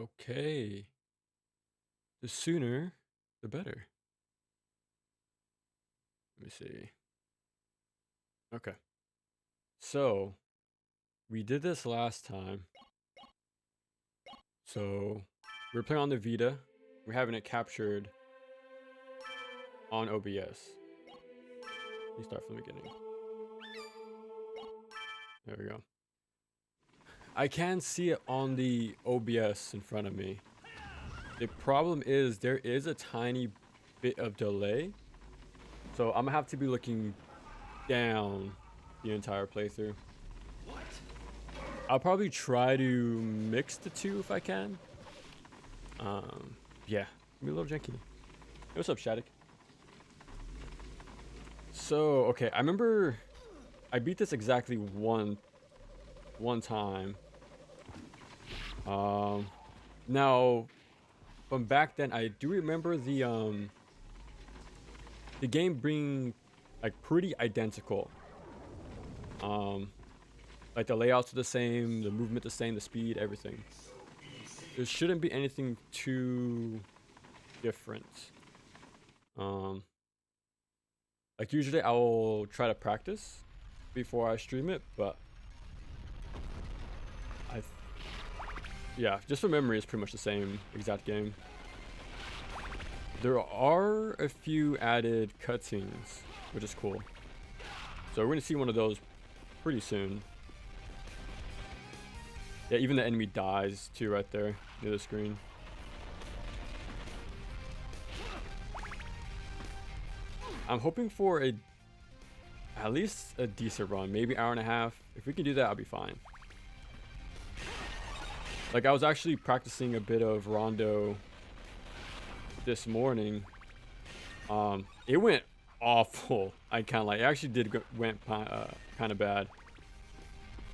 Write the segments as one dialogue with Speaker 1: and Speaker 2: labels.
Speaker 1: Okay. The sooner, the better. Let me see. Okay. So, we did this last time. So, we were playing on the Vita. We're having it captured on OBS. Let me start from the beginning. There we go. I can see it on the OBS in front of me. The problem is there is a tiny bit of delay. So I'm gonna have to be looking down the entire playthrough. I'll probably try to mix the two if I can. Yeah, be a little janky. Hey, what's up, Shattuck? So, okay, I remember I beat this exactly one time. Now from back then, I do remember the game being like pretty identical. Like the layouts are the same, the movement the same, the speed, everything. There shouldn't be anything too different. Like usually I will try to practice before I stream it, but yeah, just from memory, it's pretty much the same exact game. There are a few added cutscenes, which is cool. So we're gonna see one of those pretty soon. Yeah, even the enemy dies too right there near the screen. I'm hoping for at least a decent run, maybe hour and a half. If we can do that, I'll be fine. Like I was actually practicing a bit of Rondo this morning. It went awful. I kind of like it actually went kind of bad.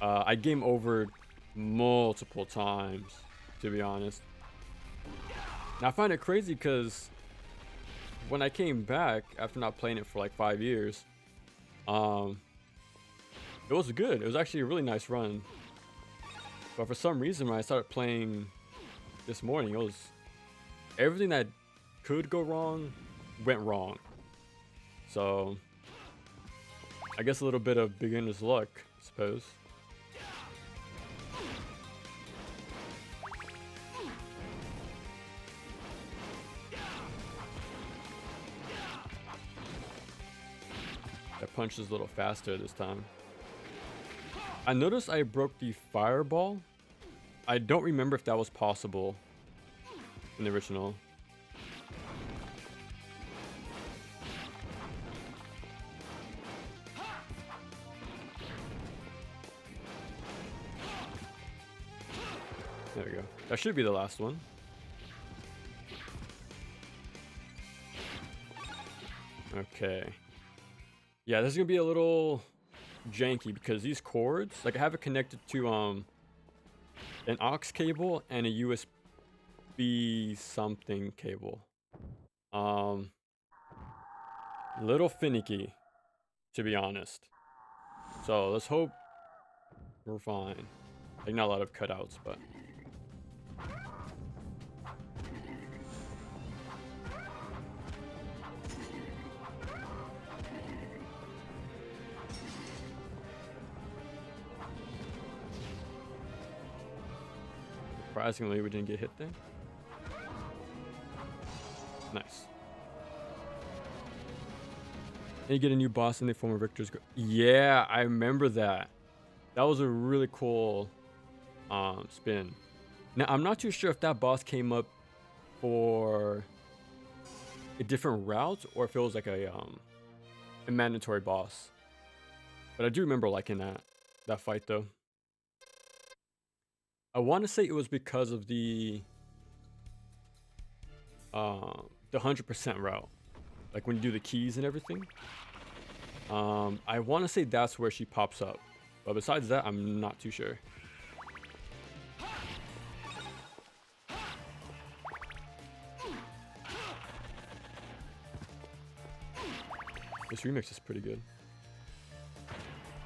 Speaker 1: I game over multiple times, to be honest. And I find it crazy because when I came back after not playing it for like 5 years, it was good. It was actually a really nice run. But for some reason, when I started playing this morning, it was everything that could go wrong went wrong. So I guess a little bit of beginner's luck, I suppose. That punch is a little faster this time. I noticed I broke the fireball. I don't remember if that was possible in the original. There we go. That should be the last one. Okay. Yeah, this is gonna be a little janky because these cords, like I have it connected to an aux cable and a USB something cable. Little finicky, to be honest. So let's hope we're fine. Like not a lot of cutouts, but surprisingly, we didn't get hit there. Nice. And you get a new boss in the form of Victor's. Yeah, I remember that. That was a really cool spin. Now, I'm not too sure if that boss came up for a different route or if it was like a mandatory boss. But I do remember liking that fight though. I want to say it was because of the 100% route, like when you do the keys and everything. I want to say that's where she pops up, but besides that, I'm not too sure. This remix is pretty good.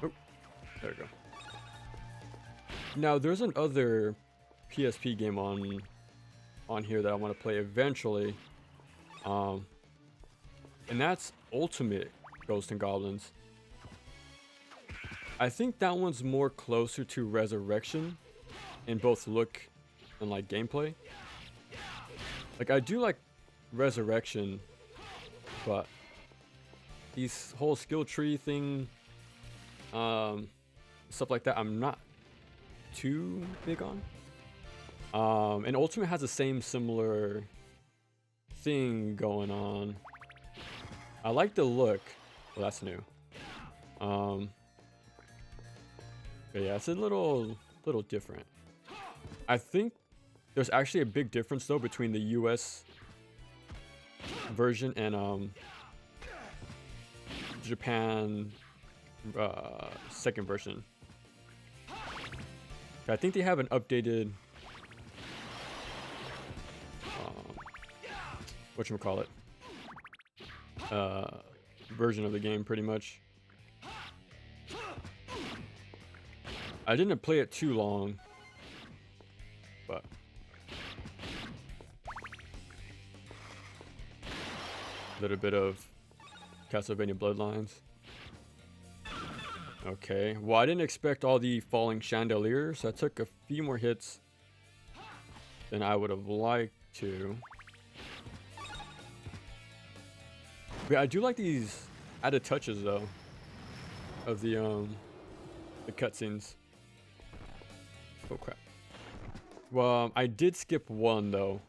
Speaker 1: Oh, there we go. Now, there's another PSP game on on here that I want to play eventually. And that's Ultimate Ghosts and Goblins. I think that one's more closer to Resurrection in both look and like gameplay. Like I do like Resurrection, but these whole skill tree thing, stuff like that, I'm not too big on. And Ultimate has the same similar thing going on. I like the look. Well, that's new. But yeah, it's a little different. I think there's actually a big difference though between the US version and Japan second version. I think they have an updated whatchamacallit version of the game pretty much. I didn't play it too long, but a little bit of Castlevania Bloodlines. Okay, well I didn't expect all the falling chandeliers. I took a few more hits than I would have liked to. But I do like these added touches though of the cutscenes. Oh crap. Well, I did skip one though.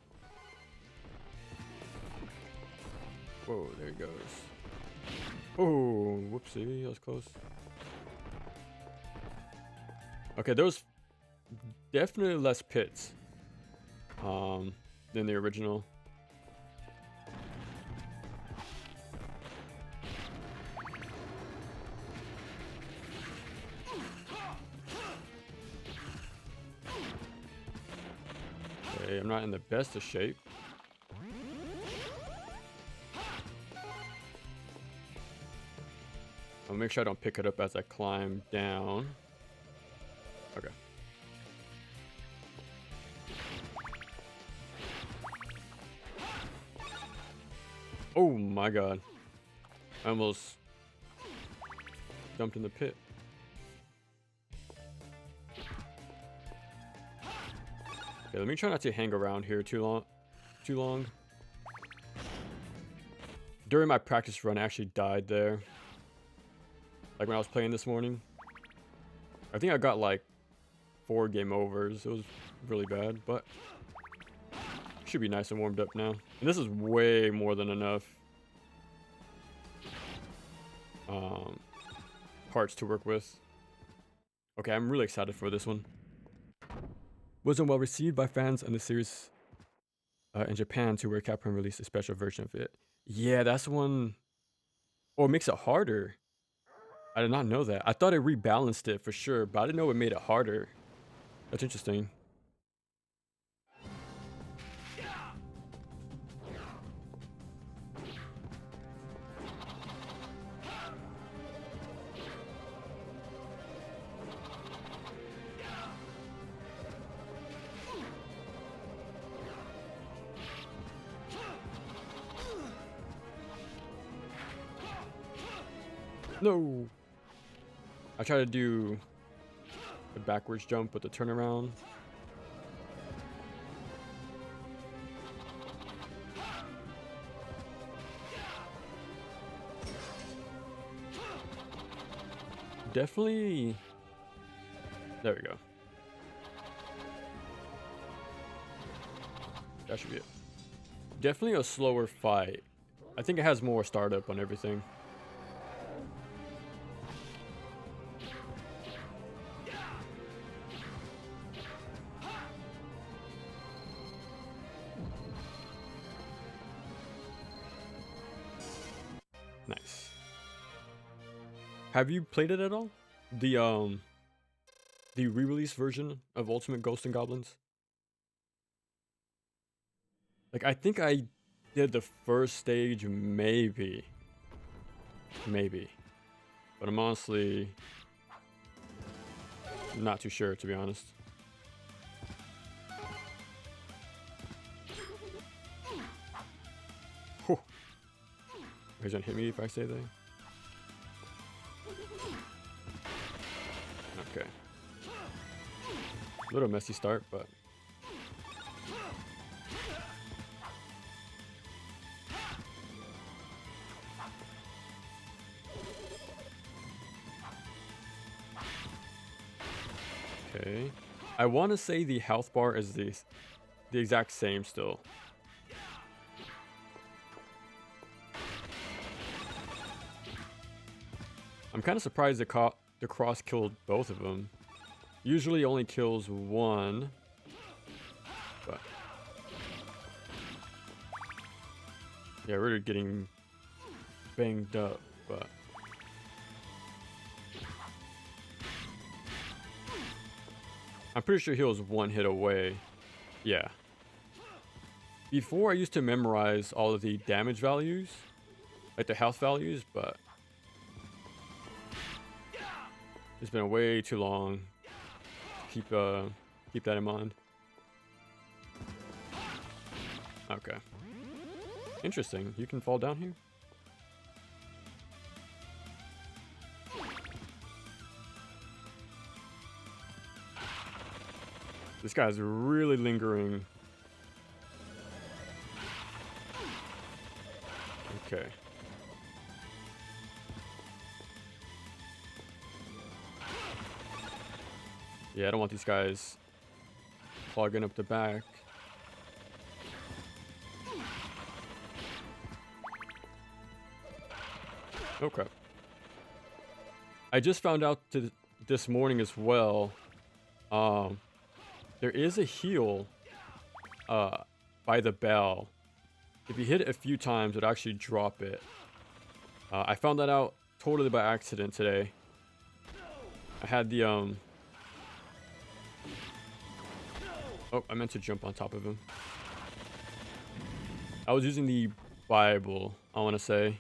Speaker 1: Whoa, there he goes. Oh, whoopsie, that was close. Okay, there was definitely less pits than the original. Okay, I'm not in the best of shape. I'll make sure I don't pick it up as I climb down. Okay. Oh my god. I almost jumped in the pit. Okay, let me try not to hang around here too long. During my practice run, I actually died there. Like when I was playing this morning. I think I got like 4 game overs. It was really bad, but should be nice and warmed up now. And this is way more than enough parts to work with. Okay, I'm really excited for this one. Wasn't well received by fans in the series in Japan, to where Capcom released a special version of it. Yeah, that's one. Oh, it makes it harder. I did not know that. I thought it rebalanced it for sure, but I didn't know it made it harder. That's interesting. No! I try to do a backwards jump with the turnaround. Definitely. There we go. That should be it. Definitely a slower fight. I think it has more startup on everything. Nice. Have you played it at all? The re-release version of Ultimate Ghosts and Goblins? Like I think I did the first stage, maybe. But I'm honestly not too sure, to be honest. He's gonna hit me if I stay there. Okay. A little messy start, but okay. I want to say the health bar is the exact same still. I'm kind of surprised the cross killed both of them. Usually only kills one. But yeah, we're getting banged up, but I'm pretty sure he was one hit away. Yeah. Before I used to memorize all of the damage values, like the health values, but it's been way too long. Keep that in mind. Okay. Interesting. You can fall down here? This guy's really lingering. Okay. Yeah, I don't want these guys clogging up the back. Oh crap. I just found out this morning as well. There is a heal by the bell. If you hit it a few times, it'll actually drop it. I found that out totally by accident today. I had the oh, I meant to jump on top of him. I was using the Bible, I want to say.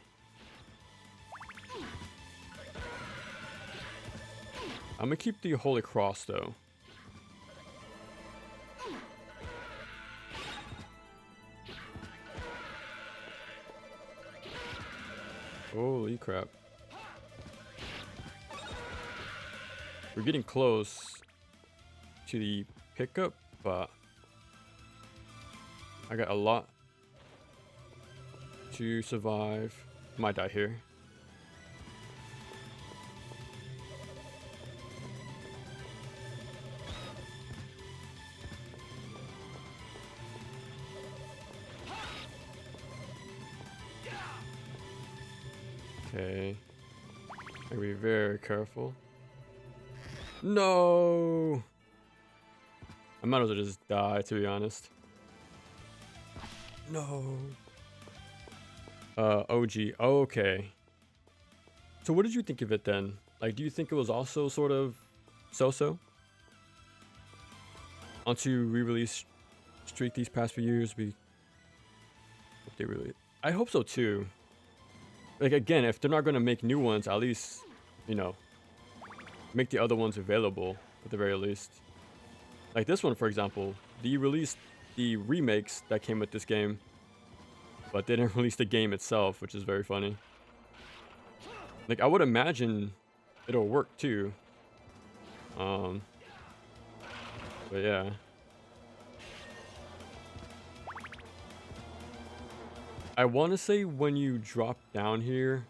Speaker 1: I'm gonna keep the Holy Cross though. Holy crap. We're getting close to the pickup, but I got a lot to survive. Might die here. Okay. Gotta be very careful. No! I might as well just die, to be honest. No. OG. Oh, okay. So what did you think of it then? Like, do you think it was also sort of so-so? Onto re-release streak these past few years, I hope so too. Like, again, if they're not going to make new ones, at least, you know, make the other ones available at the very least. Like this one, for example, they released the remakes that came with this game, but they didn't release the game itself, which is very funny. Like, I would imagine it'll work too. But yeah. I want to say when you drop down here,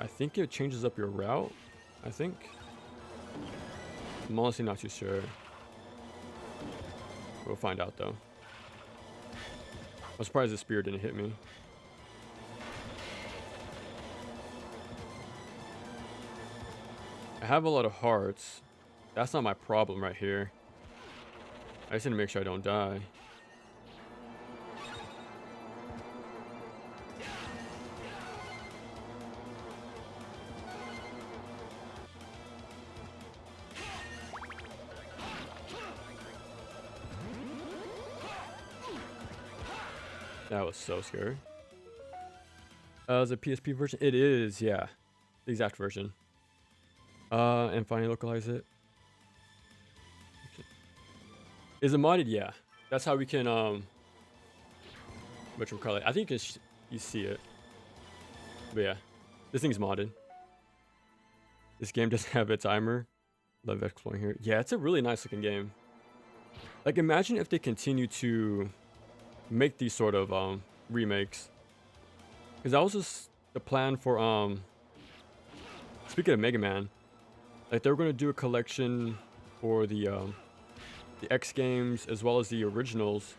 Speaker 1: I think it changes up your route. I think. I'm honestly not too sure. We'll find out though. I'm surprised the spear didn't hit me. I have a lot of hearts. That's not my problem right here. I just need to make sure I don't die. That was so scary. Is it PSP version? It is, yeah. The exact version. And finally localize it. Is it modded? Yeah. That's how we can, whatchamacallit. I think you can you see it. But yeah, this thing's modded. This game doesn't have a timer. Love exploring here. Yeah, it's a really nice looking game. Like, imagine if they continue to make these sort of remakes. Because that was just the plan for speaking of Mega Man, like they were gonna do a collection for the X games as well as the originals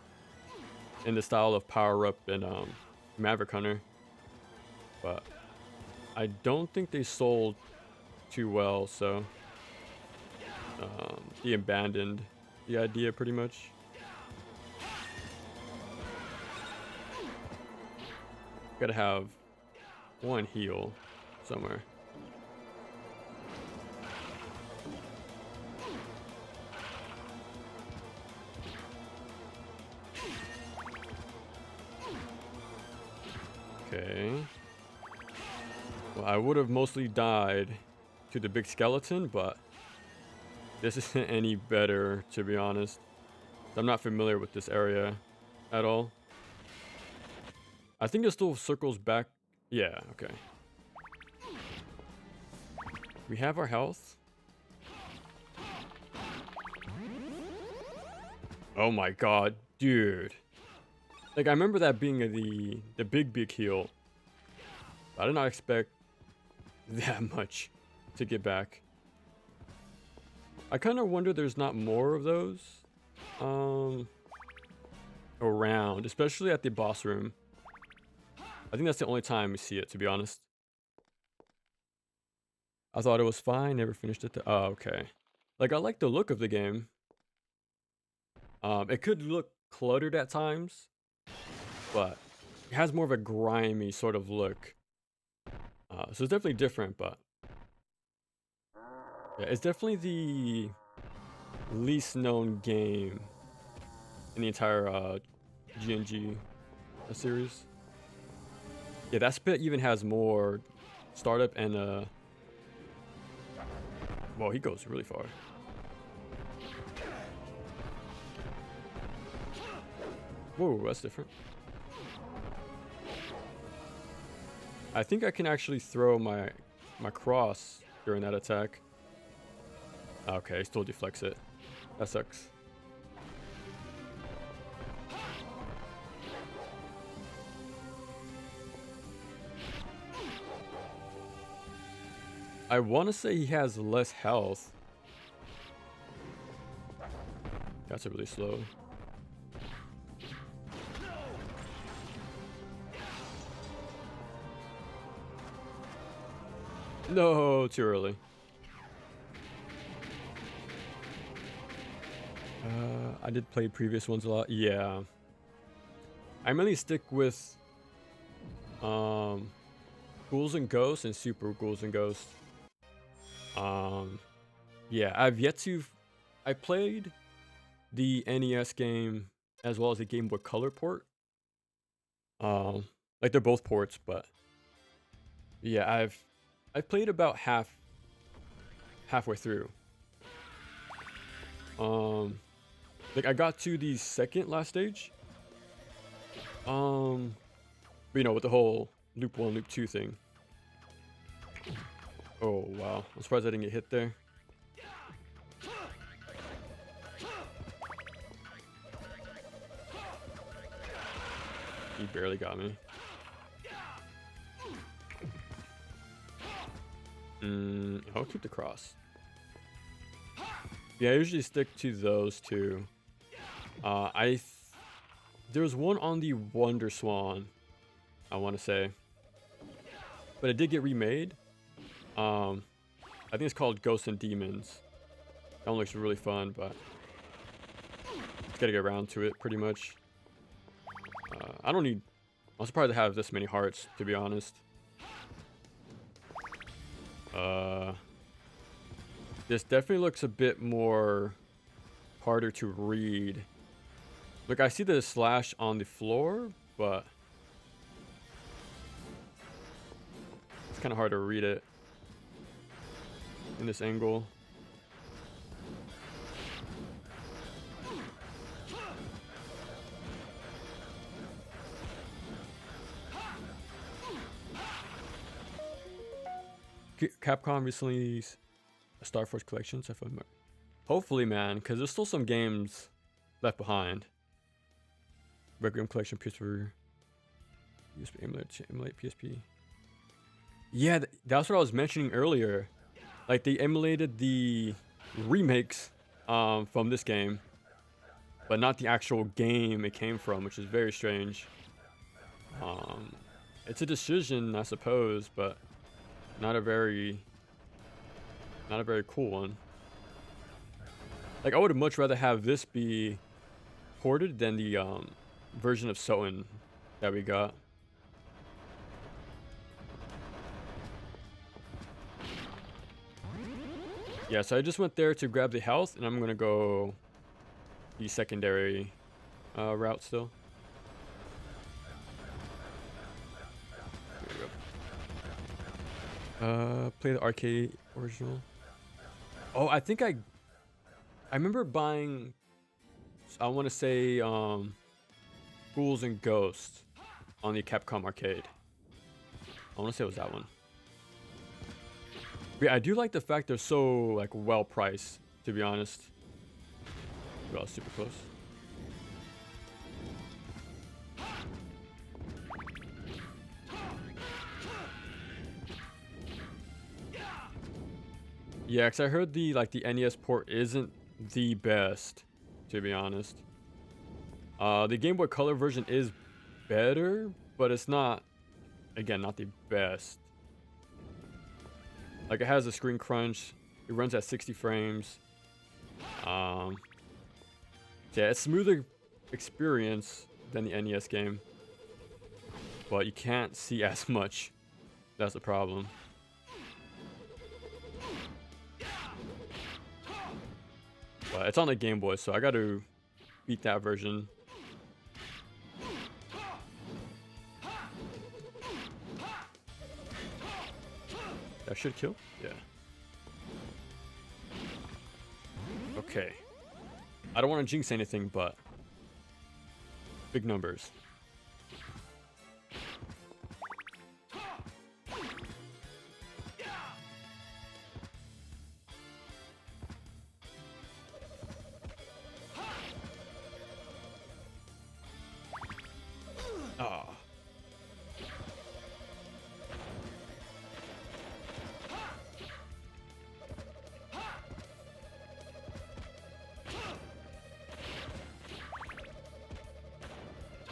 Speaker 1: in the style of Power Up and Maverick Hunter. But I don't think they sold too well, so he abandoned the idea pretty much. Gotta have one heal somewhere. Okay. Well, I would have mostly died to the big skeleton, but this isn't any better, to be honest. I'm not familiar with this area at all. I think it still circles back. Yeah, okay. We have our health. Oh my god, dude. Like, I remember that being the big heal. I did not expect that much to get back. I kind of wonder there's not more of those around, especially at the boss room. I think that's the only time we see it, to be honest. I thought it was fine, never finished it. Oh, okay. Like, I like the look of the game. It could look cluttered at times, but it has more of a grimy sort of look. So it's definitely different, but yeah, it's definitely the least known game in the entire GNG series. Yeah, that spit even has more startup and well, he goes really far. Whoa, that's different. I think I can actually throw my cross during that attack. Okay, still deflects it. That sucks. I want to say he has less health. That's really slow. No, too early. I did play previous ones a lot. Yeah. I mainly stick with Ghouls and Ghosts and Super Ghouls and Ghosts. Yeah, I've yet to... I played the NES game as well as the Game Boy Color port. Like they're both ports, but yeah, I've played about halfway through. Like I got to the second last stage. But, you know, with the whole loop 1, loop 2 thing. Oh wow, I'm surprised I didn't get hit there. He barely got me. I'll keep the cross. Yeah, I usually stick to those two. There was one on the Wonder Swan, I want to say, but it did get remade. I think it's called Ghosts and Demons. That one looks really fun, but just gotta get around to it pretty much. I don't need... I'm surprised to have this many hearts, to be honest. This definitely looks a bit more harder to read. Look, I see the slash on the floor, but it's kind of hard to read it in this angle. Capcom recently released a Star Force collection, so hopefully, man, because there's still some games left behind. Requiem collection, PS4, USB emulate PSP. Yeah, that's what I was mentioning earlier. Like they emulated the remakes from this game, but not the actual game it came from, which is very strange. It's a decision, I suppose, but not a very cool one. Like I would much rather have this be ported than the version of Soten that we got. Yeah, so I just went there to grab the health, and I'm gonna go the secondary route still. Here we go. Play the arcade original. Oh, I think I remember buying, I want to say Ghouls and Ghosts on the Capcom arcade. I want to say it was that one. But yeah, I do like the fact they're so like well priced, to be honest. Well, super close. Yeah, because I heard the NES port isn't the best, to be honest. The Game Boy Color version is better, but it's not, again, not the best. Like it has a screen crunch, it runs at 60 frames. Yeah, it's a smoother experience than the NES game, but you can't see as much. That's the problem. But it's on the Game Boy, so I got to beat that version. That should kill? Yeah. Okay. I don't want to jinx anything, but big numbers. Ah.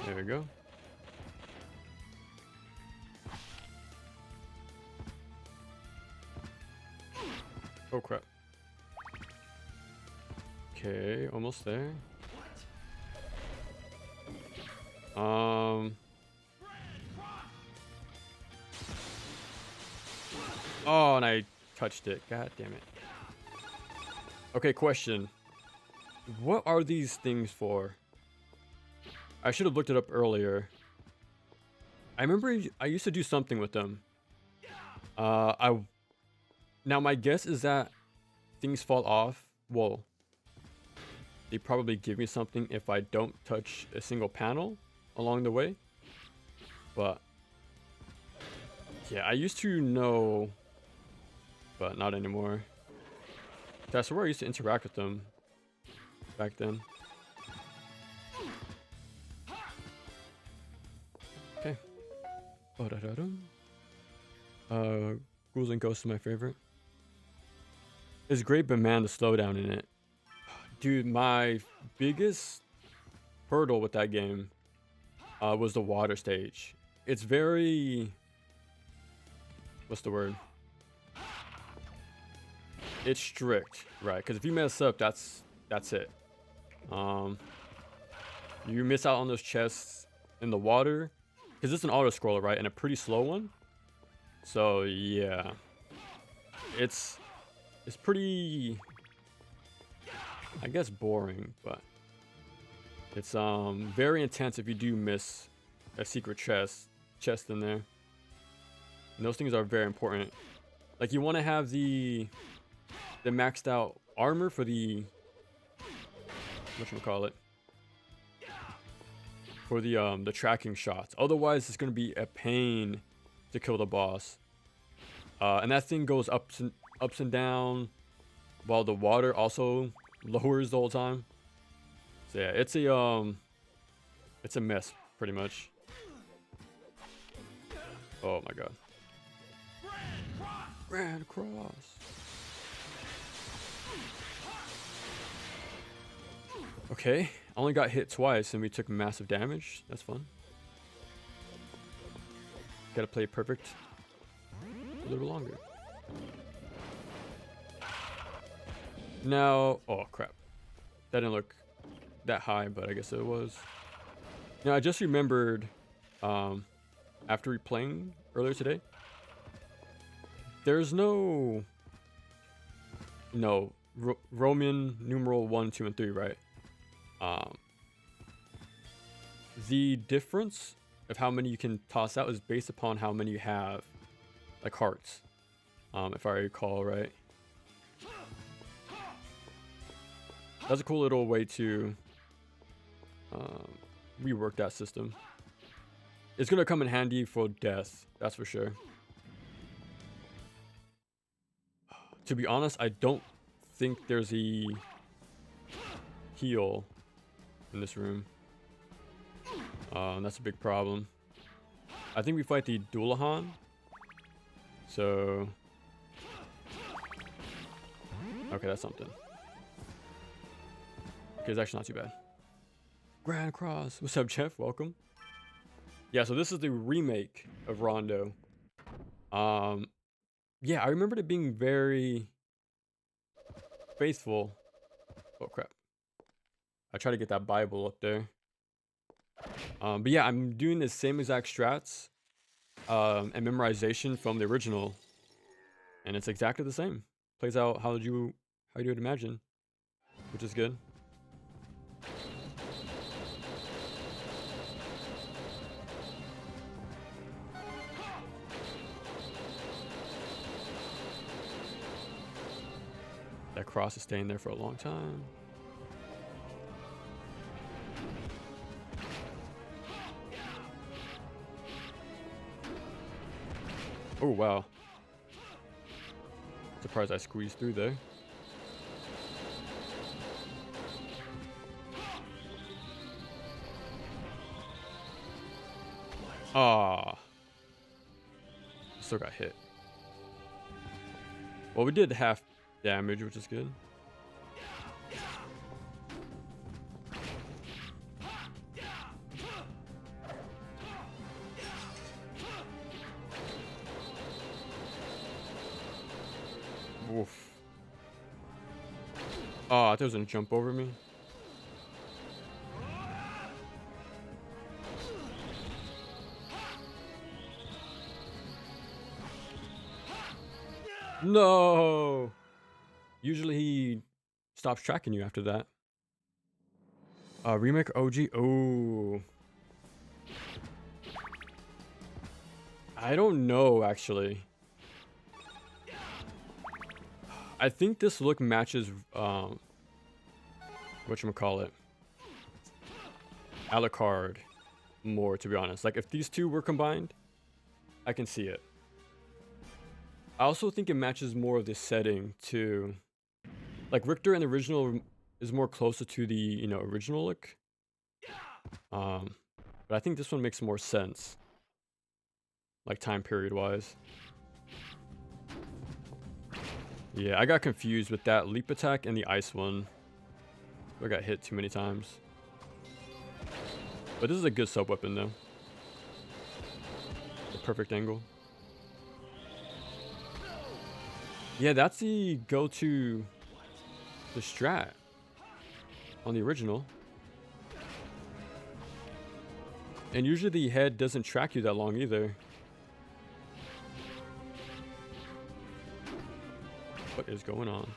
Speaker 1: There we go. Oh crap. Okay, almost there. Oh, and I touched it. God damn it. Okay, question. What are these things for? I should have looked it up earlier. I remember I used to do something with them. Now my guess is that things fall off. Well, they probably give me something if I don't touch a single panel along the way. But yeah, I used to know, but not anymore. That's where I used to interact with them back then. Okay. Ghouls and Ghosts is my favorite. It's great, but man, the slowdown in it. Dude, my biggest hurdle with that game was the water stage. It's very... What's the word? It's strict, right? Because if you mess up, that's it. You miss out on those chests in the water, because it's an auto scroller, right? And a pretty slow one. So yeah, it's pretty, I guess, boring, but it's very intense if you do miss a secret chest in there. And those things are very important. Like you want to have the maxed out armor for the whatchamacallit, for the tracking shots. Otherwise, it's gonna be a pain to kill the boss. And that thing goes ups and down, while the water also lowers the whole time. So yeah, it's a mess pretty much. Oh my god. Ran across. Okay, I only got hit twice and we took massive damage. That's fun. Gotta play perfect a little longer. Now, oh crap. That didn't look that high, but I guess it was. Now, I just remembered, after replaying earlier today, there's no Roman numeral 1, 2, and 3, right? The difference of how many you can toss out is based upon how many you have, like hearts, if I recall right. That's a cool little way to rework that system. It's gonna come in handy for death, that's for sure. To be honest, I don't think there's a heal in this room. That's a big problem. I think we fight the Dullahan. So okay, that's something. Okay, it's actually not too bad. Grand Cross. What's up, Jeff? Welcome. Yeah, so this is the remake of Rondo. Yeah, I remembered it being very faithful. Oh crap. I try to get that Bible up there. But yeah, I'm doing the same exact strats and memorization from the original. And it's exactly the same. Plays out how you would imagine, which is good. That cross is staying there for a long time. Oh wow. Surprised I squeezed through there. Ah. Still got hit. Well, we did half damage, which is good. Oof. Oh, I thought it was gonna jump over me. No. Usually he stops tracking you after that. Remake OG. Oh. I don't know actually. I think this look matches whatchamacallit, Alucard more, to be honest. Like if these two were combined, I can see it. I also think it matches more of the setting too. Like Richter in the original is more closer to the, original look. But I think this one makes more sense. Like time period wise. Yeah, I got confused with that leap attack and the ice one. I got hit too many times. But this is a good sub weapon though. The perfect angle. Yeah, that's the go-to the strat on the original. And usually the head doesn't track you that long either. What is going on?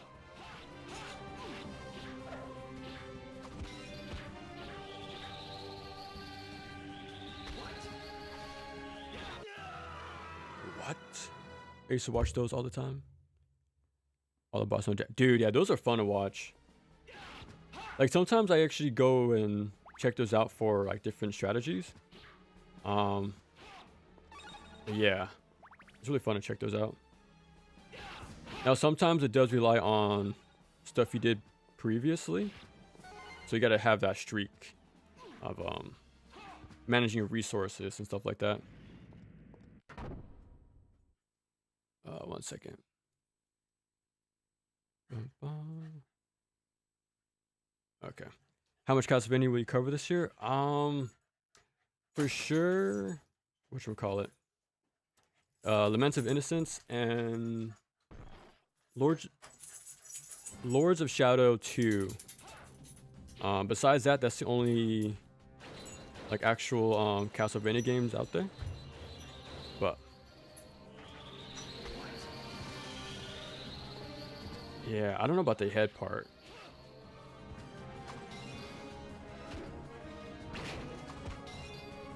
Speaker 1: What? I used to watch those all the time. All the boss mode. Dude, yeah, those are fun to watch. Like sometimes I actually go and check those out for like different strategies. Yeah. It's really fun to check those out. Now, sometimes it does rely on stuff you did previously. So you gotta have that streak of managing your resources and stuff like that. 1 second. Okay. How much Castlevania will you cover this year? For sure. Whatchamacallit? Laments of Innocence and Lords of Shadow 2. Besides that, that's the only like actual Castlevania games out there. But yeah, I don't know about the head part.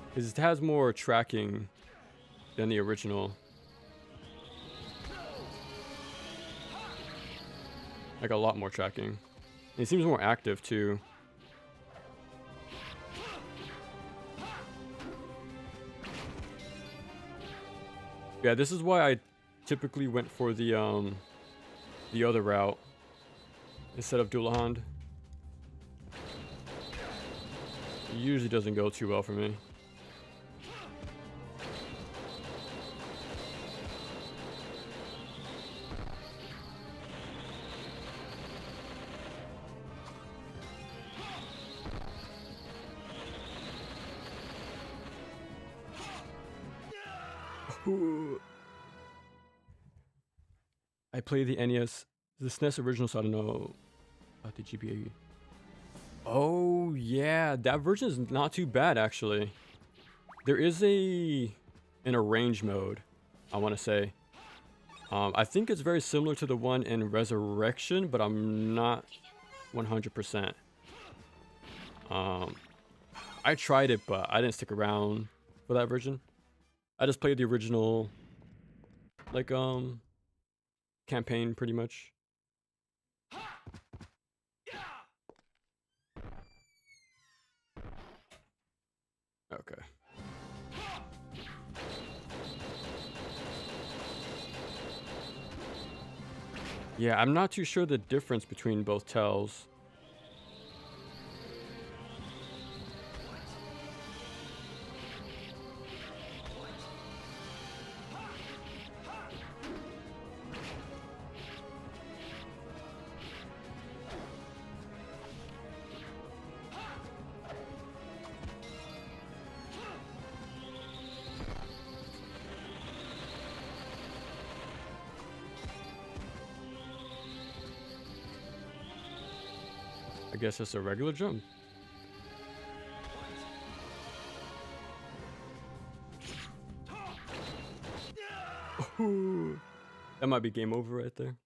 Speaker 1: Because it has more tracking than the original. Like a lot more tracking. And it seems more active too. Yeah, this is why I typically went for the other route instead of dual hand. It usually doesn't go too well for me. I play the NES, the SNES original, so I don't know about the GBA. Oh yeah, that version is not too bad actually. There is an arrange mode, I want to say. I think it's very similar to the one in Resurrection, but I'm not 100%. I tried it, but I didn't stick around for that version. I just played the original, like, campaign pretty much. Okay. Yeah, I'm not too sure the difference between both tells. I guess it's a regular jump. Ooh, that might be game over right there.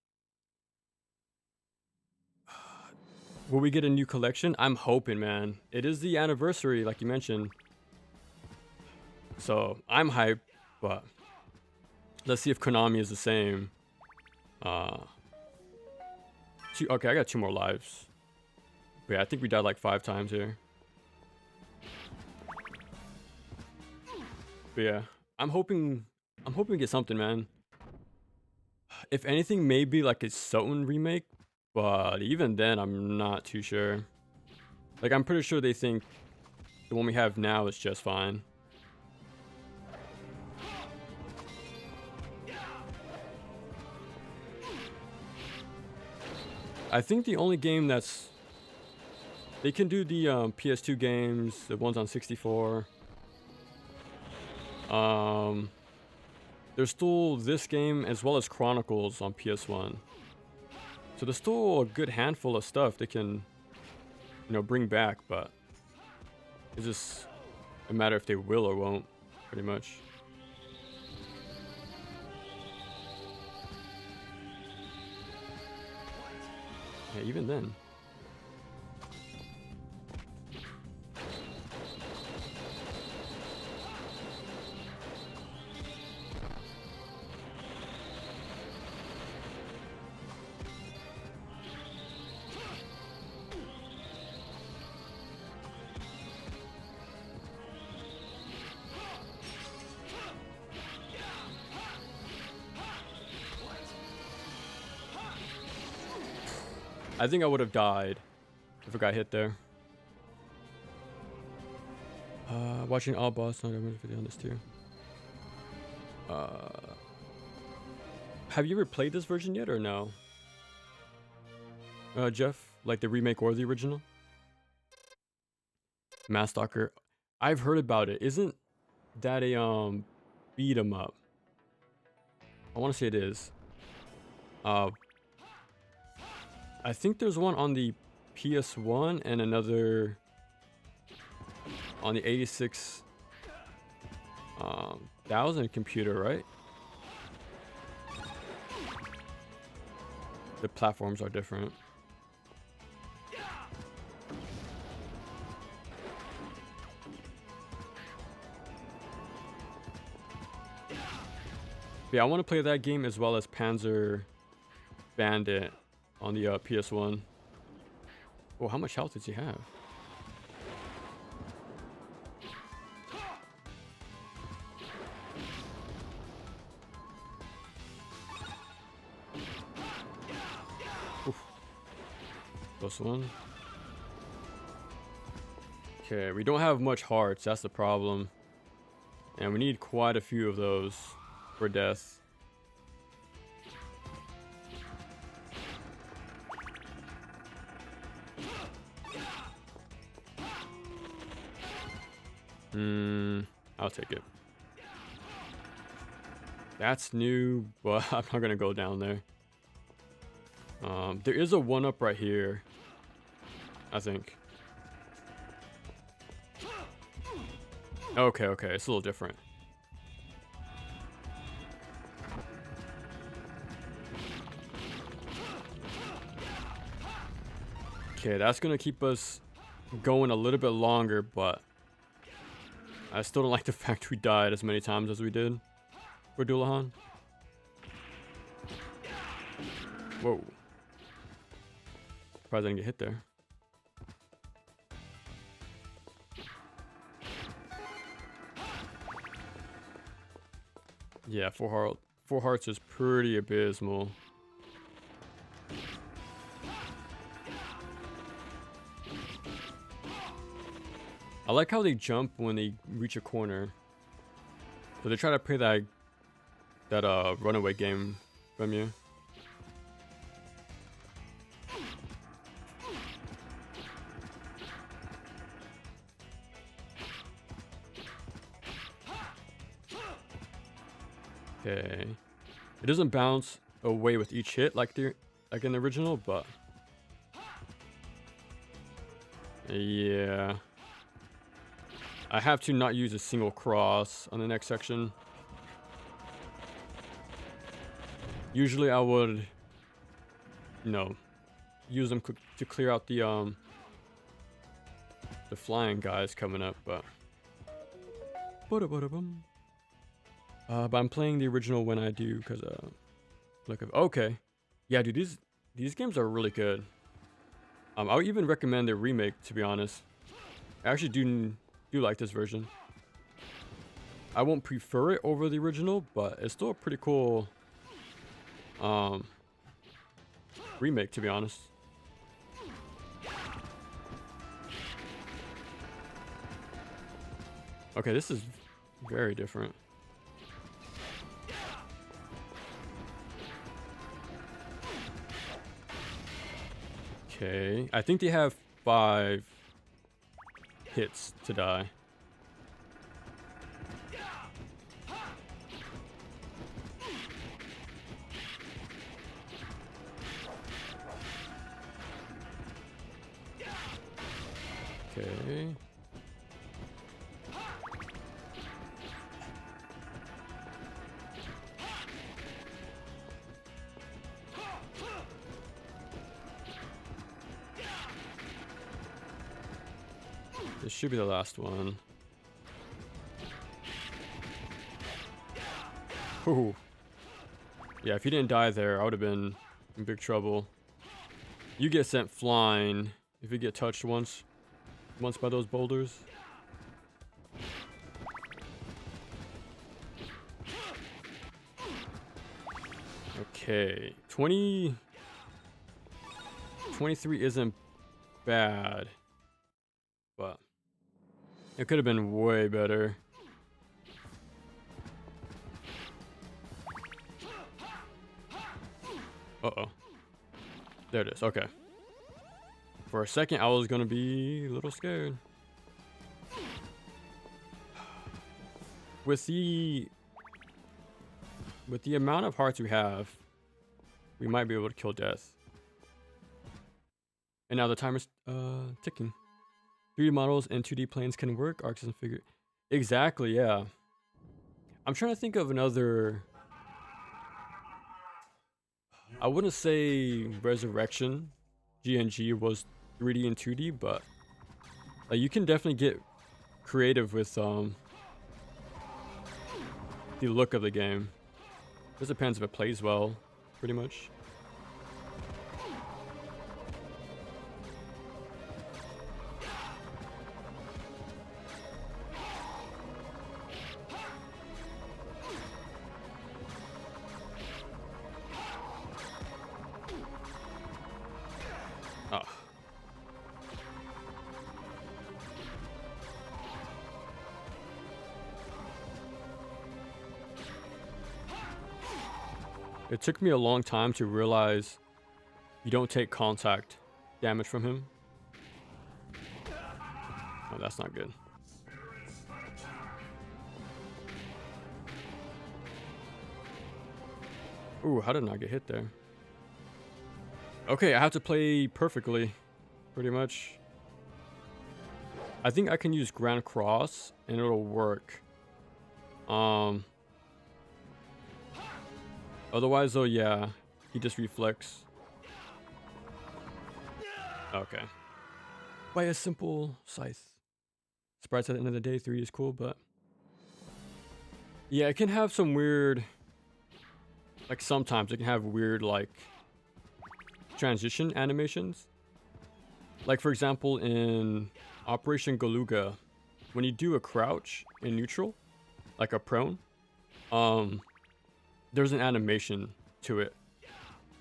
Speaker 1: Will we get a new collection? I'm hoping, man. It is the anniversary, like you mentioned. So I'm hyped, but let's see if Konami is the same. Okay, I got 2 more lives. But yeah, I think we died like 5 times here. But yeah, I'm hoping we get something, man. If anything, maybe like a Soten remake, but even then, I'm not too sure. Like, I'm pretty sure they think the one we have now is just fine. I think the only game that's... They can do the PS2 games, the ones on 64. There's still this game as well as Chronicles on PS1. So there's still a good handful of stuff they can, you know, bring back, but it's just a matter if they will or won't, pretty much. Yeah, even then. I think I would have died if I got hit there. Watching all boss on video on this too. Have you ever played this version yet or no? Jeff, like the remake or the original? Mass Stalker. I've heard about it. Isn't that a beat 'em up? I want to say it is. I think there's one on the PS1 and another on the 86,000 computer, right? The platforms are different. Yeah, I want to play that game as well as Panzer Bandit on the PS1. Oh, how much health does he have? Oof. Close one. Okay, we don't have much hearts, that's the problem. And we need quite a few of those for death. I'll take it. That's new, but I'm not gonna go down there. There is a 1-up right here, I think. Okay, it's a little different. Okay, that's gonna keep us going a little bit longer, but I still don't like the fact we died as many times as we did for Dullahan. Whoa. Surprised I didn't get hit there. Yeah, four hearts is pretty abysmal. I like how they jump when they reach a corner. So they try to play that runaway game from you. Okay. It doesn't bounce away with each hit like in the original, but yeah. I have to not use a single cross on the next section. Usually I would, use them to clear out the flying guys coming up, but I'm playing the original when I do, because okay, yeah, dude, these games are really good. I would even recommend the remake, to be honest. I actually do like this version. I won't prefer it over the original, but it's still a pretty cool remake, to be honest. Okay, this is very different. Okay, I think they have 5 hits to die. Okay. This should be the last one. Ooh. Yeah, if he didn't die there, I would have been in big trouble. You get sent flying if you get touched once by those boulders. Okay, 23 isn't bad, but it could have been way better. Uh-oh. There it is. Okay. For a second, I was gonna be a little scared. With the amount of hearts we have, we might be able to kill death. And now the timer's ticking. 3D models and 2D planes can work. Arcs and figure. Exactly, yeah. I'm trying to think of another. I wouldn't say Resurrection GNG was 3D and 2D, but you can definitely get creative with the look of the game. Just depends if it plays well, pretty much. Oh. It took me a long time to realize you don't take contact damage from him. Oh, that's not good. Ooh, how did I not get hit there? Okay, I have to play perfectly, pretty much. I think I can use Grand Cross and it'll work. Otherwise though, yeah, he just reflects. Okay. By a simple scythe. Sprites at the end of the day, 3 is cool, but yeah, it can have some weird, like sometimes it can have weird like transition animations. Like for example in Operation Galuga, when you do a crouch in neutral, like a prone, there's an animation to it.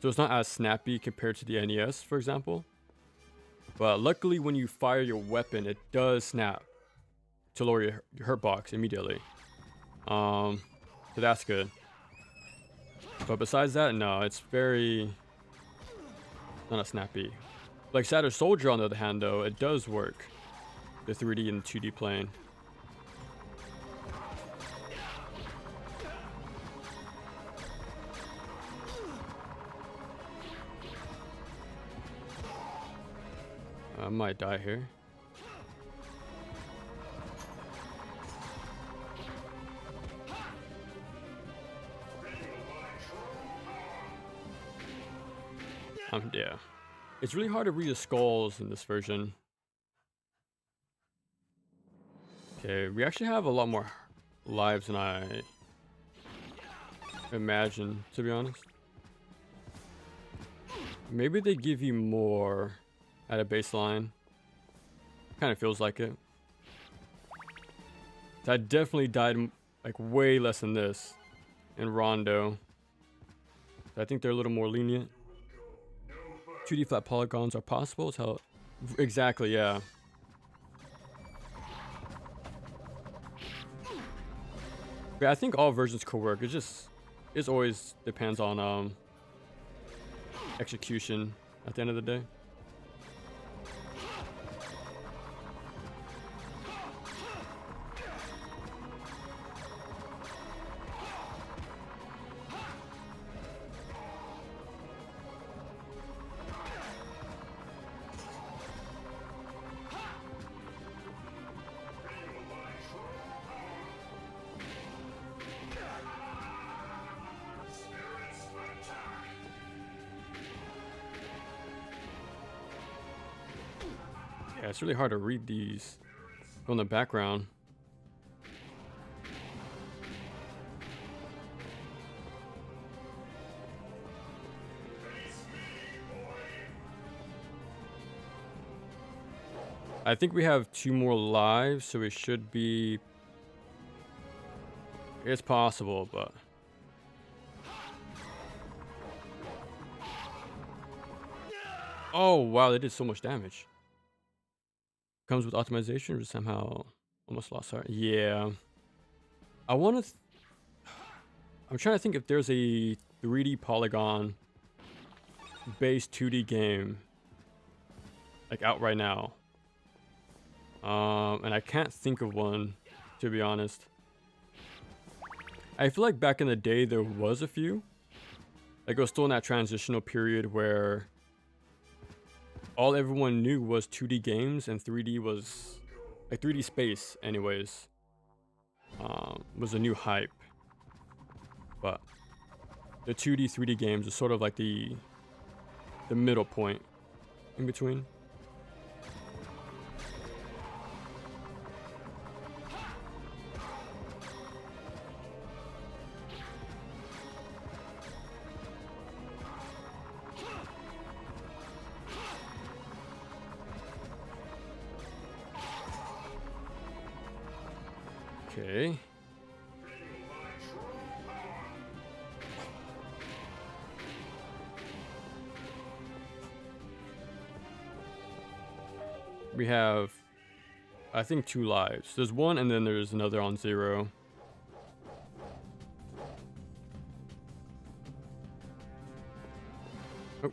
Speaker 1: So it's not as snappy compared to the NES, for example. But luckily when you fire your weapon, it does snap to lower your hurt box immediately. So that's good. But besides that, no, it's very not as snappy. Like Saturn Soldier on the other hand though, it does work. The 3D and 2D plane. I might die here. Yeah. It's really hard to read the skulls in this version. Okay, we actually have a lot more lives than I imagined, to be honest. Maybe they give you more at a baseline. Kind of feels like it. I definitely died like way less than this in Rondo. I think they're a little more lenient. 2D flat polygons are possible. So exactly, yeah. Yeah, I think all versions could work. It always depends on execution at the end of the day. Yeah, it's really hard to read these from the background. I think we have 2 more lives, so it should be... It's possible, but... Oh, wow, they did so much damage. Comes with optimization or somehow almost lost heart. Yeah. I want to... I'm trying to think if there's a 3D polygon based 2D game like out right now. And I can't think of one, to be honest. I feel like back in the day there was a few. Like it was still in that transitional period where all everyone knew was 2D games and 3D was like 3D space anyways. Was a new hype. But the 2D 3D games is sort of like the middle point in between. Okay. We have, I think, 2 lives. There's one and then there's another on 0. Oh.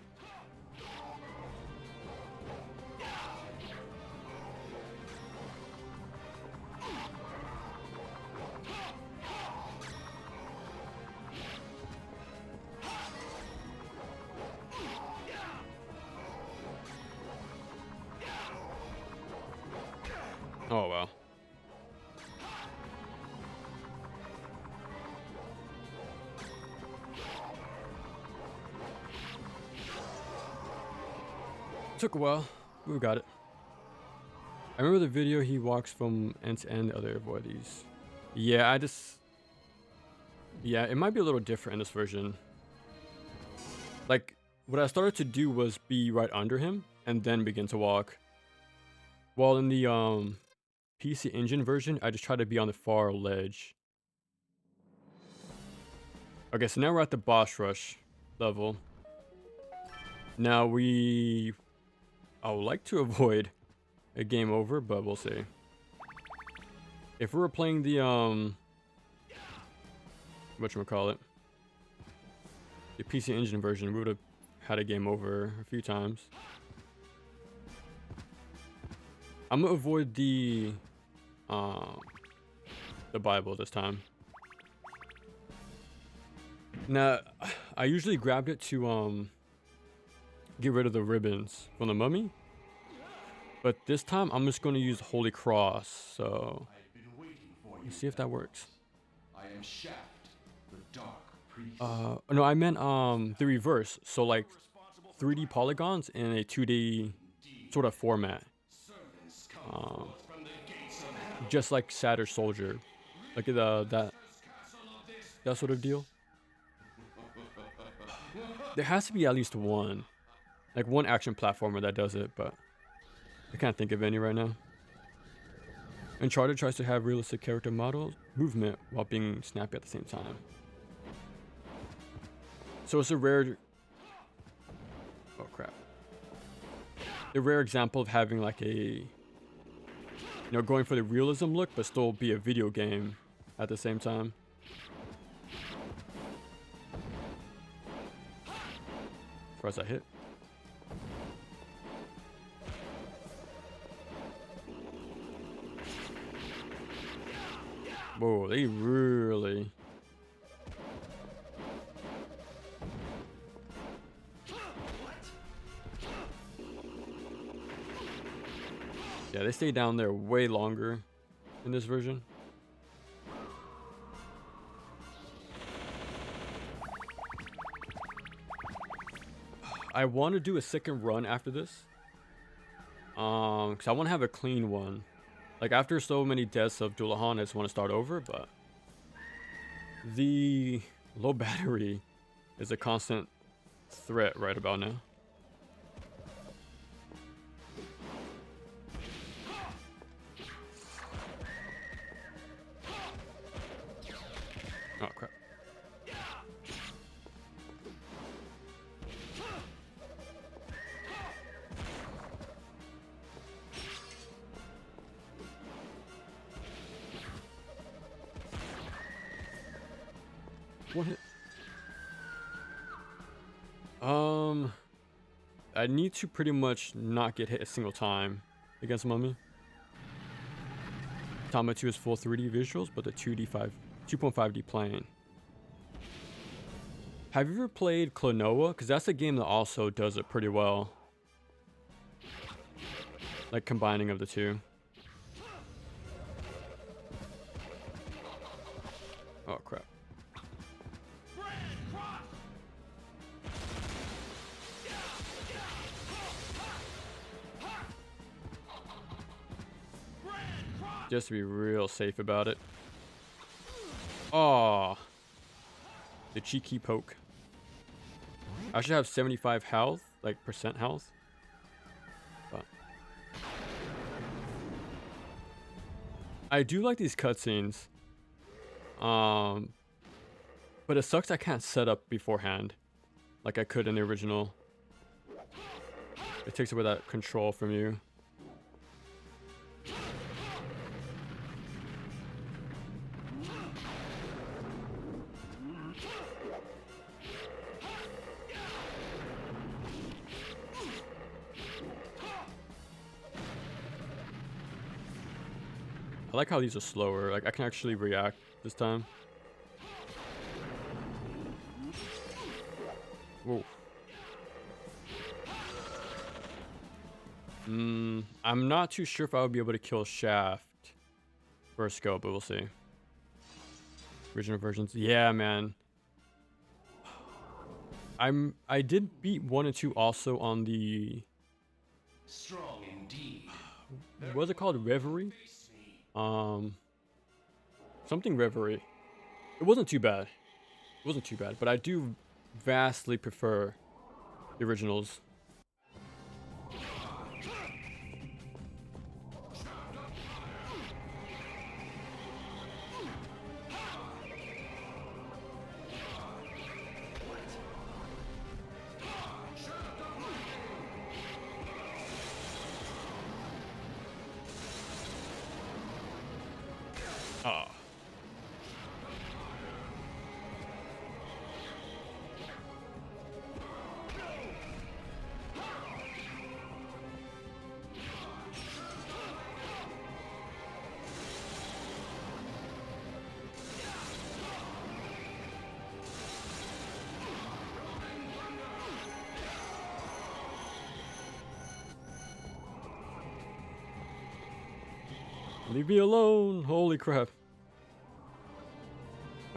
Speaker 1: Oh, wow. Took a while. We got it. I remember the video he walks from end to end, other avoid these. Yeah, yeah, it might be a little different in this version. Like, what I started to do was be right under him and then begin to walk. While in the PC Engine version, I just try to be on the far ledge. Okay, so now we're at the boss rush level. Now I would like to avoid a game over, but we'll see. If we were playing the whatchamacallit, the PC Engine version, we would have had a game over a few times. I'm gonna avoid the Bible this time. Now, I usually grabbed it to get rid of the ribbons from the mummy, but this time I'm just going to use the Holy Cross. So let's see if that works.
Speaker 2: I am Shaft, the dark priest.
Speaker 1: No, I meant the reverse. So like 3D polygons in a 2D sort of format. Just like Satyr Soldier, like that sort of deal. There has to be at least one, like one action platformer that does it, but I can't think of any right now. Uncharted tries to have realistic character models movement while being snappy at the same time. So it's a rare, oh crap, a rare example of having like a, you know, going for the realism look, but still be a video game at the same time. As far as I hit. Whoa, they really... Yeah, they stay down there way longer in this version. I want to do a second run after this. Because I want to have a clean one. Like, after so many deaths of Dullahan, I just want to start over, but... the low battery is a constant threat right about now. Oh, crap. One hit. I need to pretty much not get hit a single time against Mummy. Tama 2 is full 3D visuals, but the 2.5D plane. Have you ever played Klonoa? Because that's a game that also does it pretty well. Like combining of the two. Oh crap. Just to be real safe about it. Oh, the cheeky poke. I should have 75 health, like percent health. But I do like these cutscenes. But it sucks I can't set up beforehand, like I could in the original. It takes away that control from you. I like how these are slower. Like I can actually react this time. Whoa. I'm not too sure if I would be able to kill Shaft first go, but we'll see. Original versions. Yeah, man. I did beat 1 and 2 also on the
Speaker 2: Strong indeed.
Speaker 1: what's it called? Reverie? Something Reverie. It wasn't too bad. It wasn't too bad, but I do vastly prefer the originals. Ah. Leave me alone. Holy crap.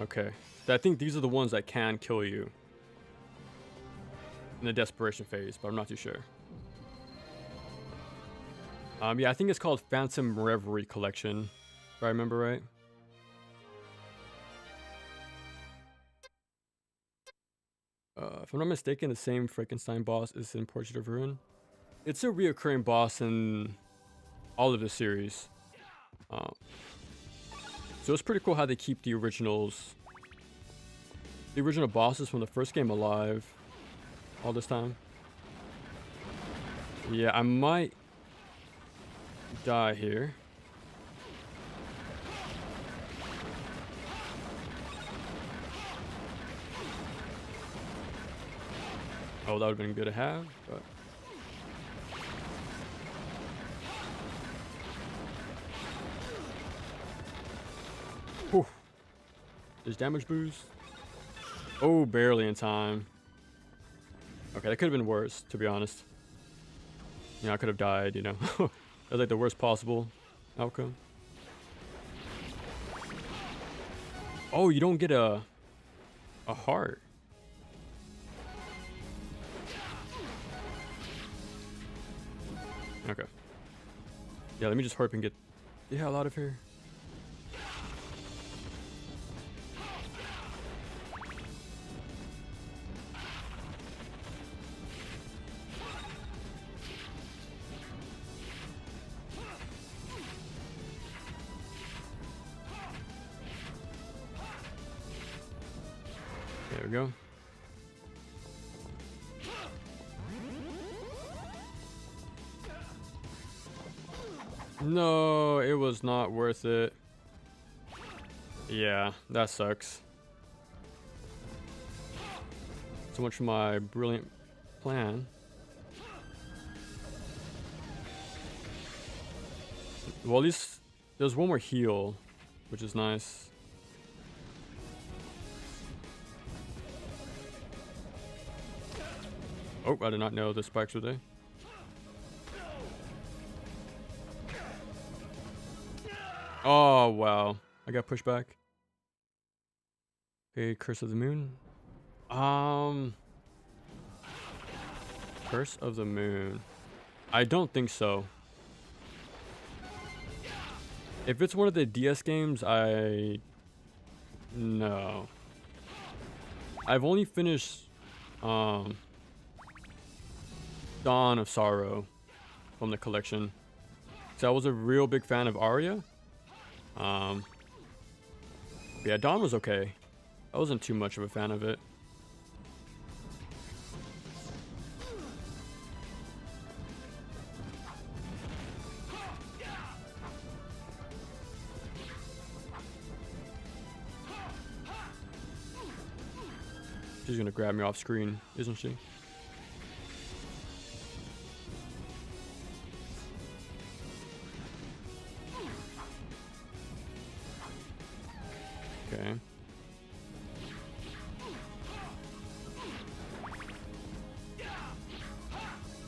Speaker 1: Okay. I think these are the ones that can kill you in the desperation phase, but I'm not too sure. Yeah, I think it's called Phantom Reverie Collection, if I remember right. If I'm not mistaken, the same Frankenstein boss is in Portrait of Ruin. It's a reoccurring boss in all of the series. So it's pretty cool how they keep the original bosses from the first game alive all this time. Yeah, I might die here. Oh, that would have been good to have, but whew. There's damage boost. Oh, barely in time. Okay, that could have been worse, to be honest. You know, I could have died, you know. That was like the worst possible outcome. Oh, you don't get a heart. Okay. Yeah, let me just hurry up and get the hell out of here. There we go. No, it was not worth it. Yeah, that sucks. So much for my brilliant plan. Well, at least there's one more heal, which is nice. Oh, I did not know the spikes were there. Oh, wow. I got pushed back. Okay, Curse of the Moon. Curse of the Moon. I don't think so. If it's one of the DS games, no. I've only finished Dawn of Sorrow from the collection. So I was a real big fan of Arya. Yeah, Dawn was okay. I wasn't too much of a fan of it. She's gonna grab me off screen, isn't she? Okay.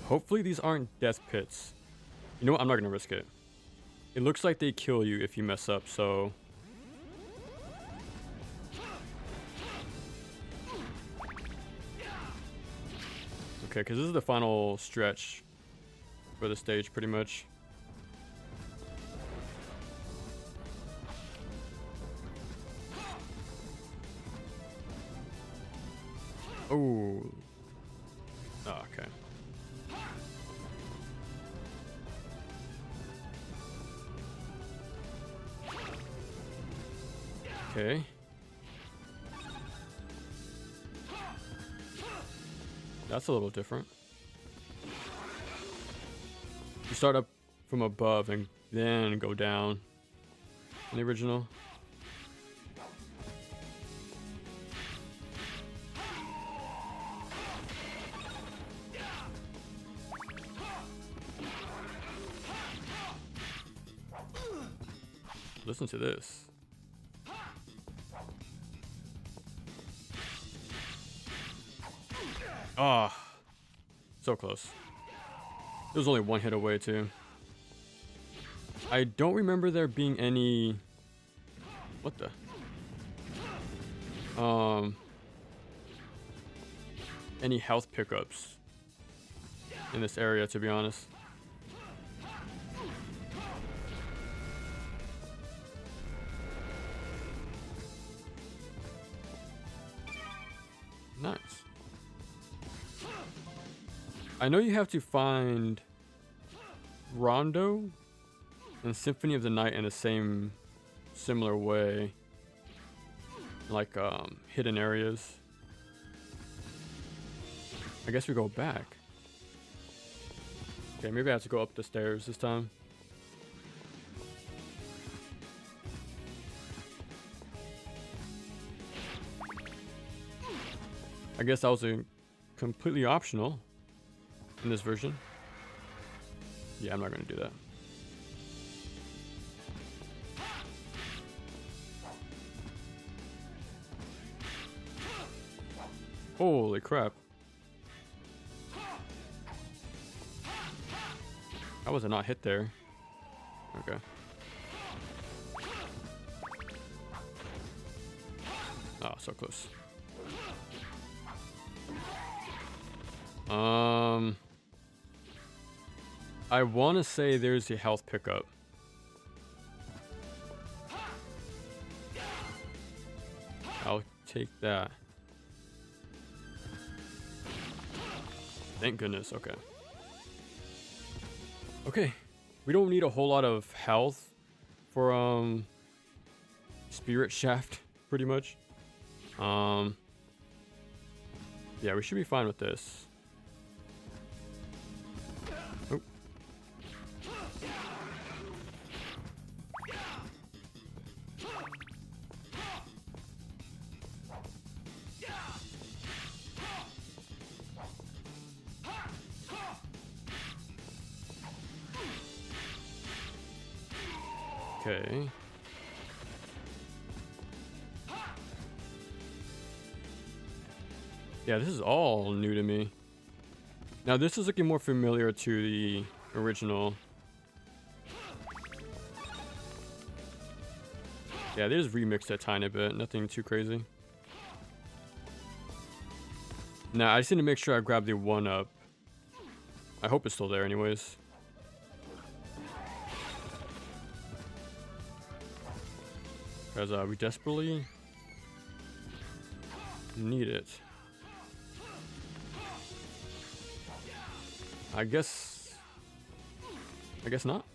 Speaker 1: Hopefully these aren't death pits. You know what? I'm not gonna risk it. It looks like they kill you if you mess up, so... Okay, because this is the final stretch for the stage, pretty much. Oh. Oh, okay. Okay. That's a little different. You start up from above and then go down in the original. Listen to this. Ah, oh, so close. It was only one hit away too. I don't remember there being any... What the? Any health pickups in this area, to be honest. Nice. I know you have to find Rondo and Symphony of the Night in the same similar way, like hidden areas. I guess we go back. Okay, maybe I have to go up the stairs this time. I guess that was completely optional in this version. Yeah, I'm not going to do that. Holy crap. How was it not hit there? Okay. Oh, so close. I want to say there's a health pickup. I'll take that. Thank goodness. Okay. Okay. We don't need a whole lot of health for Spirit Shaft, pretty much. Yeah, we should be fine with this. Oh. Okay. Yeah, this is all new to me. Now this is looking more familiar to the original. Yeah, they just remixed it a tiny bit, nothing too crazy. Now I just need to make sure I grab the 1-up. I hope it's still there anyways. Because we desperately need it. I guess not.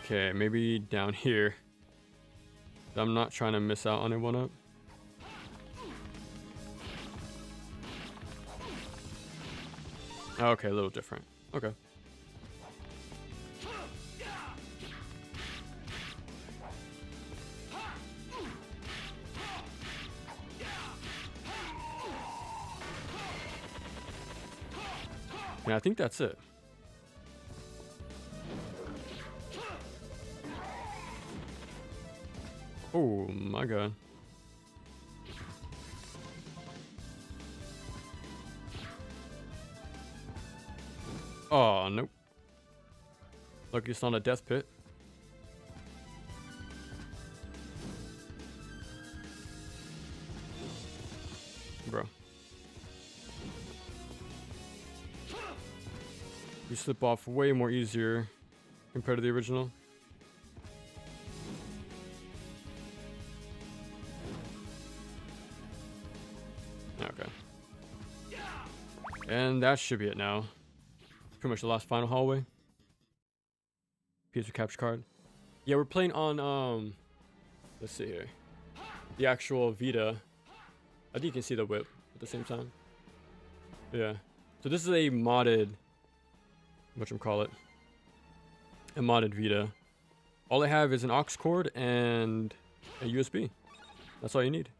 Speaker 1: Okay, maybe down here. I'm not trying to miss out on a 1-up. Okay, a little different. Okay. Yeah, I think that's it. Oh my god. Oh, nope. Look, it's not a death pit. Bro. You slip off way more easier compared to the original. Okay. And that should be it now. Pretty much the last final hallway. Piece of capture card. Yeah, we're playing on let's see here. The actual Vita. I think you can see the whip at the same time. Yeah. So this is a modded, whatchamacallit, a modded Vita. All I have is an aux cord and a USB. That's all you need.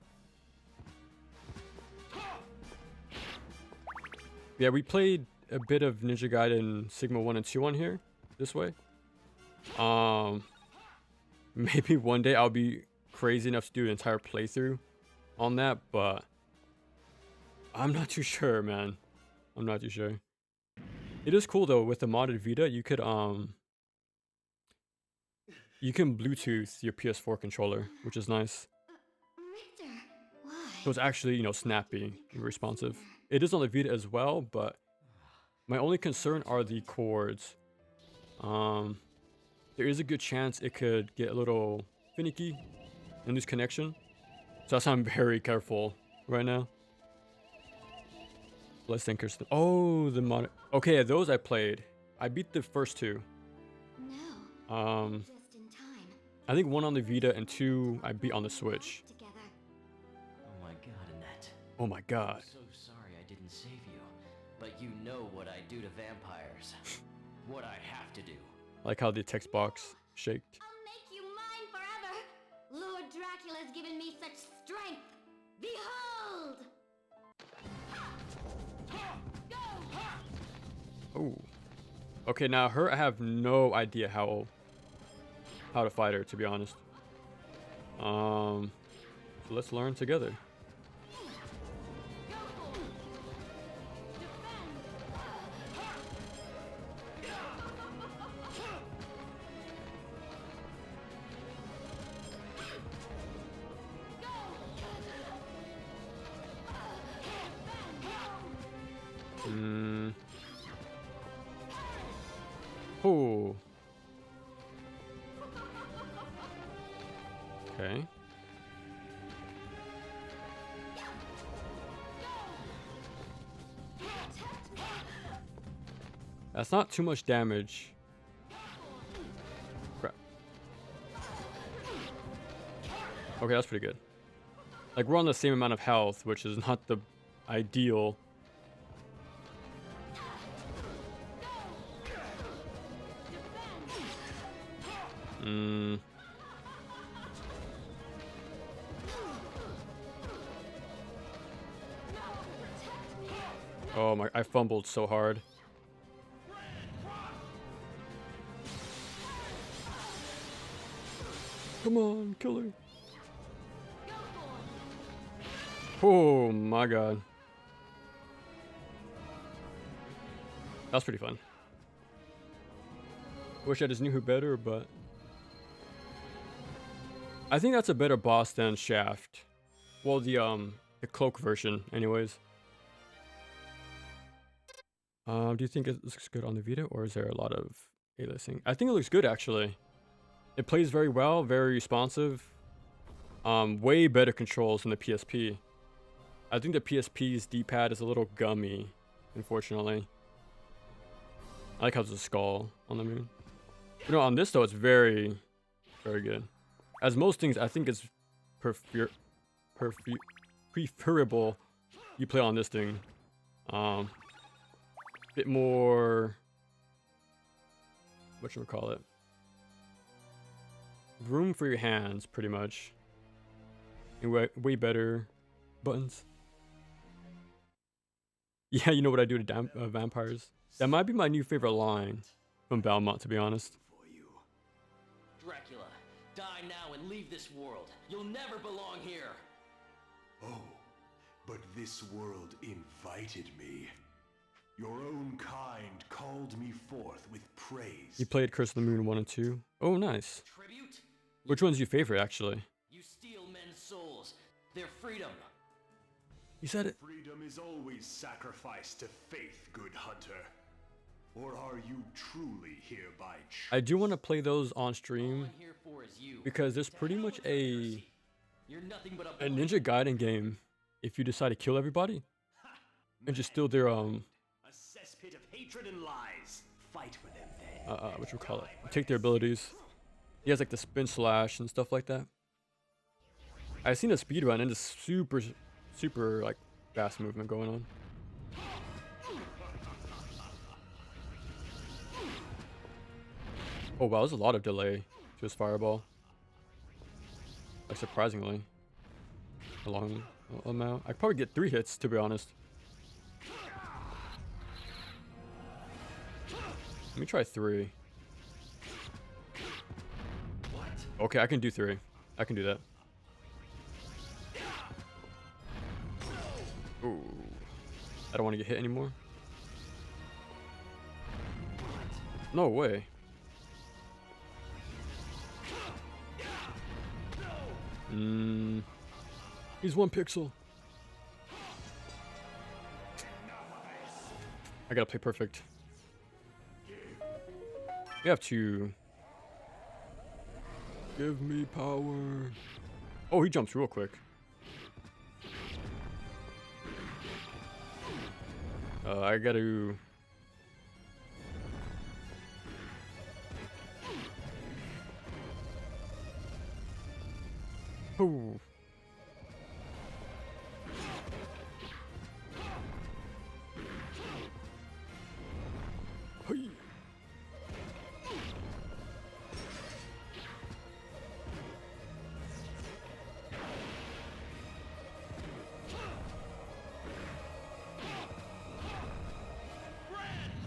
Speaker 1: Yeah, we played a bit of Ninja Gaiden Sigma 1 and 2 on here, this way. Maybe one day I'll be crazy enough to do an entire playthrough on that, but I'm not too sure, man. I'm not too sure. It is cool though, with the modded Vita, you can Bluetooth your PS4 controller, which is nice.
Speaker 3: Richter, why?
Speaker 1: So it's actually, you know, snappy and responsive. It is on the Vita as well, but my only concern are the cords. There is a good chance it could get a little finicky and lose connection. So that's why I'm very careful right now. Let's think. Oh, the mod. Okay, those I played. I beat the first two.
Speaker 3: No. Just in time.
Speaker 1: I think 1 on the Vita and 2 I beat on the Switch.
Speaker 3: Together.
Speaker 4: Oh my god, Annette.
Speaker 1: Oh my god.
Speaker 4: I'm so sorry I didn't save you. But you know what I do to vampires. What I have to do.
Speaker 1: I like how the text box shaked.
Speaker 3: I'll make you mine forever. Lord Dracula's given me such strength. Behold!
Speaker 1: Oh. Okay, now her, I have no idea how to fight her, to be honest. So let's learn together. Oh. Okay. That's not too much damage. Crap. Okay, that's pretty good. Like, we're on the same amount of health, which is not the ideal. Oh my, I fumbled so hard. Come on, kill her. Oh my god. That was pretty fun. Wish I just knew who better, but I think that's a better boss than Shaft. Well, the cloak version, anyways. Do you think it looks good on the Vita, or is there a lot of aliasing? I think it looks good actually. It plays very well, very responsive. Way better controls than the PSP. I think the PSP's D-pad is a little gummy, unfortunately. I like how there's a skull on the moon. You know, on this though, it's very, very good. As most things, I think it's preferable you play on this thing. Bit more, whatchamacallit, room for your hands, pretty much. And way better buttons. Yeah, you know what I do to vampires? That might be my new favorite line from Belmont, to be honest.
Speaker 4: Dracula, die now and leave this world. You'll never belong here.
Speaker 2: Oh, but this world invited me. Your own kind called me forth with praise.
Speaker 1: You played Curse of the Moon 1 and 2. Oh, nice.
Speaker 4: Tribute?
Speaker 1: Which one's your favorite, actually?
Speaker 4: You steal men's souls, their freedom.
Speaker 1: You said it.
Speaker 2: Freedom is always sacrificed to faith, good hunter. Or are you truly here by choice?
Speaker 1: I do want to play those on
Speaker 4: All
Speaker 1: stream
Speaker 4: I'm here for is you.
Speaker 1: because there's pretty much a
Speaker 4: You're nothing but
Speaker 1: a Ninja Gaiden game. If you decide to kill everybody and just steal their
Speaker 2: A cesspit of hatred and lies. Fight with them then.
Speaker 1: what you call it? Take their abilities. He has like the spin slash and stuff like that. I've seen a speedrun and it's super like fast movement going on. Oh wow, there's a lot of delay to his fireball. Like surprisingly, a long amount. I could probably get 3 hits, to be honest. Let me try 3. Okay, I can do 3. I can do that. Ooh. I don't want to get hit anymore. No way. He's 1 pixel. I gotta play perfect. We have to give me power. Oh, he jumps real quick. I gotta. Oh. Hey.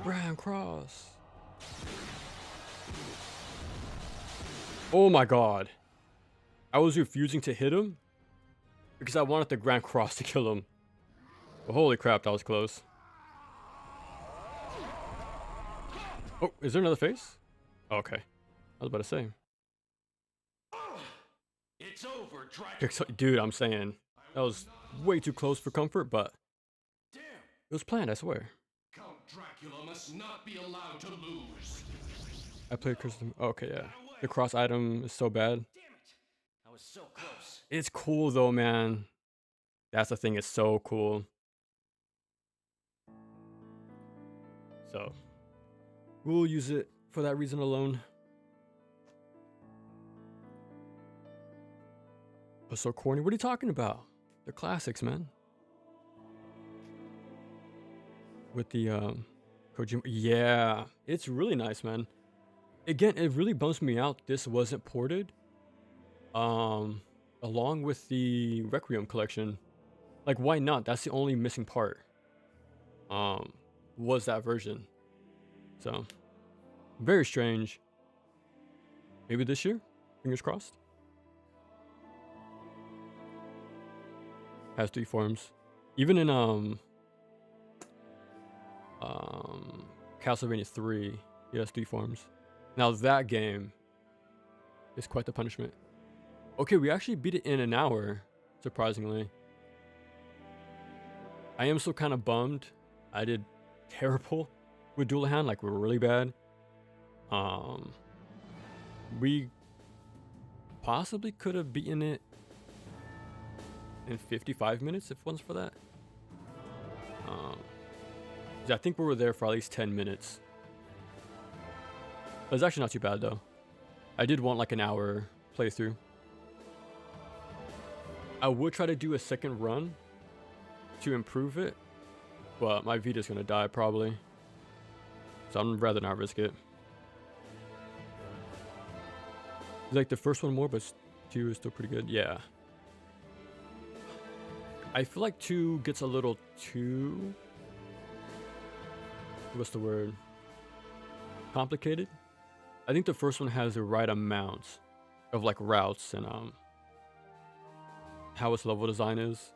Speaker 1: Grand Cross. Oh my god. I was refusing to hit him because I wanted the Grand Cross to kill him. But holy crap, that was close. Oh, is there another face? Oh, okay. I was about to say.
Speaker 2: It's over, Dracula.
Speaker 1: Dude, I'm saying that was way too close for comfort, but
Speaker 2: Damn.
Speaker 1: it was planned, I swear.
Speaker 2: Count Dracula must not be allowed to lose.
Speaker 1: I played Curse of the... Okay, yeah. The cross item is so bad.
Speaker 4: Damn it! I was so close.
Speaker 1: It's cool though, man. That's the thing, it's so cool. So, we'll use it for that reason alone. But so corny. What are you talking about? They're classics, man. With the Kojima. Yeah, it's really nice, man. Again, it really bums me out this wasn't ported. Along with the Requiem collection. Like, why not? That's the only missing part. Was that version. So, very strange. Maybe this year? Fingers crossed. has 3 forms. Even in Castlevania 3, he has 3 forms. Now that game is quite the punishment. Okay, we actually beat it in an hour, surprisingly. I am still kind of bummed. I did terrible with Dualahan, like we're really bad. We possibly could have beaten it in 55 minutes if it wasn't for that. I think we were there for at least 10 minutes. But it's actually not too bad though. I did want like an hour playthrough. I would try to do a second run to improve it, but my Vita's gonna die probably. So I'm rather not risk it. It's like the first one more, but 2 is still pretty good. Yeah. I feel like 2 gets a little too... what's the word? Complicated? I think the first one has the right amount of like routes and how its level design is.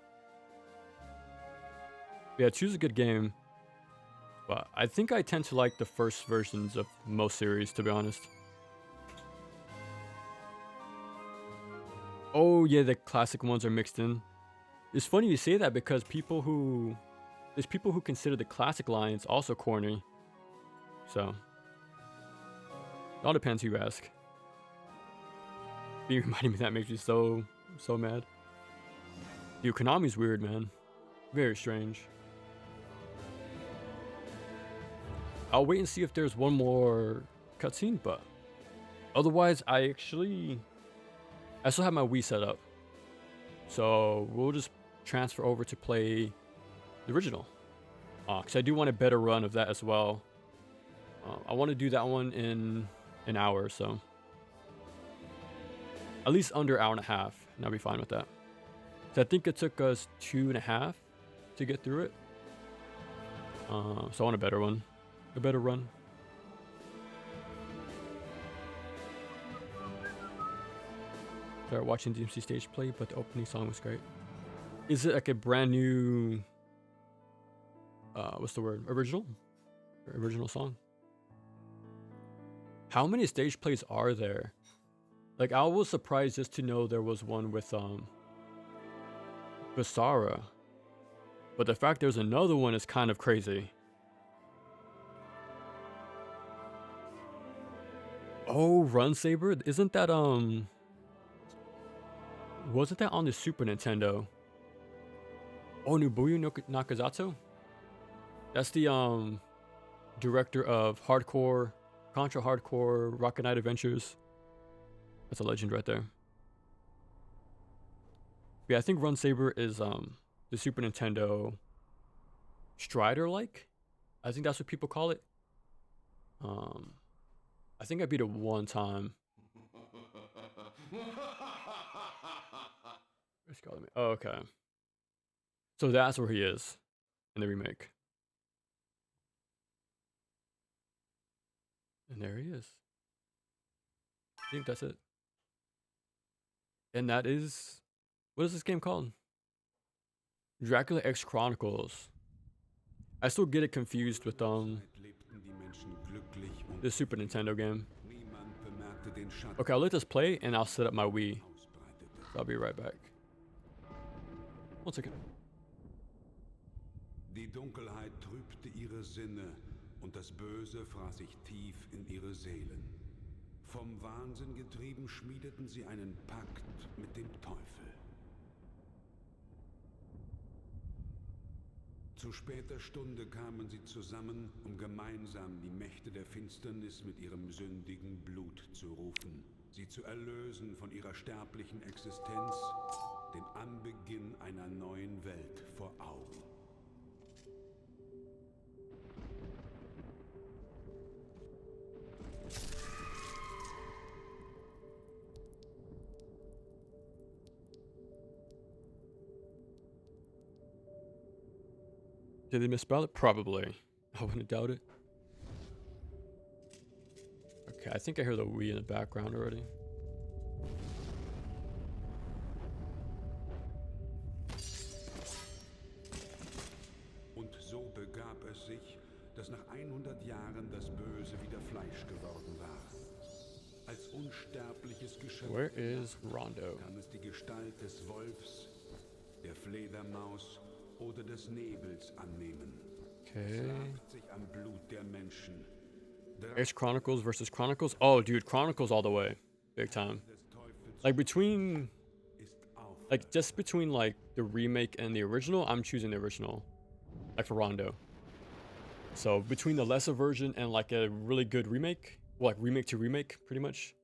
Speaker 1: Yeah, 2's a good game. But I think I tend to like the first versions of most series, to be honest. Oh yeah, the classic ones are mixed in. It's funny you say that because there's people who consider the classic lines also corny. So it all depends who you ask. You reminding me that makes me so mad. Dude, Konami's weird, man. Very strange. I'll wait and see if there's one more cutscene, but otherwise I still have my Wii set up. So we'll just transfer over to play the original. Because I do want a better run of that as well. I want to do that one in an hour or so. At least under an hour and a half, and I'll be fine with that. So I think it took us 2.5 to get through it. So I want a better one. A better run. Started watching DMC stage play, but the opening song was great. Is it like a brand new what's the word? Original song. How many stage plays are there? Like I was surprised just to know there was one with Basara. But the fact there's another one is kind of crazy. Oh, Run Saber? Isn't that wasn't that on the Super Nintendo? Oh, Nobuyo Nakazato? That's the director of Contra Hardcore, Rocket Knight Adventures. That's a legend right there. Yeah, I think Run Saber is the Super Nintendo Strider-like. I think that's what people call it. I think I beat it one time. Where's Scarlet? Oh, okay. So that's where he is in the remake. And there he is. I think that's it. And that is... what is this game called? Dracula X Chronicles. I still get it confused with the Super Nintendo game. Okay, I'll let this play and I'll set up my Wii. So I'll be right back. 1 second.
Speaker 5: Die Dunkelheit trübte ihre Sinne und das Böse fraß sich tief in ihre Seelen. Vom Wahnsinn getrieben schmiedeten sie einen Pakt mit dem Teufel. Zu später Stunde kamen sie zusammen, um gemeinsam die Mächte der Finsternis mit ihrem sündigen Blut zu rufen, sie zu erlösen von ihrer sterblichen Existenz, den Anbeginn einer neuen Welt vor Augen.
Speaker 1: Did they misspell it? Probably. I wouldn't doubt it. Okay, I think I hear the Wii in the background already.
Speaker 5: unsterbliches Geschöpf
Speaker 1: Where is Rondo?
Speaker 5: kann es die Gestalt des Wolfs, der Fledermaus oder des Nebels annehmen.
Speaker 1: Okay.
Speaker 5: Es labt sich am Blut der Menschen.
Speaker 1: It's Chronicles versus Chronicles. Oh, dude, Chronicles all the way. Big time.
Speaker 5: Des Teufels
Speaker 1: Like between,
Speaker 5: ist auf.
Speaker 1: like just between like the remake and the original, I'm choosing the original. Like for Rondo. So between the lesser version and like a really good remake, well, like remake to remake, pretty much.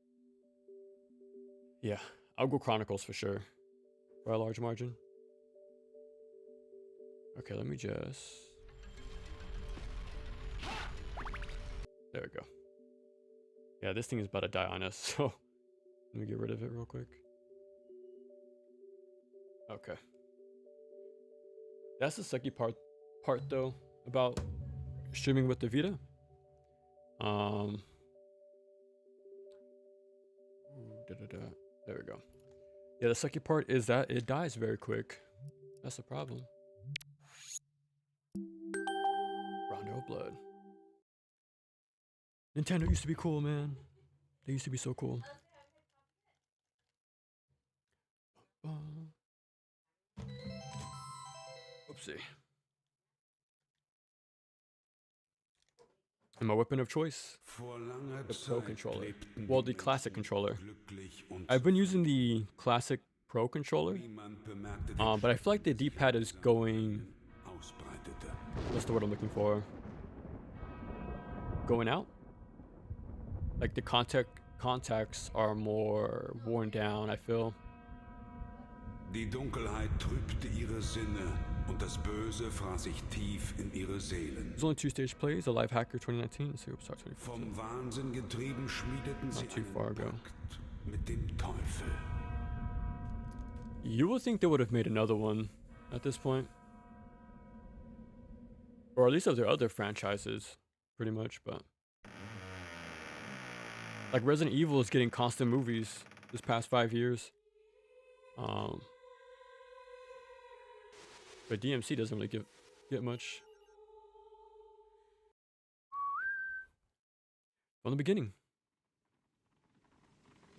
Speaker 1: Yeah, I'll go Chronicles for sure. By a large margin. Okay, let me just... There we go. Yeah, this thing is about to die on us, so let me get rid of it real quick. Okay. That's the sucky part though about streaming with the Vita. There we go. Yeah, the sucky part is that it dies very quick. That's the problem. Rondo of Blood. Nintendo used to be cool, man. They used to be so cool. Oopsie. And my weapon of choice? The Pro controller. Well, the classic controller. I've been using the classic Pro controller, but I feel like the D-pad is going... What's the word I'm looking for? Going out? Like the contacts are more worn down, I feel.
Speaker 5: Die Dunkelheit trübte ihre Sinne und das Böse fraß sich tief in ihre Seelen.
Speaker 1: There's only 2 stage plays, a live hacker 2019, Superstar 2014.
Speaker 5: Vom Wahnsinn getrieben schmiedeten sie
Speaker 1: Not too far
Speaker 5: einen
Speaker 1: ago.
Speaker 5: Pakt mit dem Teufel.
Speaker 1: You would think they would have made another one at this point. Or at least of their other franchises, pretty much, but... Like Resident Evil is getting constant movies this past 5 years. But DMC doesn't really get much. From the beginning.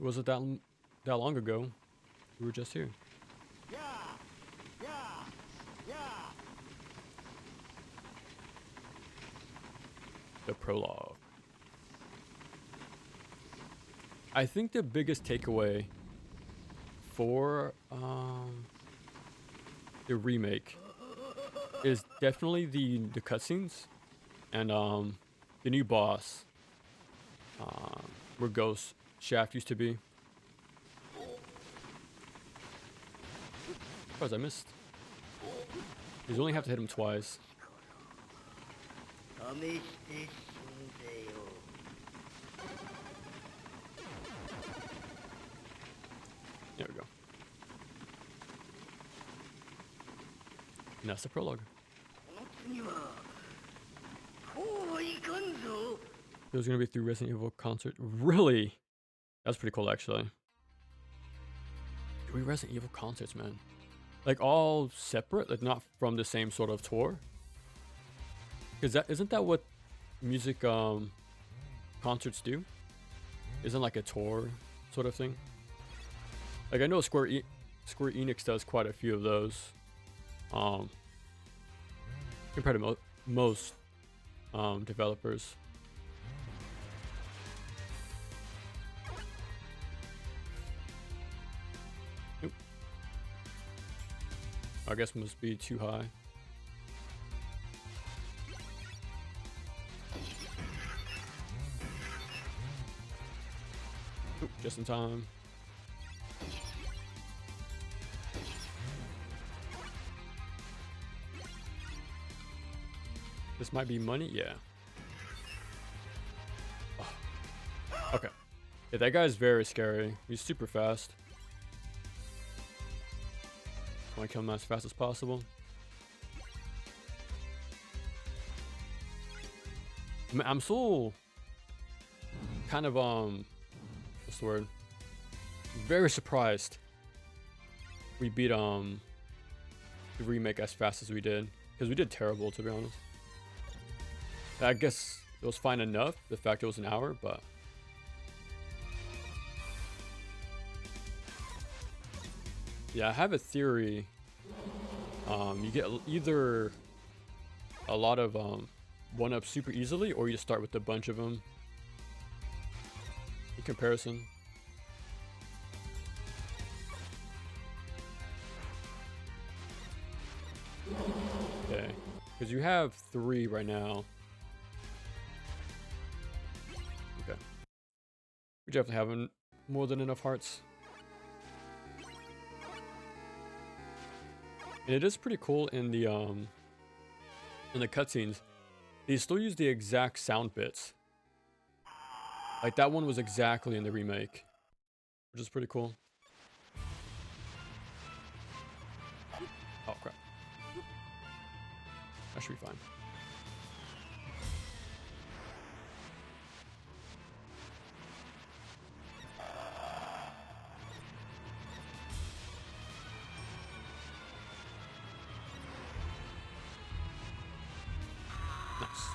Speaker 1: It wasn't that long ago. We were just here. The prologue. I think the biggest takeaway for the remake is definitely the cutscenes and the new boss where Ghost Shaft used to be. Surprised I missed. You only have to hit him twice. There we go. And that's the prologue. It was gonna be through Resident Evil concert. Really? That's pretty cool, actually. 3 Resident Evil concerts, man. Like all separate, like not from the same sort of tour. Cause isn't that what music concerts do? Isn't like a tour sort of thing? Like I know Square Enix does quite a few of those. Compared to most developers. Oop. I guess it must be too high. Oop, just in time. This might be money, yeah. Oh. Okay. Yeah, that guy's very scary. He's super fast. I want to kill him as fast as possible. I'm so kind of what's the word? Very surprised we beat the remake as fast as we did, because we did terrible, to be honest. I guess it was fine enough, the fact it was an hour, but Yeah, I have a theory. You get either a lot of 1-ups super easily, or you just start with a bunch of them. In comparison. Okay, because you have 3 right now. Okay. We definitely have more than enough hearts. And it is pretty cool in the cutscenes. They still use the exact sound bits. Like that one was exactly in the remake, which is pretty cool. Oh crap. That should be fine. Nice.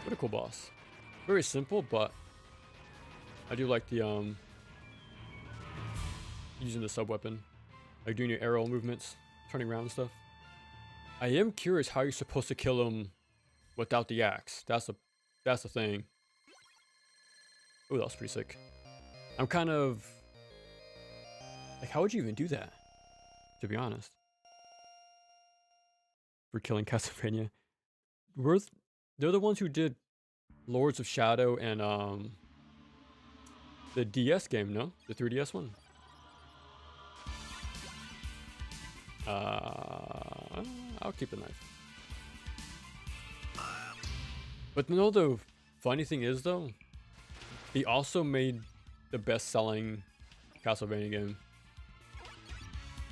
Speaker 1: What a cool boss. Very simple, but I do like the using the sub weapon, like doing your arrow movements, turning around and stuff. I am curious how you're supposed to kill him without the axe. That's the thing. Oh, that was pretty sick. I'm kind of like, how would you even do that? To be honest, for killing Castlevania, they're the ones who did Lords of Shadow and the DS game, no? The 3DS one? I'll keep the knife. But no, the funny thing is though, he also made the best-selling Castlevania game.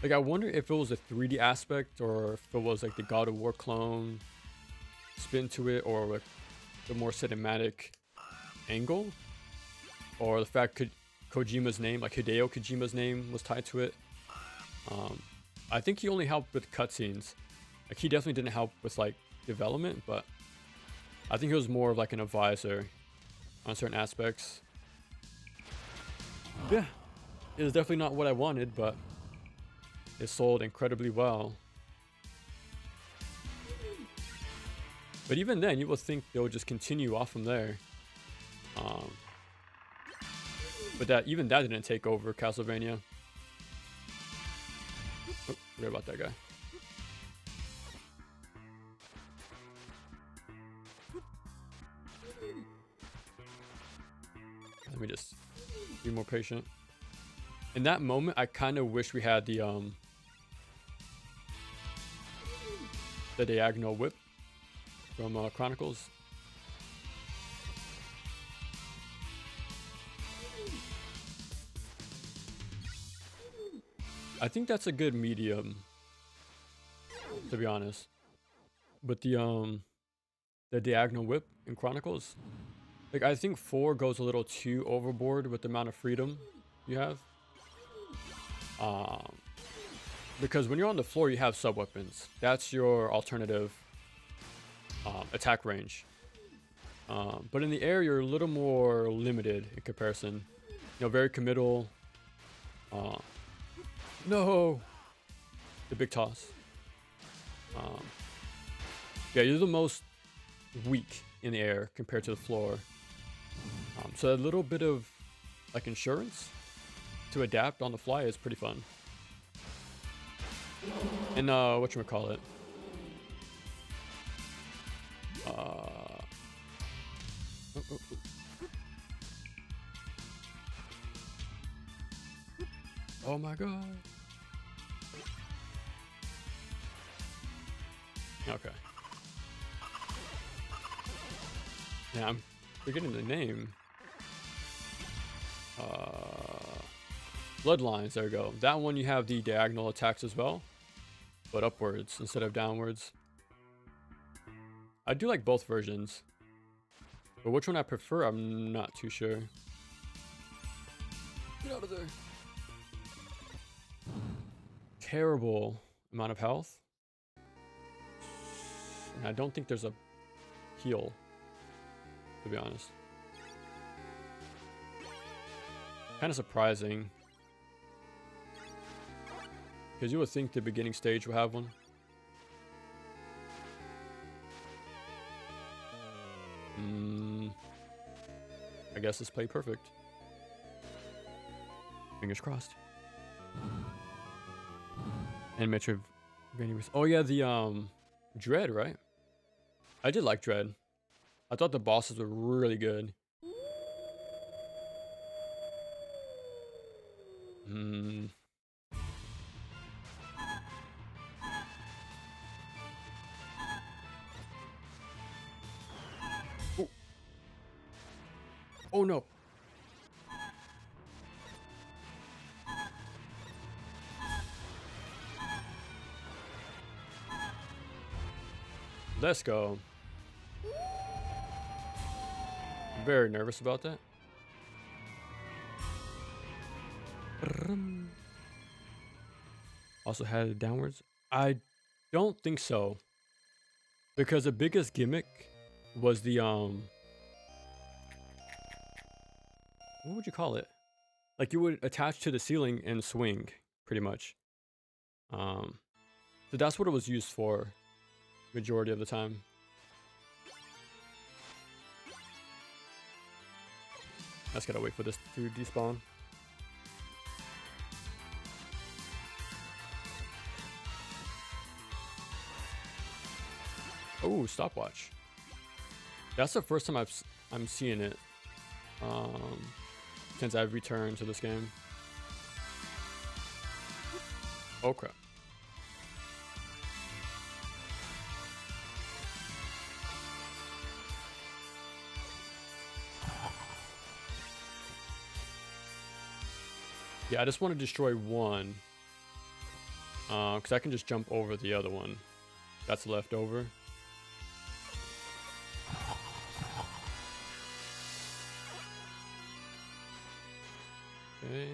Speaker 1: Like, I wonder if it was a 3D aspect, or if it was like the God of War clone spin to it, or like the more cinematic angle, or the fact Kojima's name, like Hideo Kojima's name, was tied to it. I think he only helped with cutscenes. Like, he definitely didn't help with like development, but I think he was more of like an advisor on certain aspects. Yeah, it was definitely not what I wanted, but it sold incredibly well. But even then, you would think they would just continue off from there. But even that didn't take over Castlevania. Oh, forgot about that guy. Let me just be more patient. In that moment, I kind of wish we had the diagonal whip from Chronicles. I think that's a good medium, to be honest. But the diagonal whip in Chronicles, like, I think 4 goes a little too overboard with the amount of freedom you have. Because when you're on the floor, you have sub weapons. That's your alternative attack range. But in the air, you're a little more limited in comparison. You know, very committal. No, the big toss. Yeah, you're the most weak in the air compared to the floor. So a little bit of like insurance to adapt on the fly is pretty fun. And whatchamacallit? Oh my god. Okay. Yeah, I'm forgetting the name. Bloodlines, there we go. That one you have the diagonal attacks as well, but upwards instead of downwards. I do like both versions, but which one I prefer, I'm not too sure. Get out of there. Terrible amount of health. And I don't think there's a heal, to be honest. Kind of surprising. Because you would think the beginning stage will have one. I guess it's Play Perfect. Fingers crossed. And Metroidvania. Oh yeah, the Dread, right? I did like Dread. I thought the bosses were really good. Oh. Oh no. Let's go. Very nervous about that. Also had it downwards. I don't think so. Because the biggest gimmick was the what would you call it? Like you would attach to the ceiling and swing, pretty much. So that's what it was used for majority of the time. I just gotta wait for this to despawn. Oh, stopwatch. That's the first time I'm seeing it since I've returned to this game. Oh crap. Yeah, I just want to destroy one. Because I can just jump over the other one that's left over. Okay.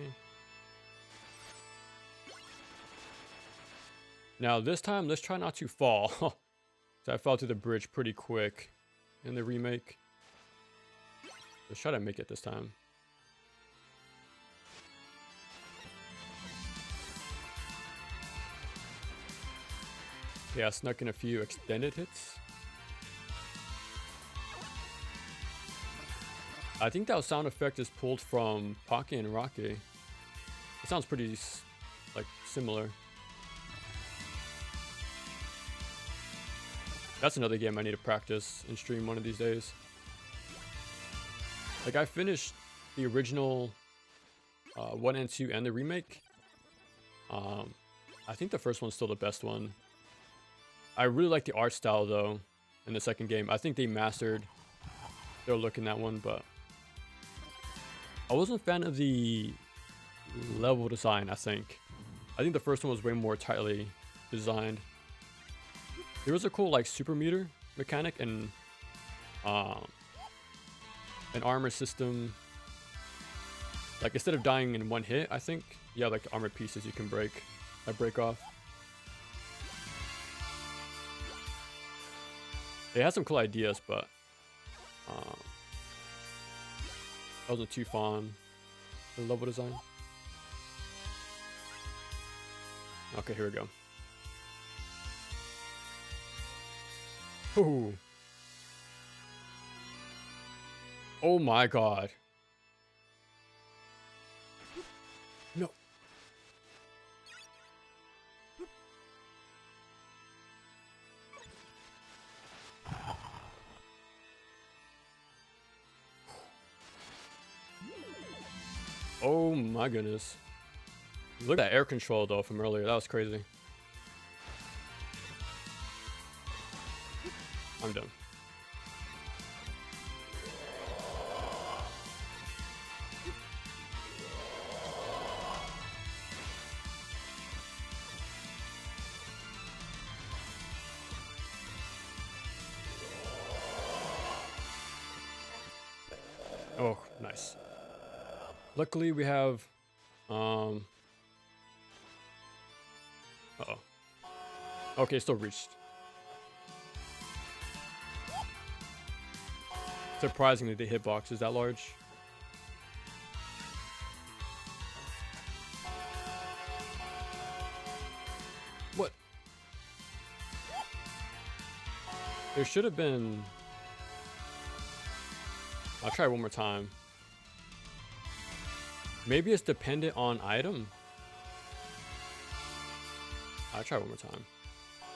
Speaker 1: Now this time, let's try not to fall. So I fell through the bridge pretty quick in the remake. Let's try to make it this time. Yeah, I snuck in a few extended hits. I think that sound effect is pulled from Pocky and Rocky. It sounds pretty, like, similar. That's another game I need to practice and stream one of these days. Like, I finished the original 1 and 2 and the remake. I think the first one's still the best one. I really like the art style, though, in the second game. I think they mastered their look in that one, but I wasn't a fan of the level design, I think. I think the first one was way more tightly designed. There was a cool, like, super meter mechanic and an armor system. Like, instead of dying in one hit, I think you have, like, armor pieces you can break off. They had some cool ideas, but I wasn't too fond of the level design. Okay, here we go. Ooh. Oh my god. No. Oh my goodness. Look at that air control though from earlier. That was crazy. I'm done. Oh, nice. Luckily we have uh-oh. Okay, still reached. Surprisingly, the hitbox is that large. There should have been... I'll try one more time. Maybe it's dependent on item. I'll try one more time.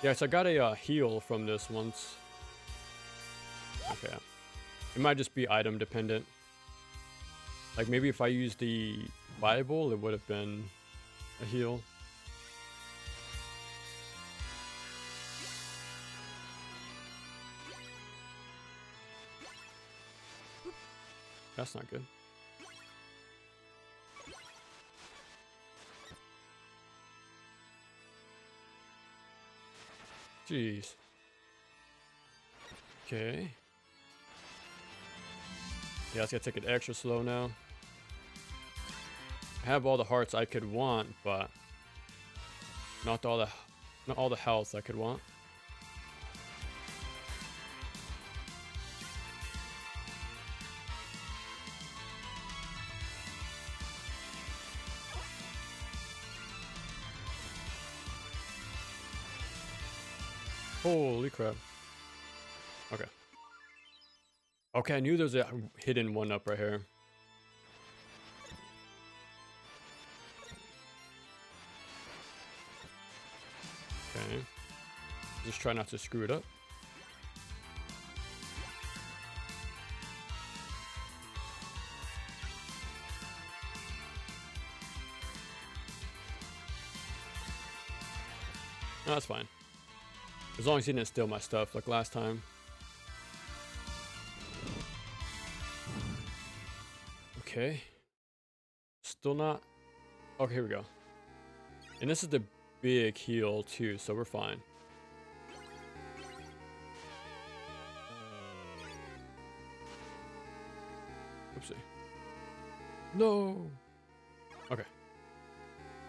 Speaker 1: Yeah, so I got a heal from this once. Okay. It might just be item dependent. Like maybe if I used the Bible, it would have been a heal. That's not good. Jeez. Okay. Yeah, it's gonna take it extra slow now. I have all the hearts I could want, but not all the health I could want. Holy crap. Okay. Okay, I knew there was a hidden one up right here. Okay. Just try not to screw it up. No, that's fine. As long as he didn't steal my stuff like last time. Okay. Still not... Okay, here we go. And this is the big heal too, so we're fine. Oopsie. No! Okay.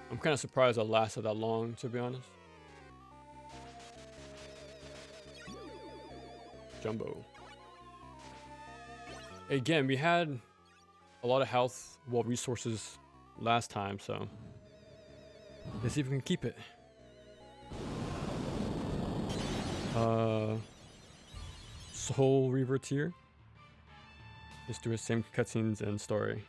Speaker 1: I'm kind of surprised I lasted that long, to be honest. Jumbo. Again, we had a lot of health, well, resources last time, so let's see if we can keep it. Soul Reaver tier. Let's do the same cutscenes and story.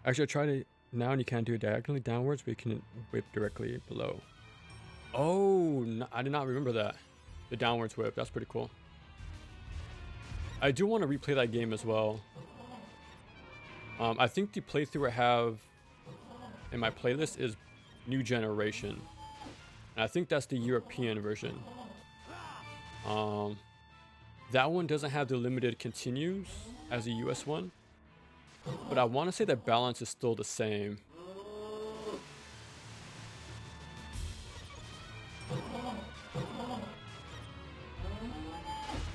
Speaker 1: Actually, I tried it now and you can't do it diagonally downwards, but you can whip directly below. Oh, no, I did not remember that. The downwards whip, that's pretty cool. I do want to replay that game as well. I think the playthrough I have in my playlist is New Generation. And I think that's the European version. That one doesn't have the limited continues as the US one. But I want to say the balance is still the same.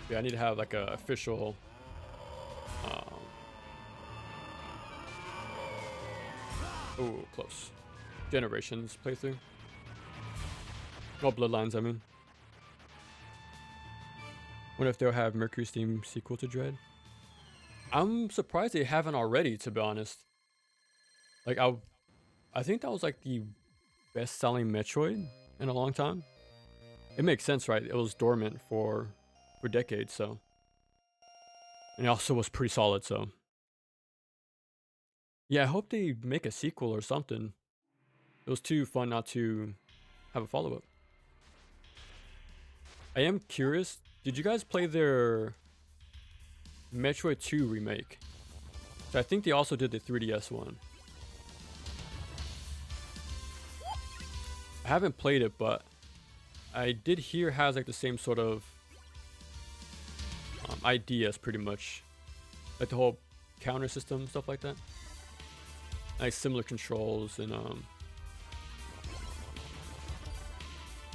Speaker 1: Yeah, I need to have like a official oh, close. Generations playthrough. Oh, Bloodlines, I mean. Wonder if they'll have Mercury's Theme sequel to Dread. I'm surprised they haven't already, to be honest. Like, I think that was like the best-selling Metroid in a long time. It makes sense, right? It was dormant for decades, so. And it also was pretty solid, so. Yeah, I hope they make a sequel or something. It was too fun not to have a follow-up. I am curious, did you guys play their Metroid 2 remake? So I think they also did the 3DS one. I haven't played it, but I did hear it has like the same sort of ideas, pretty much, like the whole counter system, stuff like that. Like similar controls and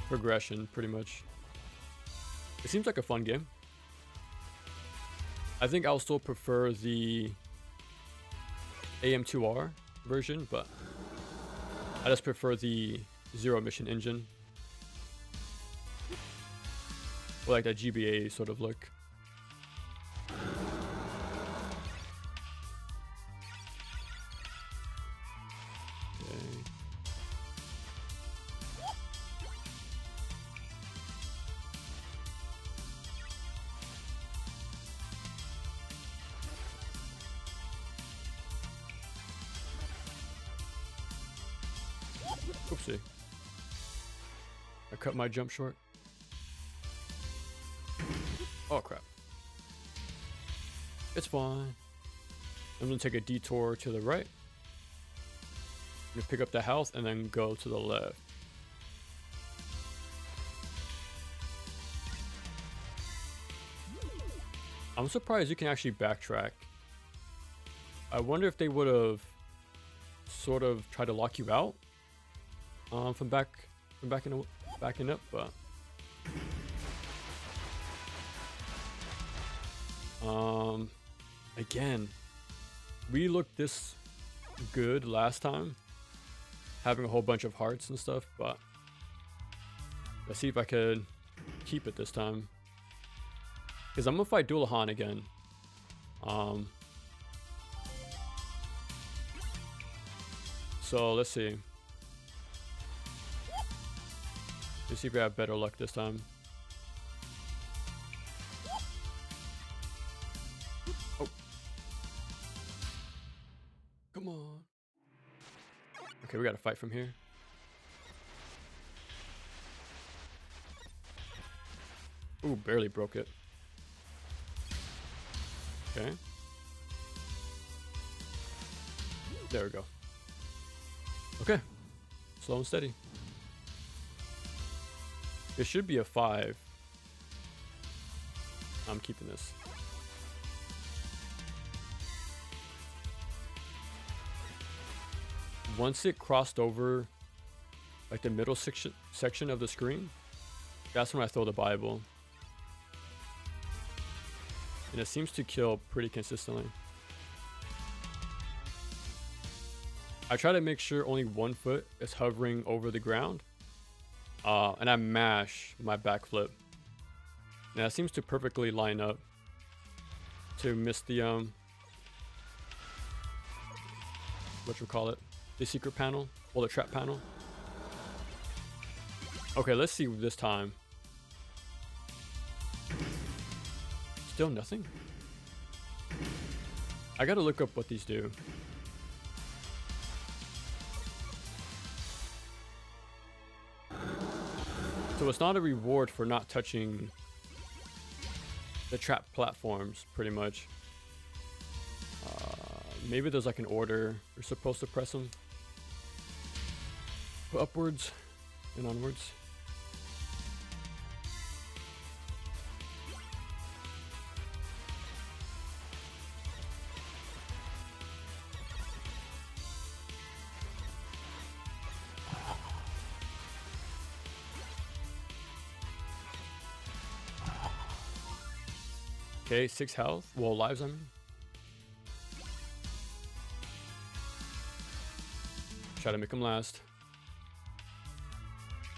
Speaker 1: progression, pretty much. It seems like a fun game. I think I'll still prefer the AM2R version, but I just prefer the Zero Mission engine. Or like that GBA sort of look. Okay. Oopsie. I cut my jump short. Oh crap. It's fine. I'm gonna take a detour to the right. I'm gonna pick up the health and then go to the left. I'm surprised you can actually backtrack. I wonder if they would have sort of tried to lock you out from backing up, but again, we looked this good last time, having a whole bunch of hearts and stuff, but let's see if I could keep it this time. Because I'm gonna fight Dullahan again. So let's see. Let's see if we have better luck this time. Oh. Come on. Okay, we gotta fight from here. Ooh, barely broke it. Okay. There we go. Okay. Slow and steady. It should be a 5. I'm keeping this. Once it crossed over like the middle section of the screen, that's when I throw the Bible. And it seems to kill pretty consistently. I try to make sure only one foot is hovering over the ground. And I mash my backflip. And that seems to perfectly line up to miss the the secret panel, well, the trap panel. Okay, let's see this time. Still nothing? I gotta look up what these do. So it's not a reward for not touching the trap platforms, pretty much. Maybe there's like an order you're supposed to press them. Upwards and onwards. Okay, 6 health. Well, lives, I mean. Try to make them last.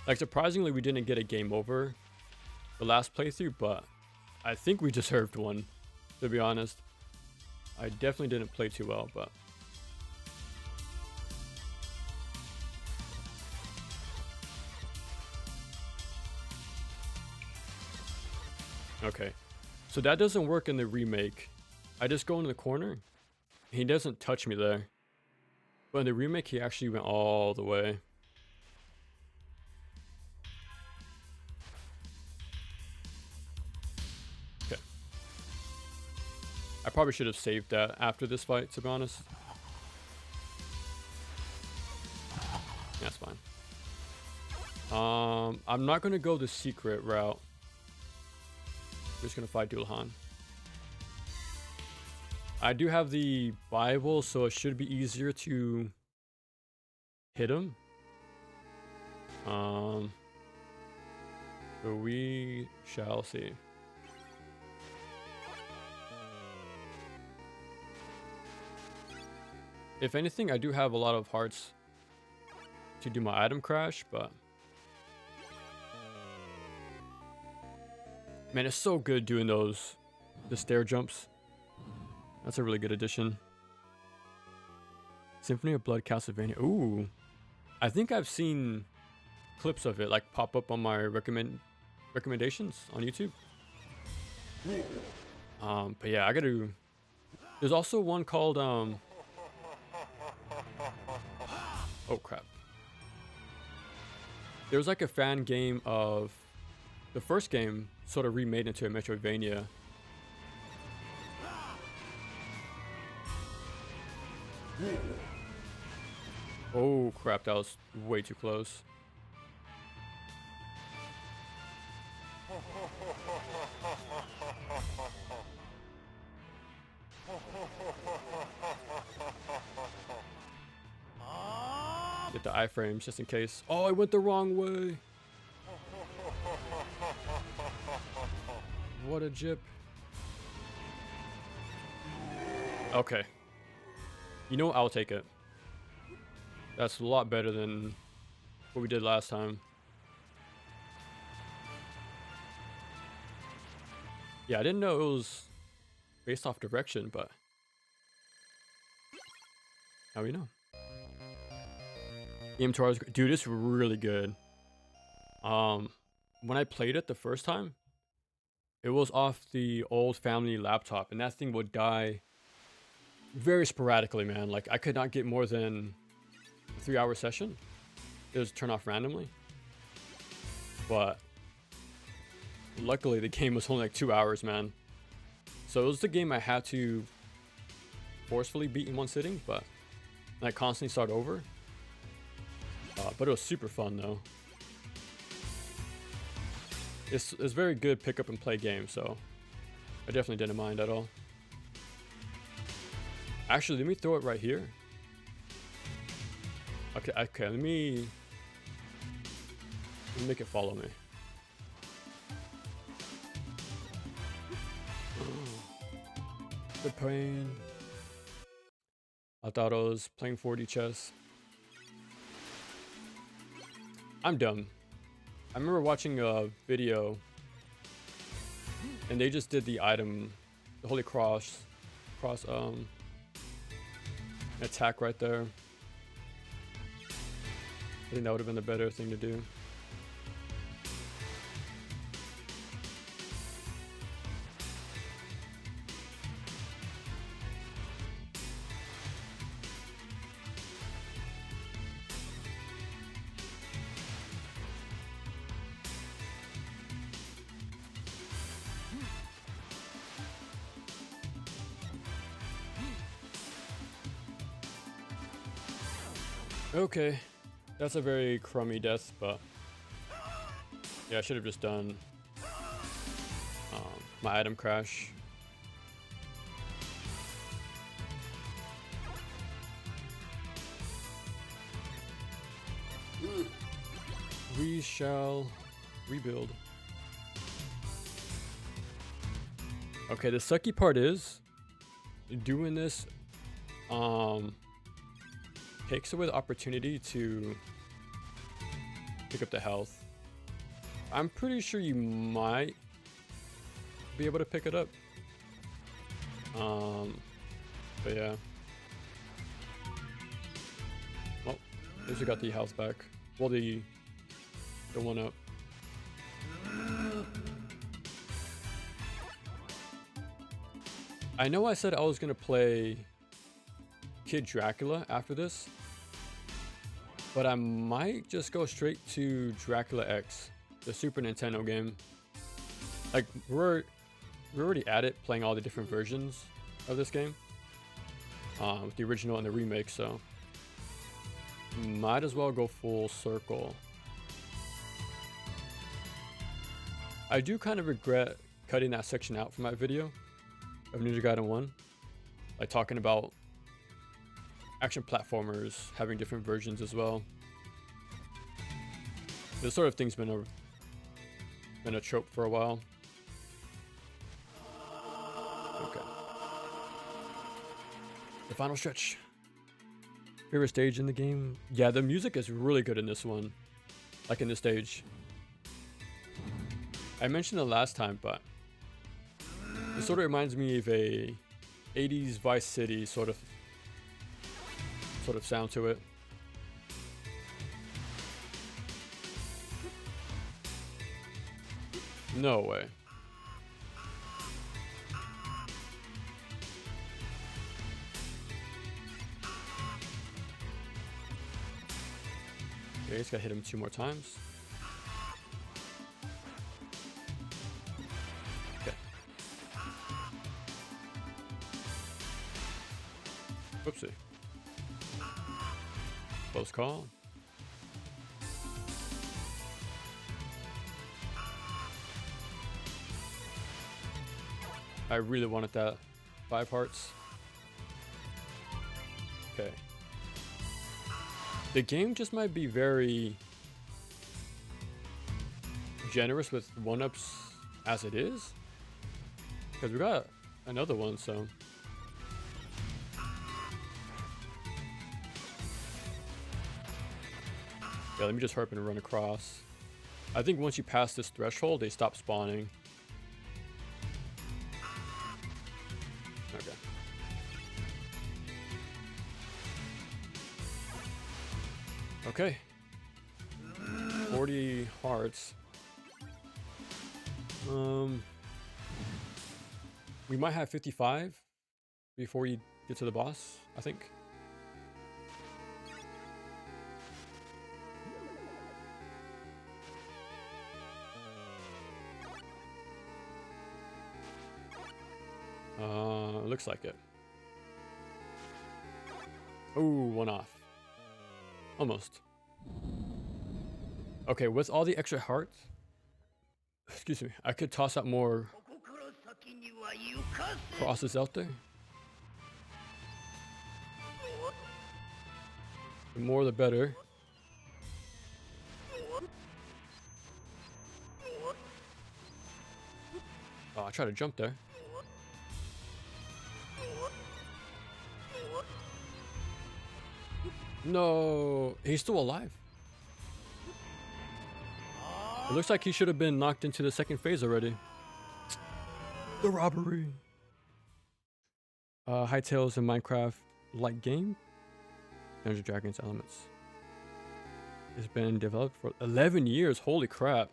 Speaker 1: Like, surprisingly, we didn't get a game over the last playthrough, but I think we deserved one, to be honest. I definitely didn't play too well, but... Okay. So that doesn't work in the remake. I just go into the corner. He doesn't touch me there. But in the remake, he actually went all the way. Okay. I probably should have saved that after this fight, to be honest. That's fine. I'm not going to go the secret route. I'm just going to fight Dullahan. I do have the Bible, so it should be easier to hit him. So we shall see. If anything, I do have a lot of hearts to do my item crash, but... Man, it's so good doing the stair jumps. That's a really good addition. Symphony of Blood Castlevania. Ooh. I think I've seen clips of it like pop up on my recommendations on YouTube. But yeah, I gotta... There's also one called... Oh crap. There was like a fan game of the first game, sort of remade into a Metroidvania. Oh crap, that was way too close. Get the iframes just in case. Oh, I went the wrong way. What a jip. Okay. You know what? I'll take it. That's a lot better than what we did last time. Yeah, I didn't know it was based off direction, but now we know. Dude, it's really good. When I played it the first time, it was off the old family laptop, and that thing would die very sporadically, man. Like, I could not get more than a 3-hour session. It was turn off randomly. But luckily, the game was only like 2 hours, man. So it was the game I had to forcefully beat in one sitting, but I constantly start over. But it was super fun though. It's very good pick up and play game, so I definitely didn't mind at all. Actually, let me throw it right here. Okay, let me make it follow me. Oh, the pain. I thought I was playing 4D chess. I'm dumb. I remember watching a video and they just did the item, the Holy Cross attack right there. I think that would have been the better thing to do. Okay, that's a very crummy death, but yeah, I should have just done my item crash. We shall rebuild. Okay, the sucky part is doing this takes away the opportunity to pick up the health. I'm pretty sure you might be able to pick it up. But yeah. Well, at least we got the health back. Well, the one up. I know I said I was gonna play Kid Dracula after this, but I might just go straight to Dracula X, the Super Nintendo game. Like, we're already at it, playing all the different versions of this game, with the original and the remake, so might as well go full circle. I do kind of regret cutting that section out from my video of Ninja Gaiden 1, like talking about action platformers having different versions as well. This sort of thing's been a trope for a while. Okay. The final stretch. Favorite stage in the game? Yeah, the music is really good in this one. Like in this stage. I mentioned it last time, but it sort of reminds me of a 80s Vice City sort of sound to it. No way. Okay, just gotta hit him 2 more times. Whoopsie. Close call. I really wanted that 5 hearts. Okay. The game just might be very generous with 1-ups as it is. Because we got another one, so. Yeah, let me just hurp and run across. I think once you pass this threshold, they stop spawning. Okay. Okay. 40 hearts. We might have 55 before we get to the boss, I think. Looks like it. Oh, 1 off. Almost. Okay, with all the extra hearts, excuse me, I could toss out more crosses out there. The more the better. Oh, I tried to jump there. No, he's still alive. It looks like he should have been knocked into the second phase already. The robbery. Hytale's a Minecraft-like game. Dungeons & Dragons elements. It's been developed for 11 years. Holy crap.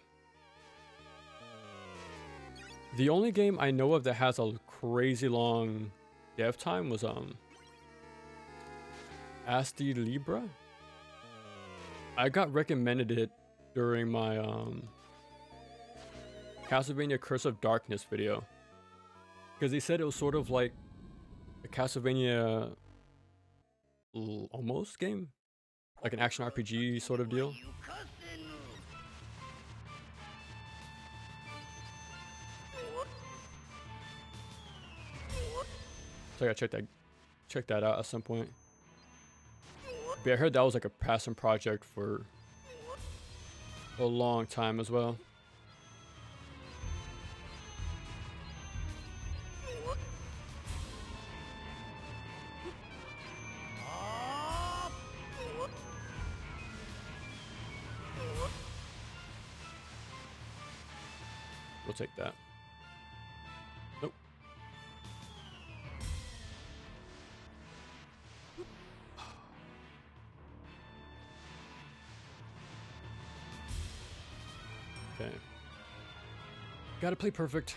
Speaker 1: The only game I know of that has a crazy long dev time was Asti Libra. I got recommended it during my Castlevania Curse of Darkness video, because they said it was sort of like a Castlevania almost game, like an action RPG sort of deal. So I gotta check that out at some point. But yeah, I heard that was like a passion project for a long time as well. We'll take that. Nope. Okay. Gotta play perfect.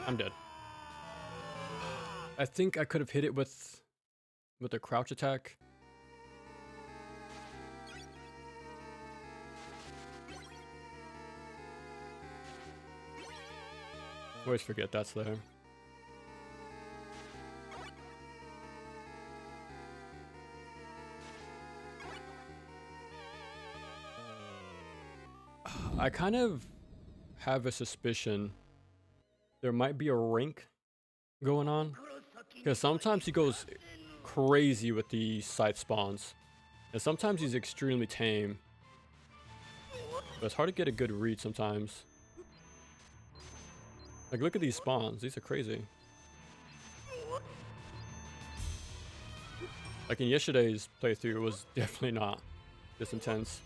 Speaker 1: I'm dead. I think I could have hit it with a crouch attack. Always forget that's there. I kind of have a suspicion there might be a rank going on, because sometimes he goes crazy with the side spawns, and sometimes he's extremely tame. But it's hard to get a good read sometimes. Like, look at these spawns. These are crazy. Like in yesterday's playthrough, it was definitely not this intense.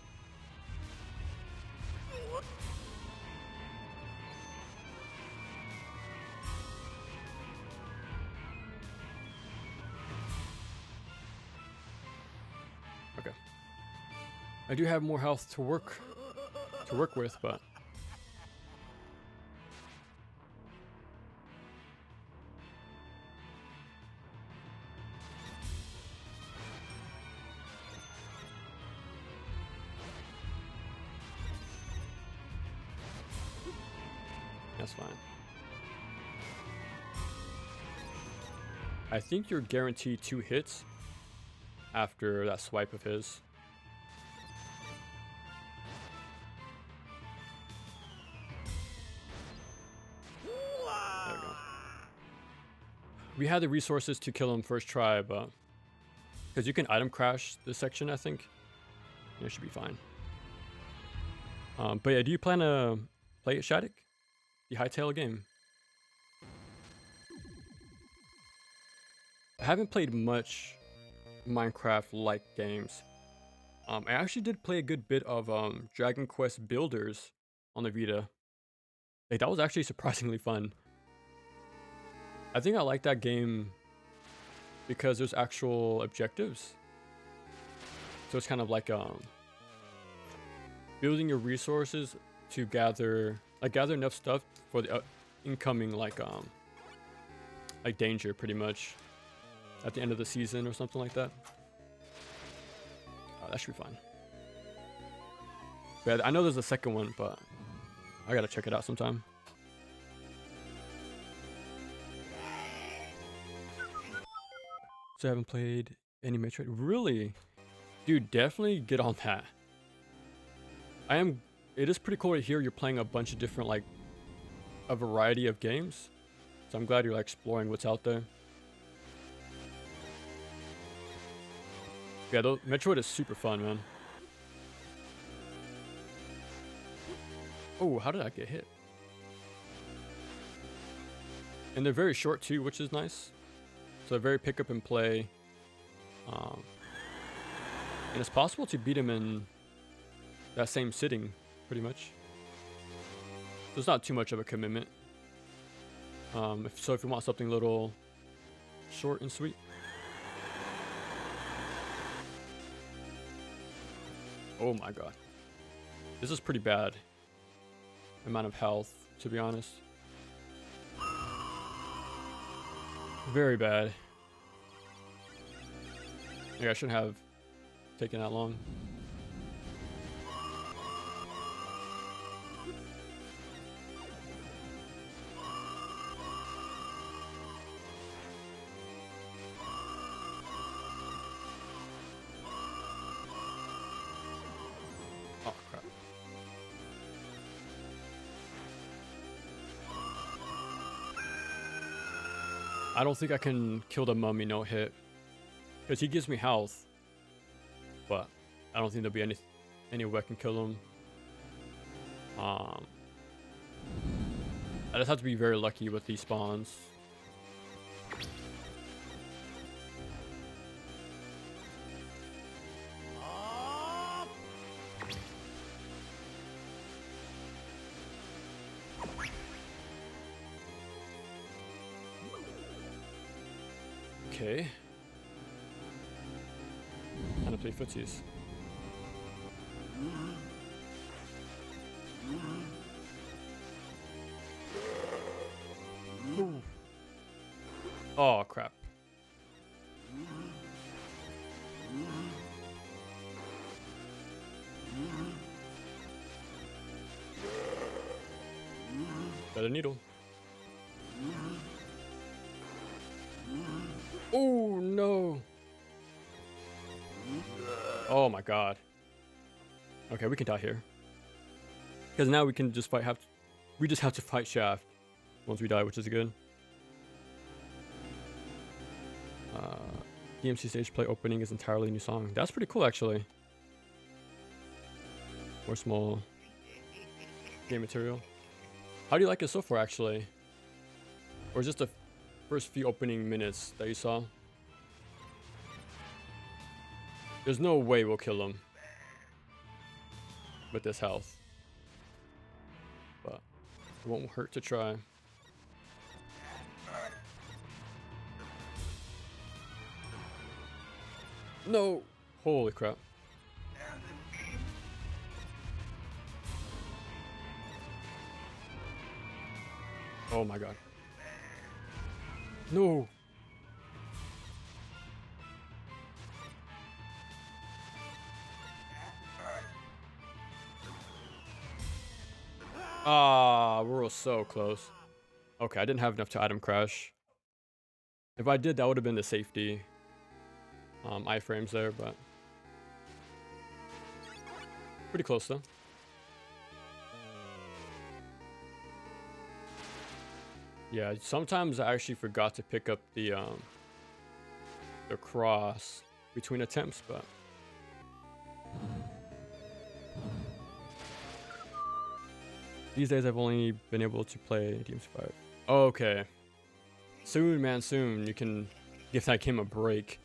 Speaker 1: Okay. I do have more health to work with, but That's fine. I think you're guaranteed 2 hits after that swipe of his. There we go. We had the resources to kill him first try, but because you can item crash this section, I think it should be fine. But yeah, do you plan to play it, Shattuck? The hightail game. I haven't played much Minecraft-like games. I actually did play a good bit of Dragon Quest Builders on the Vita. Like, that was actually surprisingly fun. I think I like that game because there's actual objectives. So it's kind of like building your resources to gather enough stuff for the incoming like danger, pretty much, at the end of the season or something like that. That should be fun. But yeah, I know there's a second one, but I gotta check it out sometime. So I haven't played any Metroid. Really? Dude, definitely get on that. It is pretty cool to hear you're playing a bunch of different, like, a variety of games. So I'm glad you're, like, exploring what's out there. Yeah, Metroid is super fun, man. Oh, how did I get hit? And they're very short too, which is nice. So they're very pick up and play. And it's possible to beat him in that same sitting, pretty much. So it's not too much of a commitment. If you want something a little short and sweet. Oh my god. This is pretty bad amount of health, to be honest. Very bad. Yeah, I shouldn't have taken that long. Oh, crap. I don't think I can kill the mummy no hit. Because he gives me health. But I don't think there'll be any way I can kill him. I just have to be very lucky with these spawns. Okay. Time to play footsies. Ooh. Oh crap. Got a needle. Oh no. Oh my god. Okay, we can die here. Because now we can just fight. We just have to fight Shaft once we die, which is good. DMC stage play opening is entirely new song. That's pretty cool, actually. More small game material. How do you like it so far, actually? Or just the first few opening minutes that you saw? There's no way we'll kill him with this health, but it won't hurt to try. No! Holy crap. Oh my god. No! Ah, we were so close. Okay, I didn't have enough to item crash. If I did, that would have been the safety iframes there, but pretty close though. Yeah, sometimes I actually forgot to pick up the cross between attempts, but these days I've only been able to play DMC5. Okay. Soon, man, soon you can give that game a break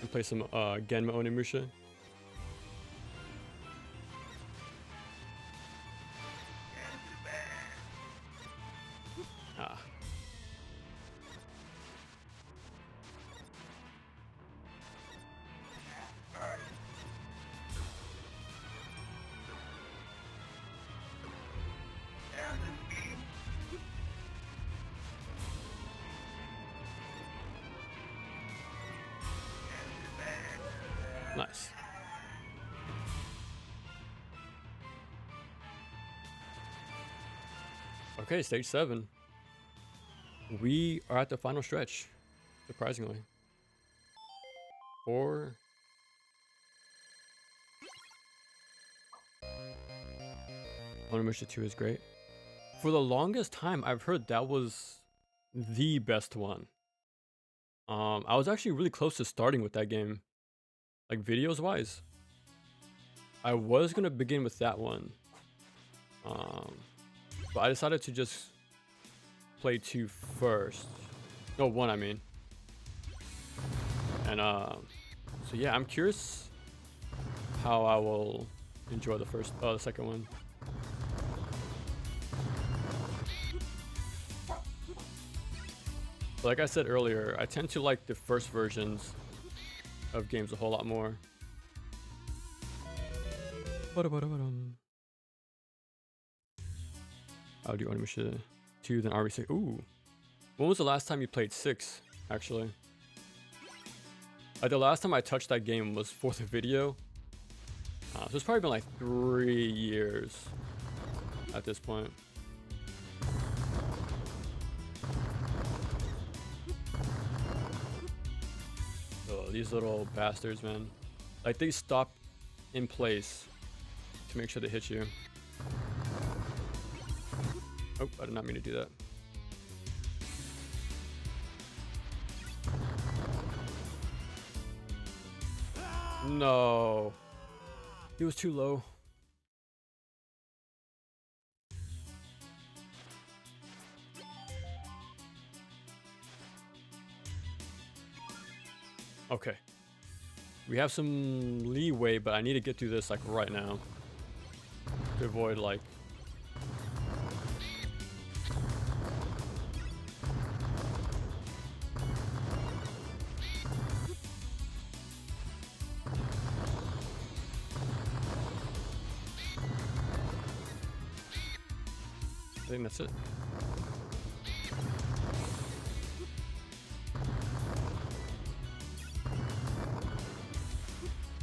Speaker 1: and play some Genma Onimusha. Ah. Nice. Okay, stage 7. We are at the final stretch, surprisingly. 4. Onimusha 2 is great. For the longest time, I've heard that was the best one. I was actually really close to starting with that game. Like videos wise, I was gonna begin with that one, but I decided to just play 2 first. No, 1 I mean. And so yeah, I'm curious how I will enjoy the second one. But like I said earlier, I tend to like the first versions of games a whole lot more. I'll do Onimusha 2, then RE6. Ooh. When was the last time you played 6, actually? Like the last time I touched that game was for the video. So it's probably been like 3 years at this point. Oh, these little bastards, man. Like they stop in place to make sure they hit you. Oh, I did not mean to do that. No. He was too low. Okay. We have some leeway, but I need to get through this like right now to avoid like I think that's it.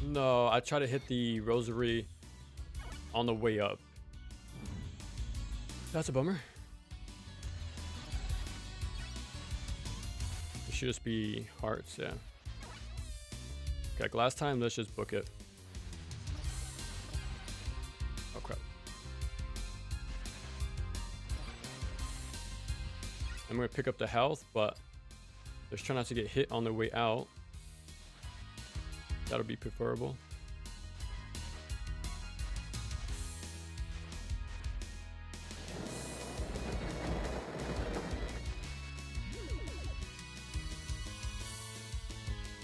Speaker 1: No, I try to hit the rosary on the way up. That's a bummer. It should just be hearts, yeah. Okay, like last time, let's just book it. Oh crap. I'm gonna pick up the health, but let's try not to get hit on the way out. That'll be preferable.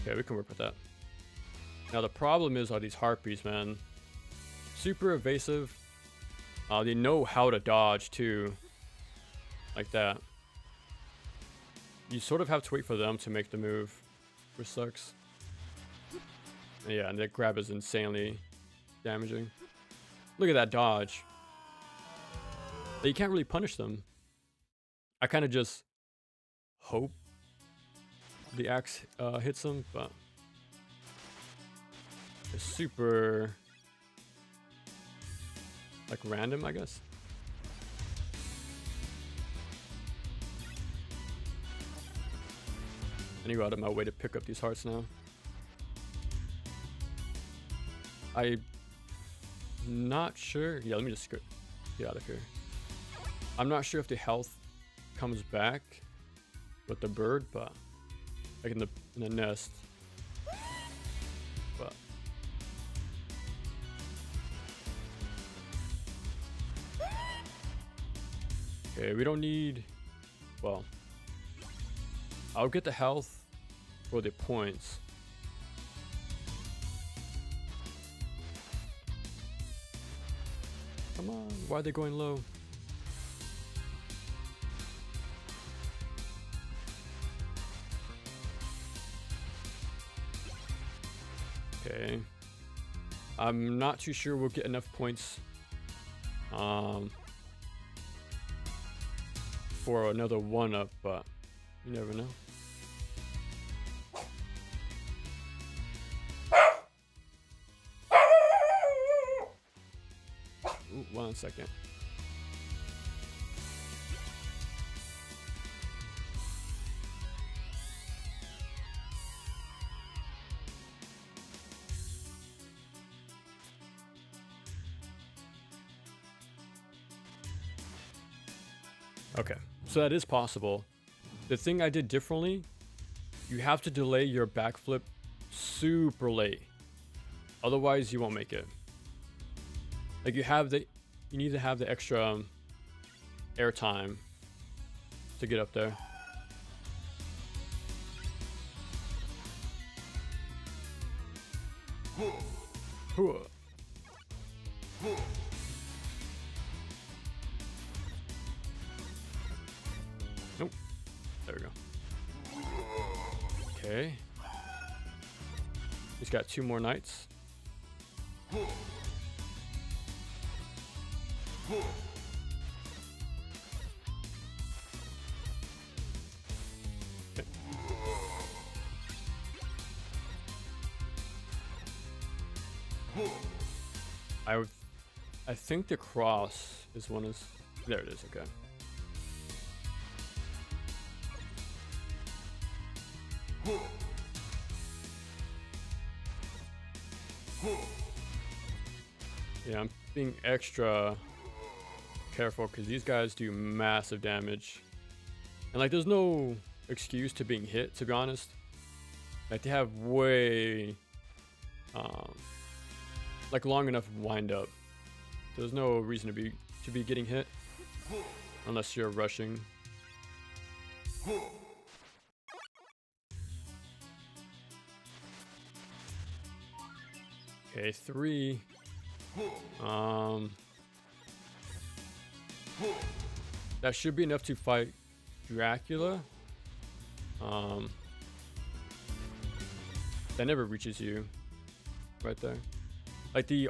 Speaker 1: Okay, we can work with that. Now the problem is these harpies, man. Super evasive. They know how to dodge too. Like that. You sort of have to wait for them to make the move, which sucks. Yeah, and that grab is insanely damaging. Look at that dodge. But you can't really punish them. I kind of just hope the axe hits them, but it's super like random, I guess. I need to go out of my way to pick up these hearts now. I'm not sure. Yeah, let me just get out of here. I'm not sure if the health comes back with the bird, but like in the nest. But okay, we don't need. Well, I'll get the health for the points. Come on, why are they going low? Okay. I'm not too sure we'll get enough points for another 1-up, but you never know. Ooh, 1 second. Okay, so that is possible. The thing I did differently, you have to delay your backflip super late. Otherwise, you won't make it. Like you need to have the extra air time to get up there. Hooah. Nope. There we go. Okay. He's got 2 more knights. Okay. I think the cross is one is there. It is. Okay. Yeah, I'm being extra careful because these guys do massive damage. And like there's no excuse to being hit, to be honest. Like they have way like long enough wind up. There's no reason to be getting hit unless you're rushing. Okay, 3. That should be enough to fight Dracula. That never reaches you right there. Like the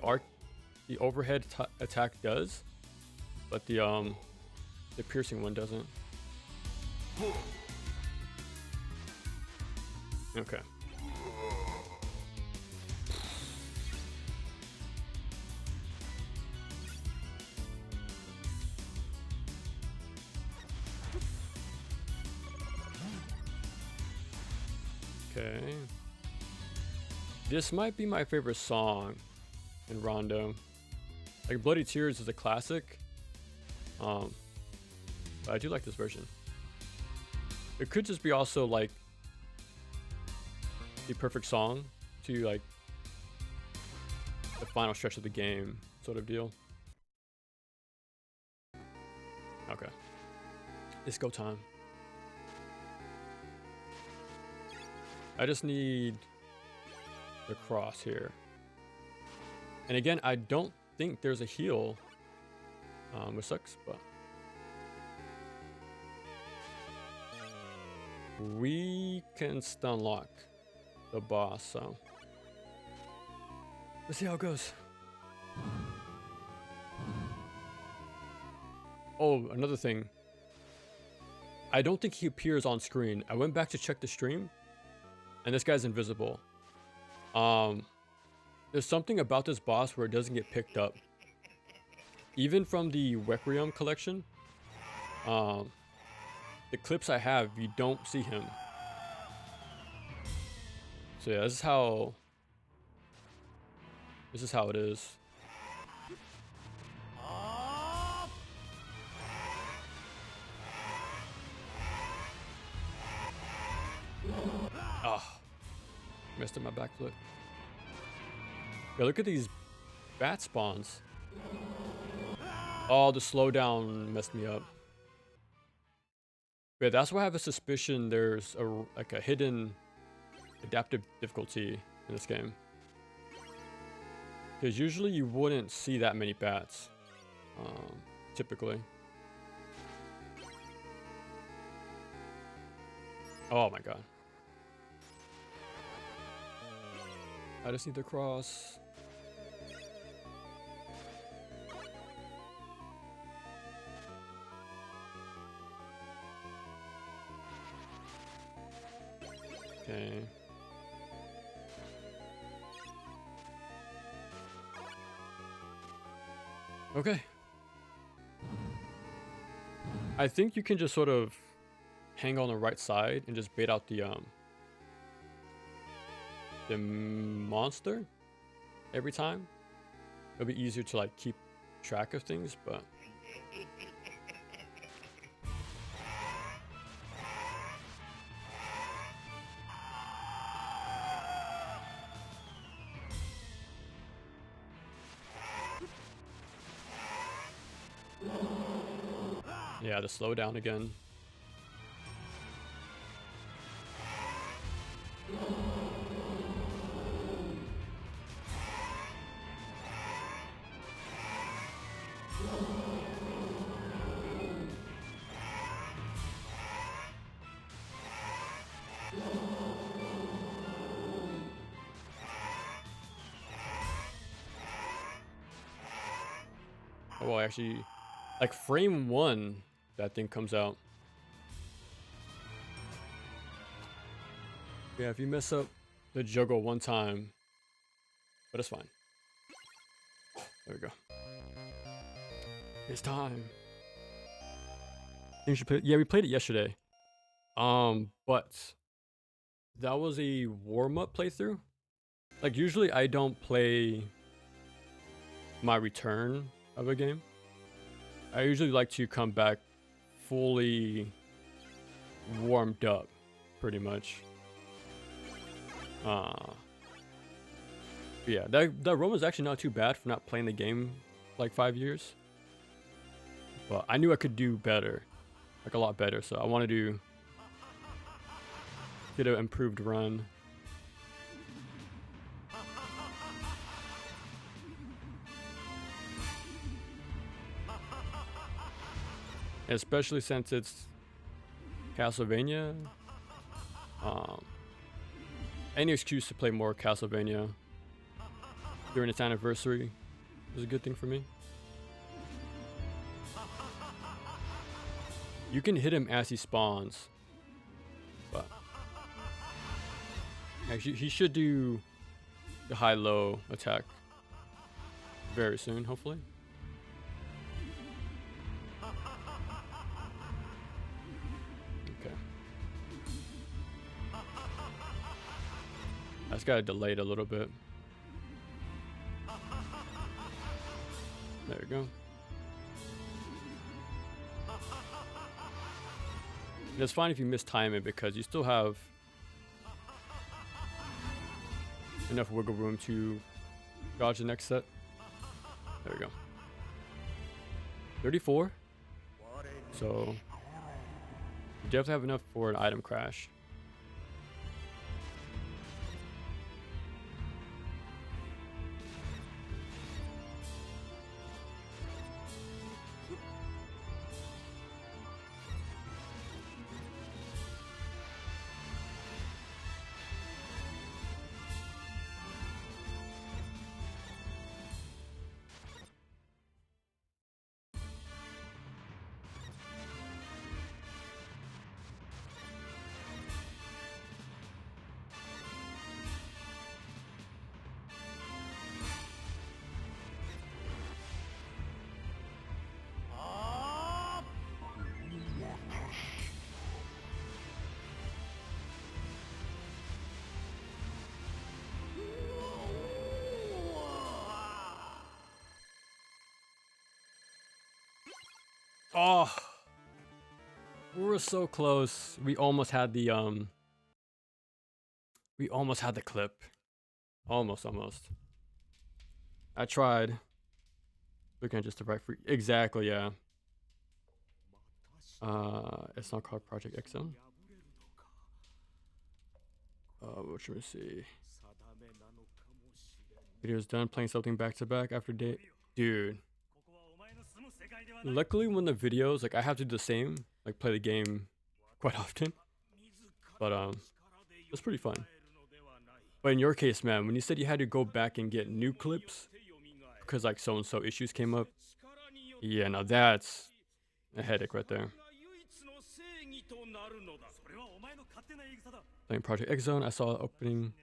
Speaker 1: overhead attack does, but the piercing one doesn't. Okay. Okay. This might be my favorite song in Rondo. Like Bloody Tears is a classic. But I do like this version. It could just be also like the perfect song to like the final stretch of the game sort of deal. Okay. It's go time. I just need the cross here. And again, I don't think there's a heal, which sucks, but we can stun lock the boss, so let's see how it goes. Oh, another thing. I don't think he appears on screen. I went back to check the stream, and this guy's invisible. There's something about this boss where it doesn't get picked up. even from the Requiem collection, the clips I have, you don't see him. So yeah, this is how it is. Ah, missed my backflip. Yeah, look at these bat spawns. Oh, the slowdown messed me up. Yeah, that's why I have a suspicion there's a hidden adaptive difficulty in this game. Because usually you wouldn't see that many bats, typically. Oh my god. I just need to cross. Okay. Okay. I think you can just sort of hang on the right side and just bait out the monster every time. It'll be easier to like keep track of things, but yeah, the slowdown again. Oh, well, actually, like frame 1, that thing comes out. Yeah, if you mess up the juggle one time, but it's fine. There we go. It's time. You should play. Yeah, we played it yesterday. But that was a warm-up playthrough. Like usually I don't play my return of a game. I usually like to come back fully warmed up, pretty much. Yeah, that run was actually not too bad for not playing the game like 5 years. But I knew I could do better, like a lot better. So I wanted to get an improved run. Especially since it's Castlevania. Any excuse to play more Castlevania during its anniversary is a good thing for me. You can hit him as he spawns, but actually he should do the high-low attack very soon, hopefully. Okay. I just gotta delay it a little bit. There we go. And it's fine if you mistime it because you still have enough wiggle room to dodge the next set. There we go. 34. So you definitely have enough for an item crash. Oh, we were so close. We almost had the clip. Almost. I tried. Looking at just the right free. Exactly, yeah. It's not called Project X Zone. What should we see? Video's done playing something back to back after day. Dude. Luckily, when the videos, like, I have to do the same, like, play the game quite often. But, it's pretty fun. But in your case, man, when you said you had to go back and get new clips because, like, so-and-so issues came up, yeah, now that's a headache right there. Playing Project X Zone, I saw the opening.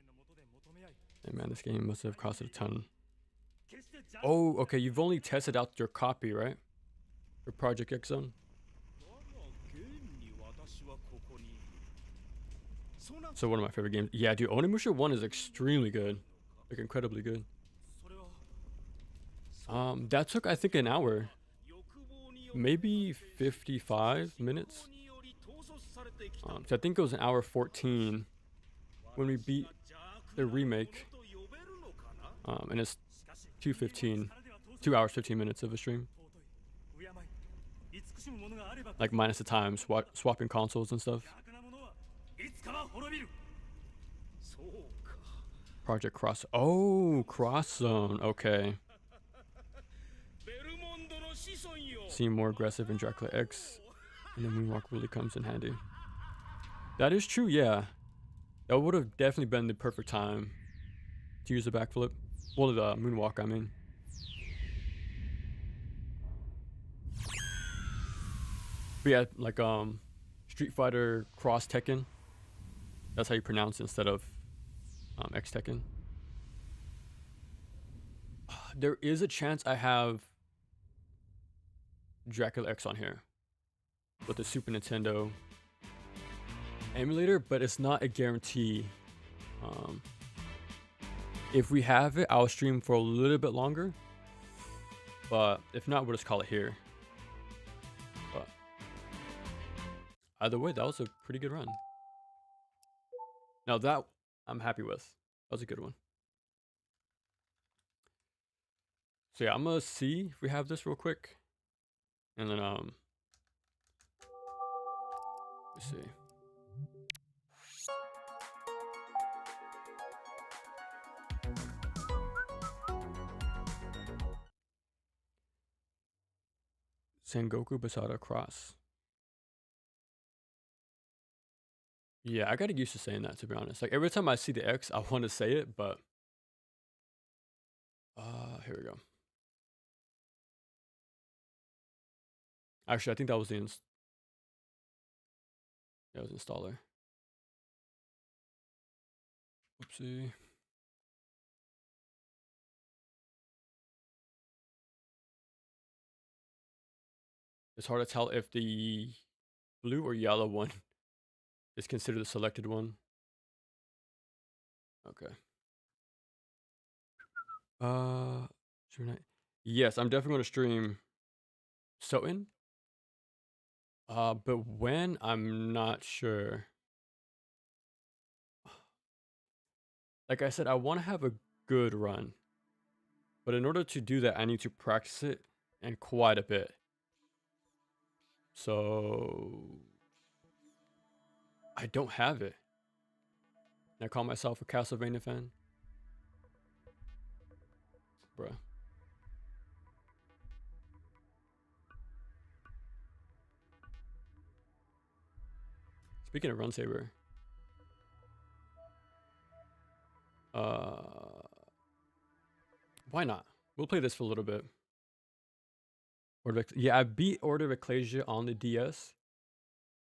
Speaker 1: And man, this game must have costed a ton. Oh, okay, you've only tested out your copy, right? For Project X Zone? So one of my favorite games. Yeah, dude, Onimusha 1 is extremely good. Like, incredibly good. That took, I think, an hour. Maybe 55 minutes. So I think it was an hour 14 when we beat the remake. And it's 2 hours 15 minutes of a stream. Like minus the time swapping consoles and stuff. Project Cross. Oh, Cross Zone. Okay. Seem more aggressive in Dracula X, and the moonwalk really comes in handy. That is true, yeah. That would have definitely been the perfect time to use the backflip. Well, the moonwalk, I mean. But yeah, like Street Fighter Cross Tekken. That's how you pronounce it instead of X Tekken. There is a chance I have Dracula X on here with the Super Nintendo emulator, but it's not a guarantee. If we have it, I'll stream for a little bit longer, but if not, we'll just call it here. But either way, that was a pretty good run. Now that I'm happy with. That was a good one. So yeah, I'm gonna see if we have this real quick, and then let's see. Sengoku Basada Cross. Yeah, I gotta get used to saying that, to be honest. Like, every time I see the X, I want to say it, but here we go. Actually, I think that was the that was installer. Oopsie. It's hard to tell if the blue or yellow one is considered the selected one. Okay. Yes, I'm definitely going to stream Soten. But when, I'm not sure. Like I said, I want to have a good run. But in order to do that, I need to practice it, and quite a bit. So I don't have it. Can I call myself a Castlevania fan? Bruh. Speaking of Run Saber. Why not? We'll play this for a little bit. Yeah, I beat Order of Ecclesia on the DS.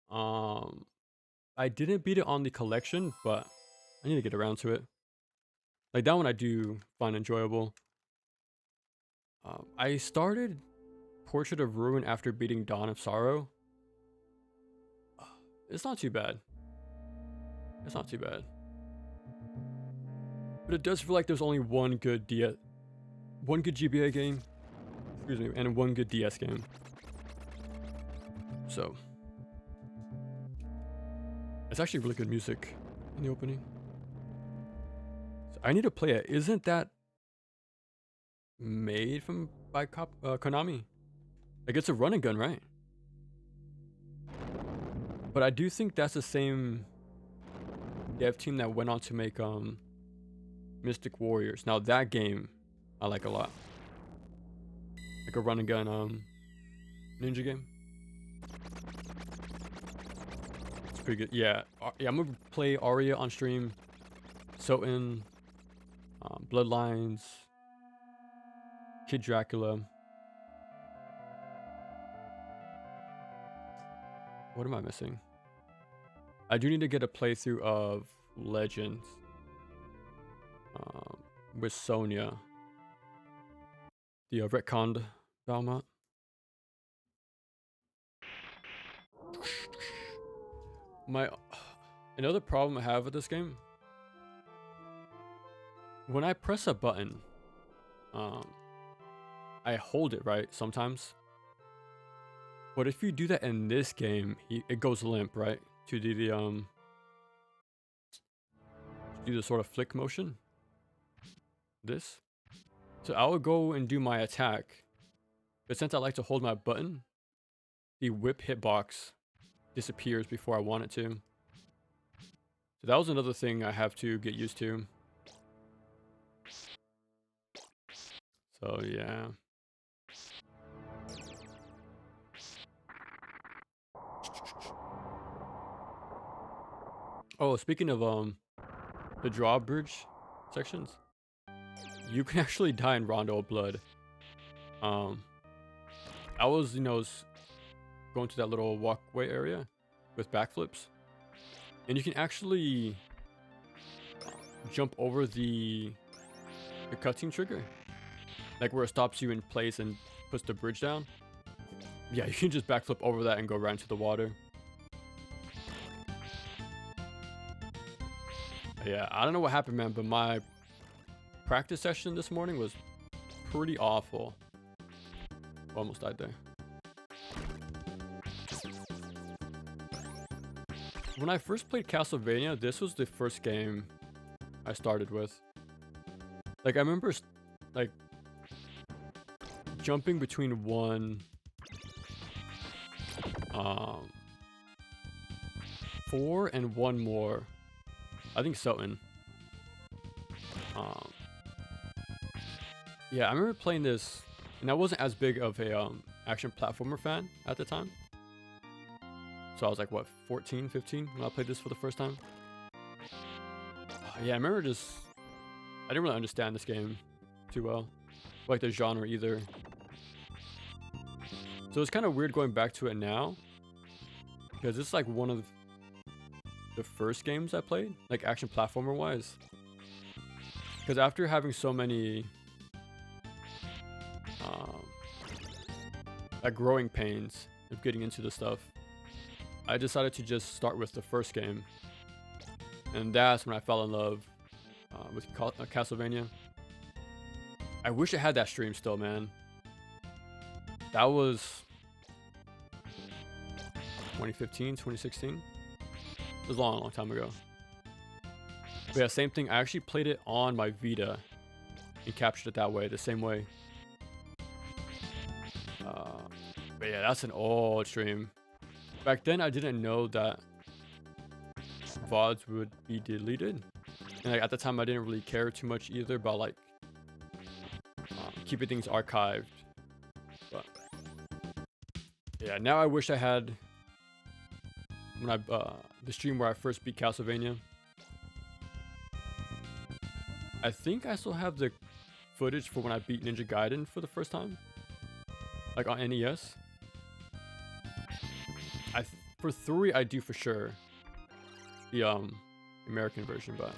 Speaker 1: I didn't beat it on the collection, but I need to get around to it. Like, that one I do find enjoyable. I started Portrait of Ruin after beating Dawn of Sorrow. It's not too bad. It's not too bad. But it does feel like there's only one good GBA game. Excuse me, and one good DS game. So it's actually really good music in the opening. So I need to play it. Isn't that made by Konami? Like, it's a run and gun, right? But I do think that's the same dev team that went on to make Mystic Warriors. Now that game I like a lot. Like a run and gun ninja game. It's pretty good. Yeah, yeah. I'm gonna play Aria on stream. Soten, Bloodlines, Kid Dracula. What am I missing? I do need to get a playthrough of Legends with Sonya, the retconned Valmont. Another problem I have with this game, when I press a button, I hold it right sometimes. But if you do that in this game, it goes limp, right? To do the sort of flick motion. This. So I would go and do my attack, but since I like to hold my button, the whip hitbox disappears before I want it to. So that was another thing I have to get used to. So yeah. Oh, speaking of the drawbridge sections, you can actually die in Rondo of Blood. I was, going to that little walkway area with backflips, and you can actually jump over the cutscene trigger, like where it stops you in place and puts the bridge down. Yeah, you can just backflip over that and go right into the water. Yeah, I don't know what happened, man, but my practice session this morning was pretty awful. Almost died there. When I first played Castlevania, this was the first game I started with. Like, I remember, like, jumping between one 4 and one more. I think Soten. Yeah, I remember playing this, and I wasn't as big of a action platformer fan at the time. So I was like, what, 14, 15 when I played this for the first time? Yeah, I remember I didn't really understand this game too well. Like the genre either. So it's kind of weird going back to it now, because it's like one of the first games I played, like action platformer wise. Because after having so many like growing pains of getting into the stuff, I decided to just start with the first game, and that's when I fell in love with Castlevania. I wish I had that stream still, man. That was 2015, 2016. It was a long time ago. But yeah, same thing. I actually played it on my Vita and captured it that way, the same way. But yeah, that's an old stream. Back then, I didn't know that VODs would be deleted. And like, at the time, I didn't really care too much either about like keeping things archived. But yeah, now I wish I had when the stream where I first beat Castlevania. I think I still have the footage for when I beat Ninja Gaiden for the first time, like on NES. For 3, I do for sure. The American version, but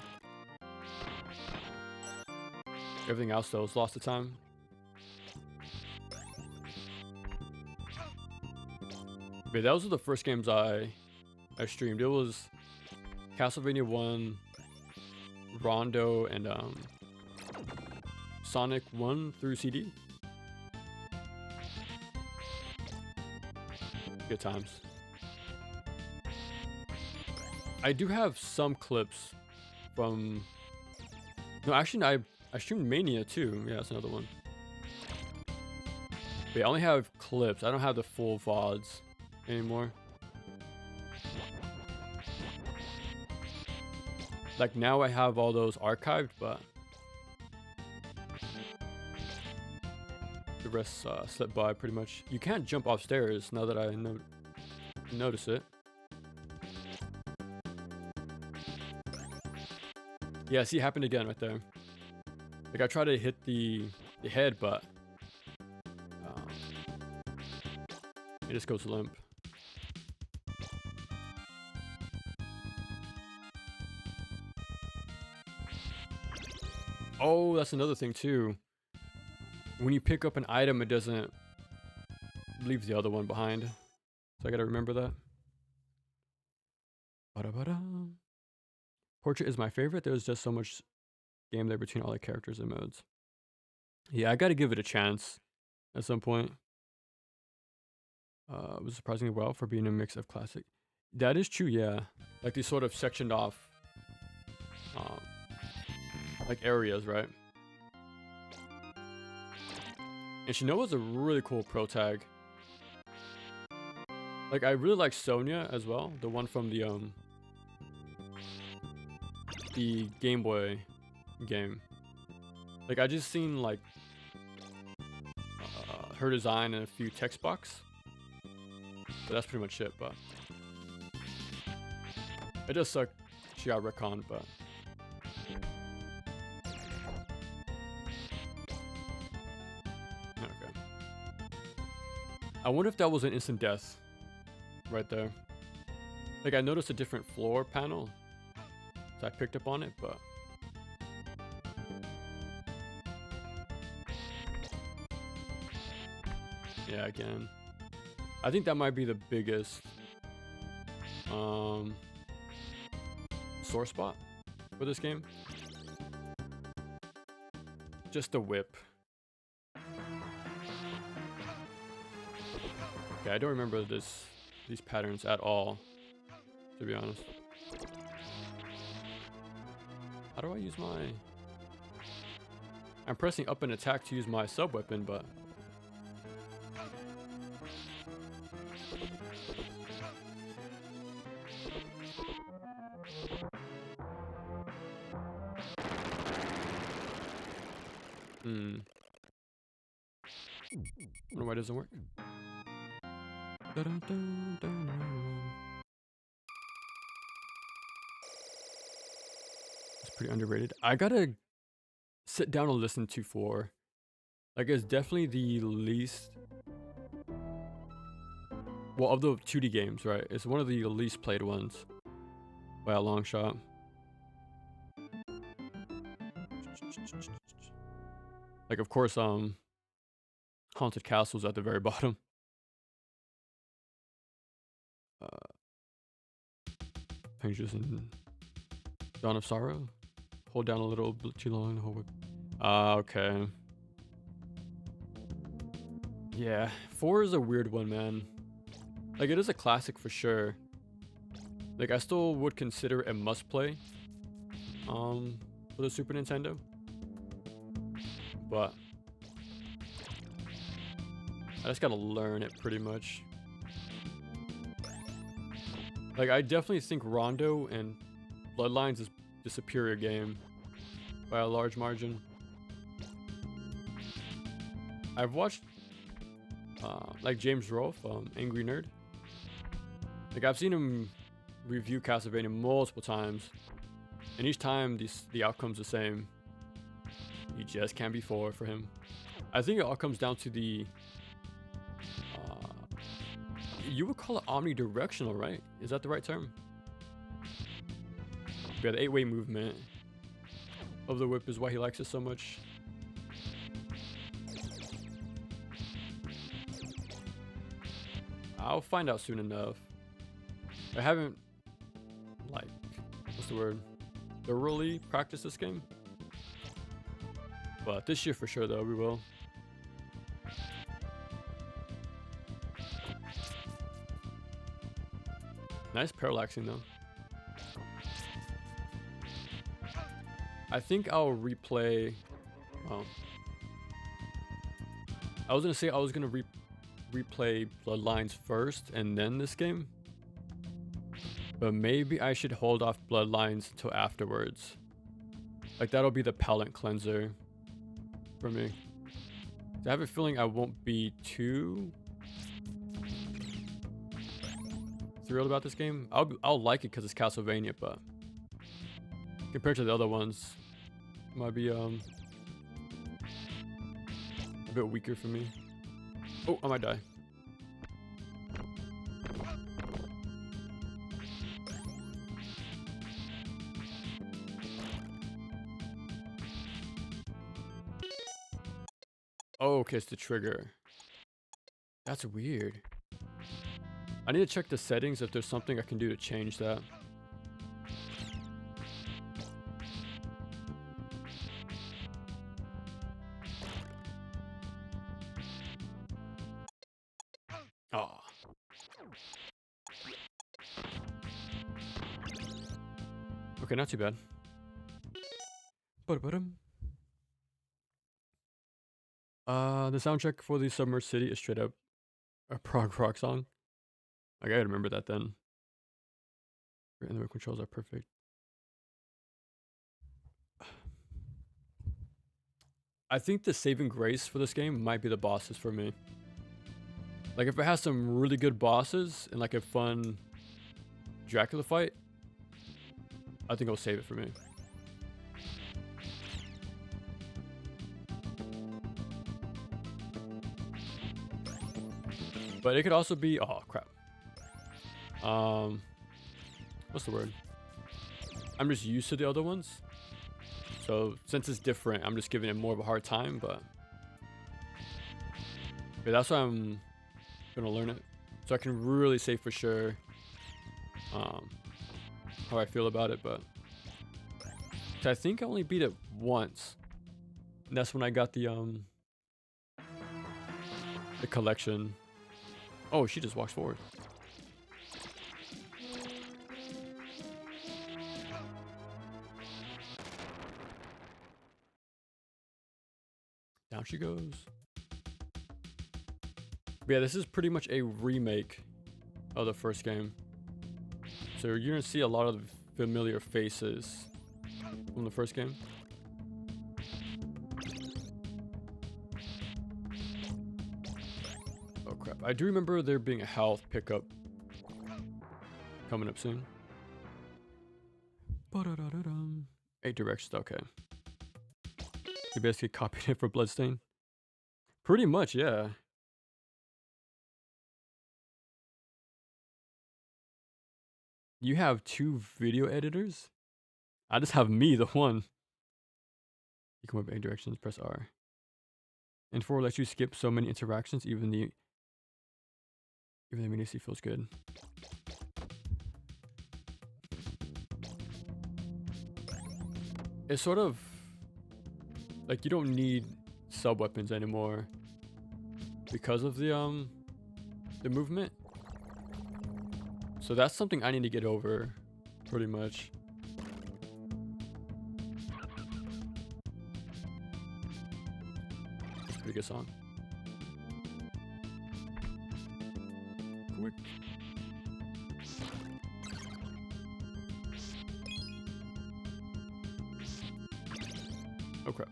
Speaker 1: everything else though is lost to time. But those were the first games I streamed. It was Castlevania 1, Rondo, and Sonic 1 through CD. Good times. I do have some clips from. No, actually, I streamed Mania too. Yeah, that's another one. But yeah, I only have clips. I don't have the full VODs anymore. Like now I have all those archived, but the rest slipped by pretty much. You can't jump off stairs now that I notice it. Yeah, see, it happened again right there. Like I tried to hit the head, but it just goes limp. Oh, that's another thing too. When you pick up an item, it doesn't leave the other one behind. So I gotta remember that. Ba-da-ba-da. Portrait is my favorite. There's just so much game there between all the characters and modes. Yeah, I gotta give it a chance at some point. It was surprisingly well for being a mix of classic. That is true, yeah. Like these sort of sectioned off like areas, right? And Shinoa's a really cool pro tag. Like I really like Sonya as well, the one from the Game Boy game. Like I just seen like her design in a few text box, but that's pretty much it. But it does suck she got retconned, but okay. I wonder if that was an instant death right there. Like I noticed a different floor panel, so I picked up on it, but yeah, again, I think that might be the biggest sore spot for this game. Just the whip. Okay, I don't remember these patterns at all, to be honest. How do I use my... I'm pressing up and attack to use my sub weapon, but I wonder why it doesn't work. It's pretty underrated. I gotta sit down and listen to 4. Like it's definitely the least, well, of the 2D games, right? It's one of the least played ones by a long shot. Like of course Haunted Castle's at the very bottom. Pages in Dawn of Sorrow. Hold down a little too long. Hold whip. Okay. Yeah, 4 is a weird one, man. Like it is a classic for sure. Like I still would consider it a must play for the Super Nintendo. But I just gotta learn it pretty much. Like I definitely think Rondo and Bloodlines is the superior game by a large margin. I've watched like James Rolfe, Angry Nerd. Like I've seen him review Castlevania multiple times, and each time the outcome's the same. You just can't be forward for him. I think it all comes down to the you would call it omnidirectional, right? Is that the right term? Yeah, the 8-way movement of the whip is why he likes it so much. I'll find out soon enough. I haven't, like, what's the word? Thoroughly practiced this game. But this year for sure, though, we will. Nice parallaxing, though. I think I'll replay. Well, I was gonna say I was gonna replay Bloodlines first and then this game, but maybe I should hold off Bloodlines until afterwards. Like that'll be the palate cleanser for me. I have a feeling I won't be too thrilled about this game. I'll like it because it's Castlevania, but compared to the other ones, it might be a bit weaker for me. Oh, I might die. Oh, okay, it's the trigger. That's weird. I need to check the settings if there's something I can do to change that. Oh. Okay, not too bad. The soundtrack for the Submerged City is straight up a prog rock song. Like, I gotta remember that then. And the controls are perfect. I think the saving grace for this game might be the bosses for me. Like, if it has some really good bosses and like a fun Dracula fight, I think it'll save it for me. But it could also be, oh crap. What's the word? I'm just used to the other ones. So since it's different, I'm just giving it more of a hard time, but yeah, that's why I'm gonna learn it. So I can really say for sure how I feel about it, but I think I only beat it once. And that's when I got the collection. Oh, she just walks forward. Down she goes. But yeah, this is pretty much a remake of the first game. So you're gonna see a lot of familiar faces from the first game. Oh crap. I do remember there being a health pickup coming up soon. 8 directions, okay. You basically copied it for Bloodstain. Pretty much, yeah. You have 2 video editors? I just have me, the one. You can move 8 directions, press R. And 4 lets you skip so many interactions, even the immediacy feels good. It's sort of like you don't need sub weapons anymore because of the movement. So that's something I need to get over, pretty much. It's a pretty good song. Quick. Oh crap.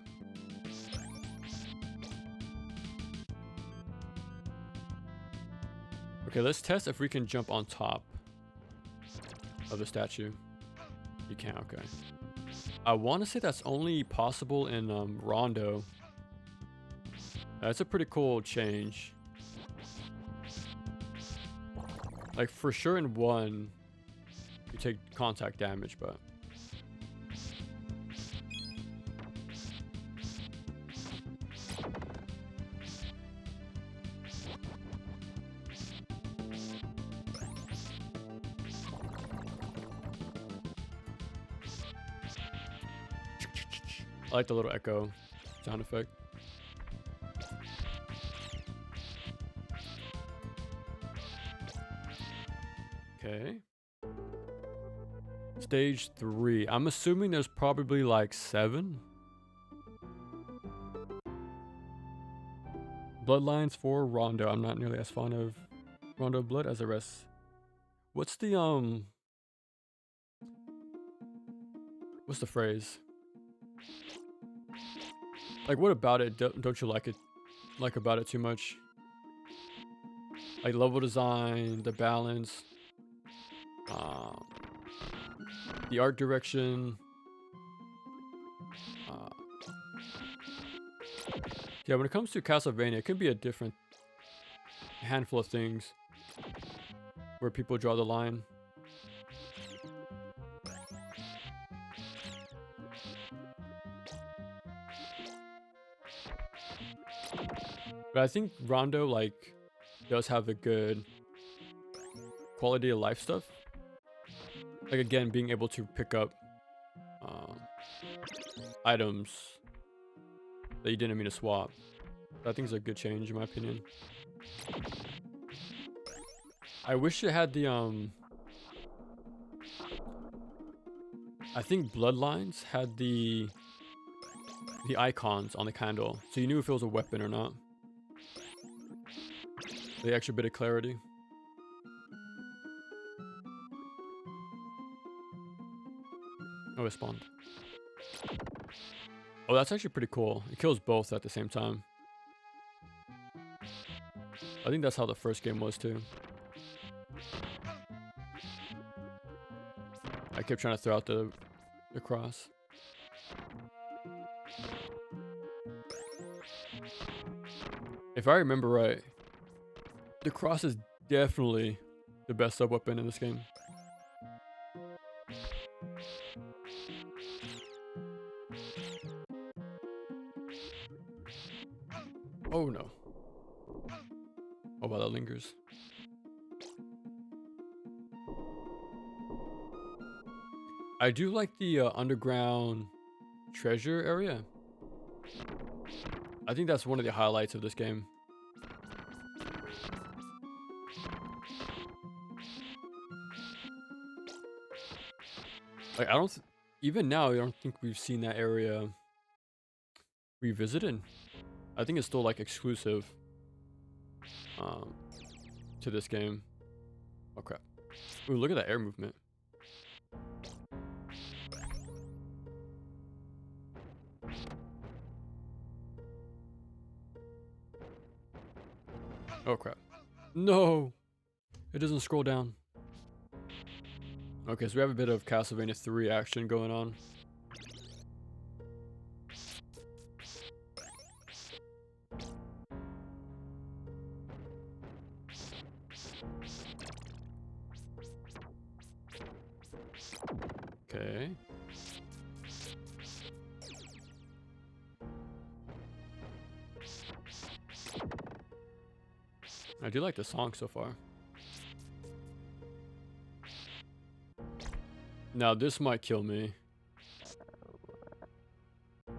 Speaker 1: Okay, let's test if we can jump on top of the statue. You can't, okay. I want to say that's only possible in Rondo. That's a pretty cool change. Like for sure in 1, you take contact damage, but I like the little echo sound effect. Okay. Stage 3. I'm assuming there's probably like 7. Bloodlines for Rondo. I'm not nearly as fond of Rondo Blood as the rest. What's the what's the phrase? Like, what about it don't you like about it too much? Like level design, the balance, the art direction. Yeah, when it comes to Castlevania, it could be a different handful of things where people draw the line. But I think Rondo like does have a good quality of life stuff. Like again, being able to pick up items that you didn't mean to swap. I think it's a good change in my opinion. I wish it had the I think Bloodlines had the icons on the candle, so you knew if it was a weapon or not. The extra bit of clarity. Oh, it spawned. Oh, that's actually pretty cool. It kills both at the same time. I think that's how the first game was too. I kept trying to throw out the cross. If I remember right, the cross is definitely the best sub-weapon in this game. Oh no. Oh wow, that lingers. I do like the underground treasure area. I think that's one of the highlights of this game. Like, even now, I don't think we've seen that area revisited. I think it's still like exclusive to this game. Oh crap. Ooh, look at that air movement. Oh crap. No! It doesn't scroll down. Okay, so we have a bit of Castlevania 3 action going on. Okay. I do like the song so far. Now this might kill me.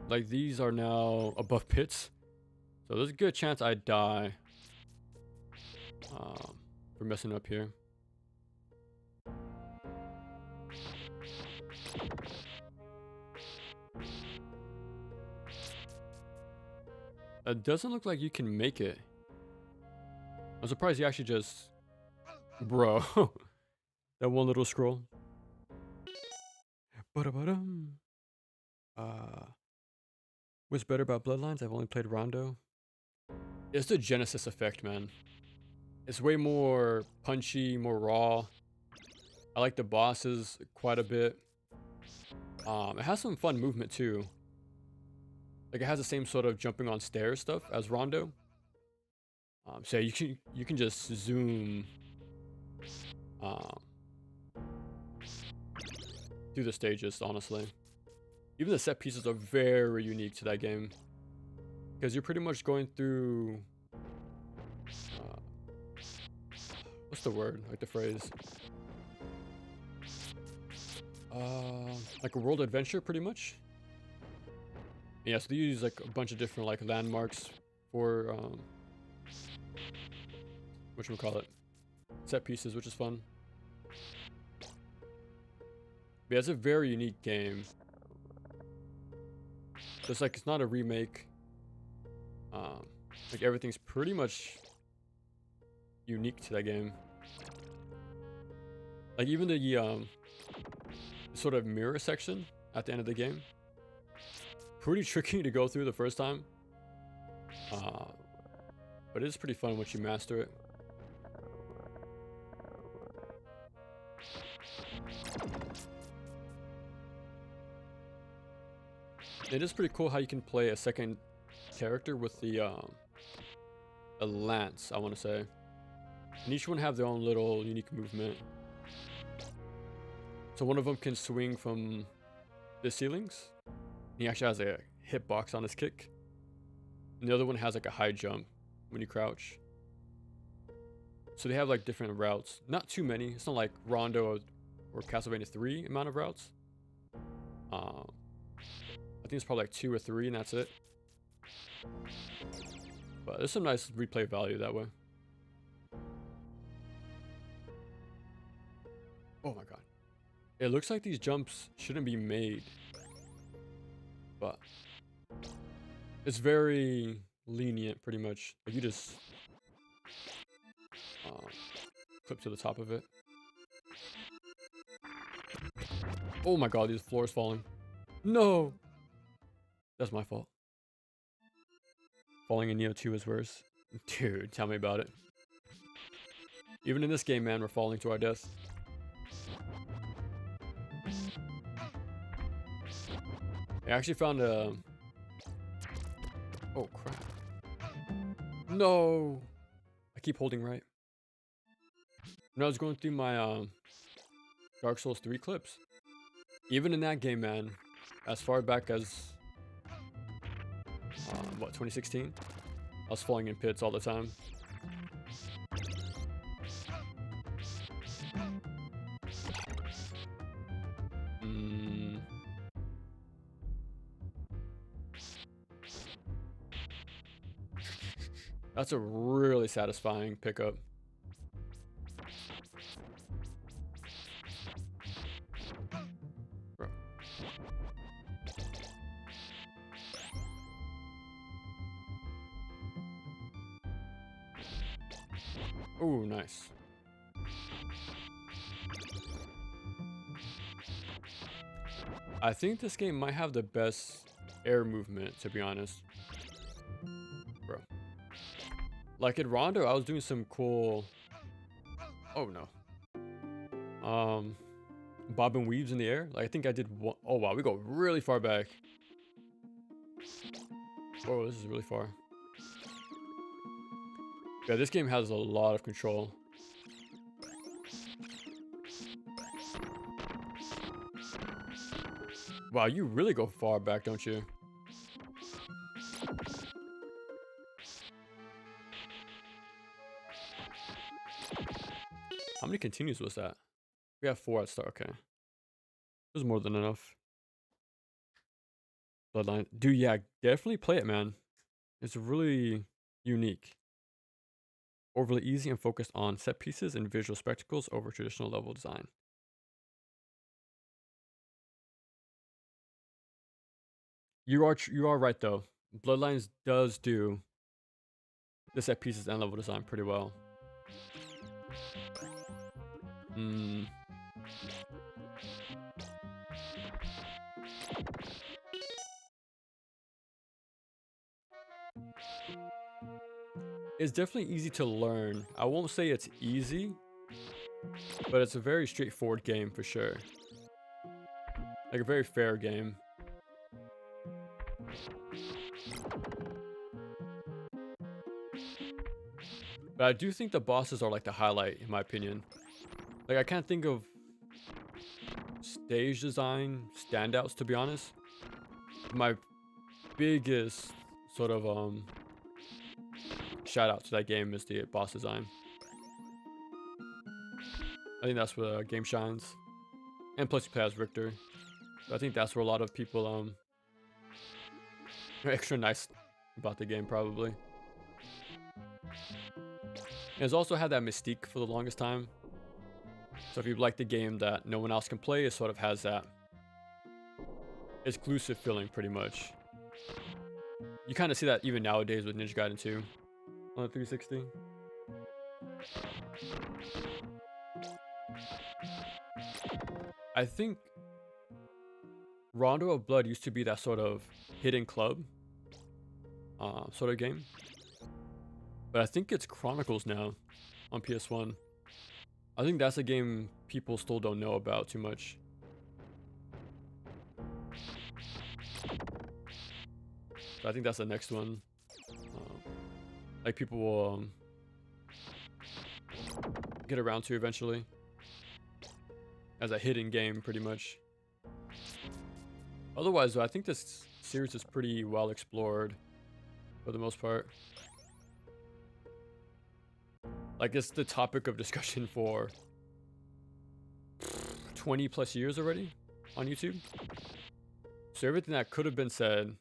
Speaker 1: Like, these are now above pits, so there's a good chance I die for messing up here. It doesn't look like you can make it. I'm surprised you actually just... Bro. That one little scroll. What's better about Bloodlines? I've only played Rondo. It's the Genesis effect, man. It's way more punchy, more raw. I like the bosses quite a bit. It has some fun movement too. Like, it has the same sort of jumping on stairs stuff as Rondo. So you can just zoom through the stages, honestly. Even the set pieces are very unique to that game, because you're pretty much going through what's the word, like the phrase, like a world adventure pretty much. Yeah, so they use like a bunch of different like landmarks for whatchamacallit, set pieces, which is fun. But it's a very unique game. It's like it's not a remake. Like everything's pretty much unique to that game. Like even the sort of mirror section at the end of the game, pretty tricky to go through the first time. But it's pretty fun once you master it. It is pretty cool how you can play a second character with the a lance, I want to say. And each one have their own little unique movement. So one of them can swing from the ceilings. He actually has a hitbox on his kick. And the other one has like a high jump when you crouch. So they have like different routes. Not too many. It's not like Rondo or Castlevania 3 amount of routes. I think it's probably like 2 or 3 and that's it. But there's some nice replay value that way. Oh my god. It looks like these jumps shouldn't be made. But it's very lenient pretty much. Like you just clip to the top of it. Oh my god, these floors falling. No! That's my fault. Falling in Neo 2 is worse. Dude, tell me about it. Even in this game, man, we're falling to our death. I actually found a... Oh, crap. No! I keep holding right. When I was going through my Dark Souls 3 clips, even in that game, man, as far back as... what, 2016? I was falling in pits all the time. That's a really satisfying pickup. Bro. Ooh, nice. I think this game might have the best air movement, to be honest. Bro. Like in Rondo, I was doing some cool... Oh, no. Bob and weaves in the air. Like, I think I did one... Oh, wow. We go really far back. Oh, this is really far. Yeah, this game has a lot of control. Wow, you really go far back, don't you? How many continues was that? We have 4 at start. Okay. There's more than enough. Bloodline. Dude, yeah, definitely play it, man. It's really unique. Overly easy and focused on set pieces and visual spectacles over traditional level design. You are right though. Bloodlines does do the set pieces and level design pretty well. It's definitely easy to learn. I won't say it's easy, but it's a very straightforward game for sure. Like a very fair game. But I do think the bosses are like the highlight in my opinion. Like I can't think of stage design standouts to be honest. My biggest sort of shout out to that game is the boss design. I think that's where the game shines. And plus you play as Richter. So I think that's where a lot of people are extra nice about the game probably. And it's also had that mystique for the longest time. So if you like the game that no one else can play, it sort of has that exclusive feeling pretty much. You kind of see that even nowadays with Ninja Gaiden 2 on the 360. I think Rondo of Blood used to be that sort of hidden club sort of game. But I think it's Chronicles now on PS1. I think that's a game people still don't know about too much. So I think that's the next one. Like people will get around to eventually. As a hidden game, pretty much. Otherwise, though, I think this series is pretty well explored for the most part. Like, it's the topic of discussion for 20 plus years already on YouTube. So everything that could have been said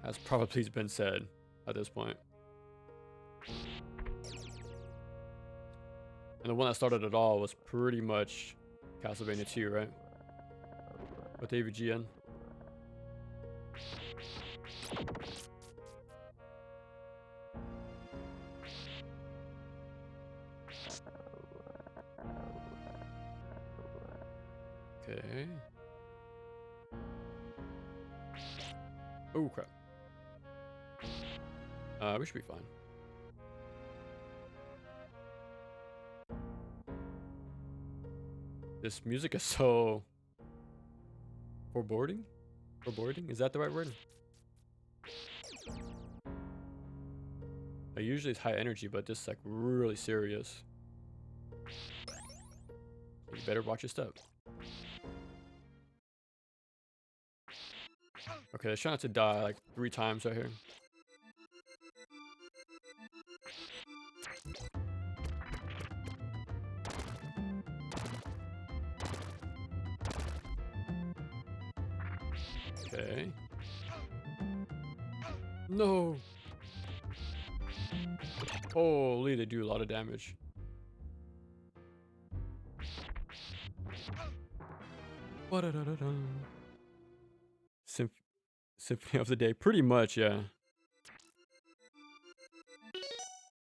Speaker 1: has probably been said at this point. And the one that started it all was pretty much Castlevania 2, right? With AVGN. Okay. Oh crap. We should be fine. This music is so foreboding? Foreboding? Is that the right word? Usually it's high energy, but this is like really serious. You better watch your step. Okay, they're trying not to die like 3 times right here. Okay. No. Holy, they do a lot of damage. Symphony of the Day, pretty much, yeah.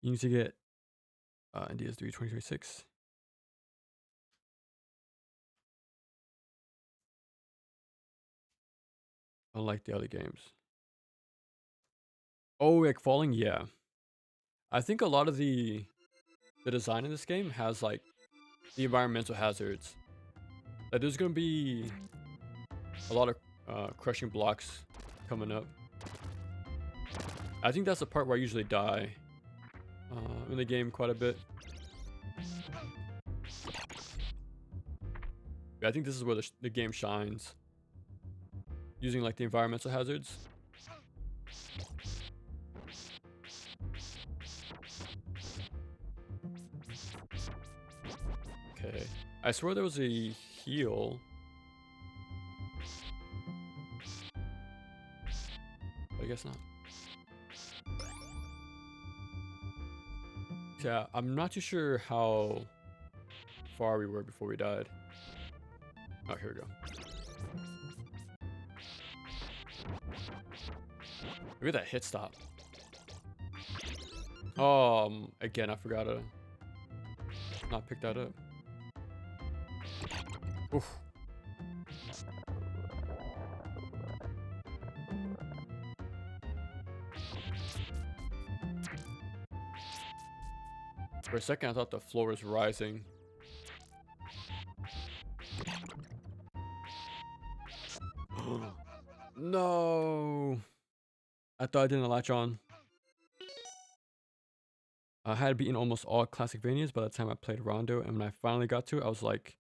Speaker 1: You need to get NDS3 2026. Unlike the other games. Oh, like falling, yeah. I think a lot of the design in this game has like the environmental hazards. Like there's gonna be a lot of crushing blocks coming up. I think that's the part where I usually die in the game quite a bit. I think this is where the game shines. Using like the environmental hazards. Okay. I swear there was a heal. But I guess not. Yeah, I'm not too sure how far we were before we died. Oh, here we go. Look at that hit stop. Again, I forgot to not pick that up. Oof. For a second, I thought the floor was rising. No. I thought I didn't latch on. I had beaten almost all Classicvanias by the time I played Rondo, and when I finally got to it, I was like,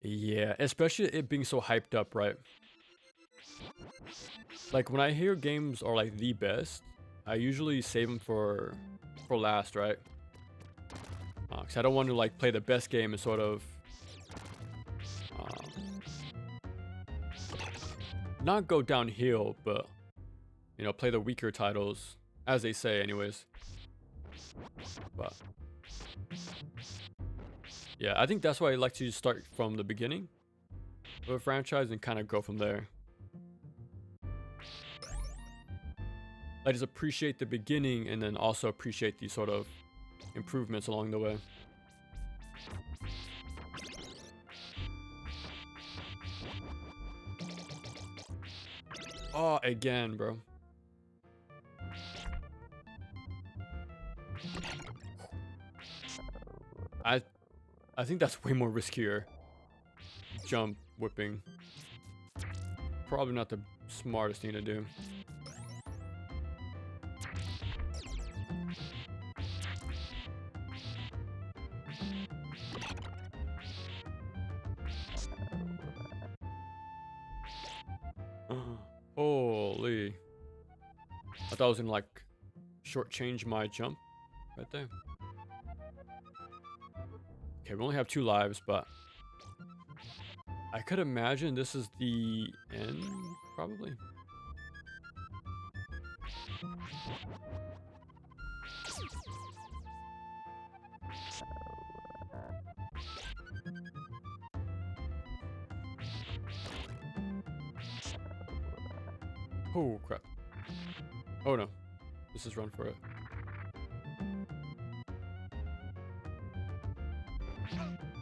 Speaker 1: yeah, especially it being so hyped up, right? Like when I hear games are like the best, I usually save them for last, right? Because I don't want to like play the best game and sort of not go downhill, but you know, play the weaker titles, as they say anyways. But Yeah, I think that's why I like to start from the beginning of a franchise and kind of go from there. I just appreciate the beginning and then also appreciate the sort of improvements along the way. Oh, again, bro. I think that's way more riskier. Jump whipping. Probably not the smartest thing to do. Holy. I thought I was gonna like shortchange my jump right there. Okay, we only have 2 lives, but I could imagine this is the end, probably. Oh, crap. Oh, no. This is run for it.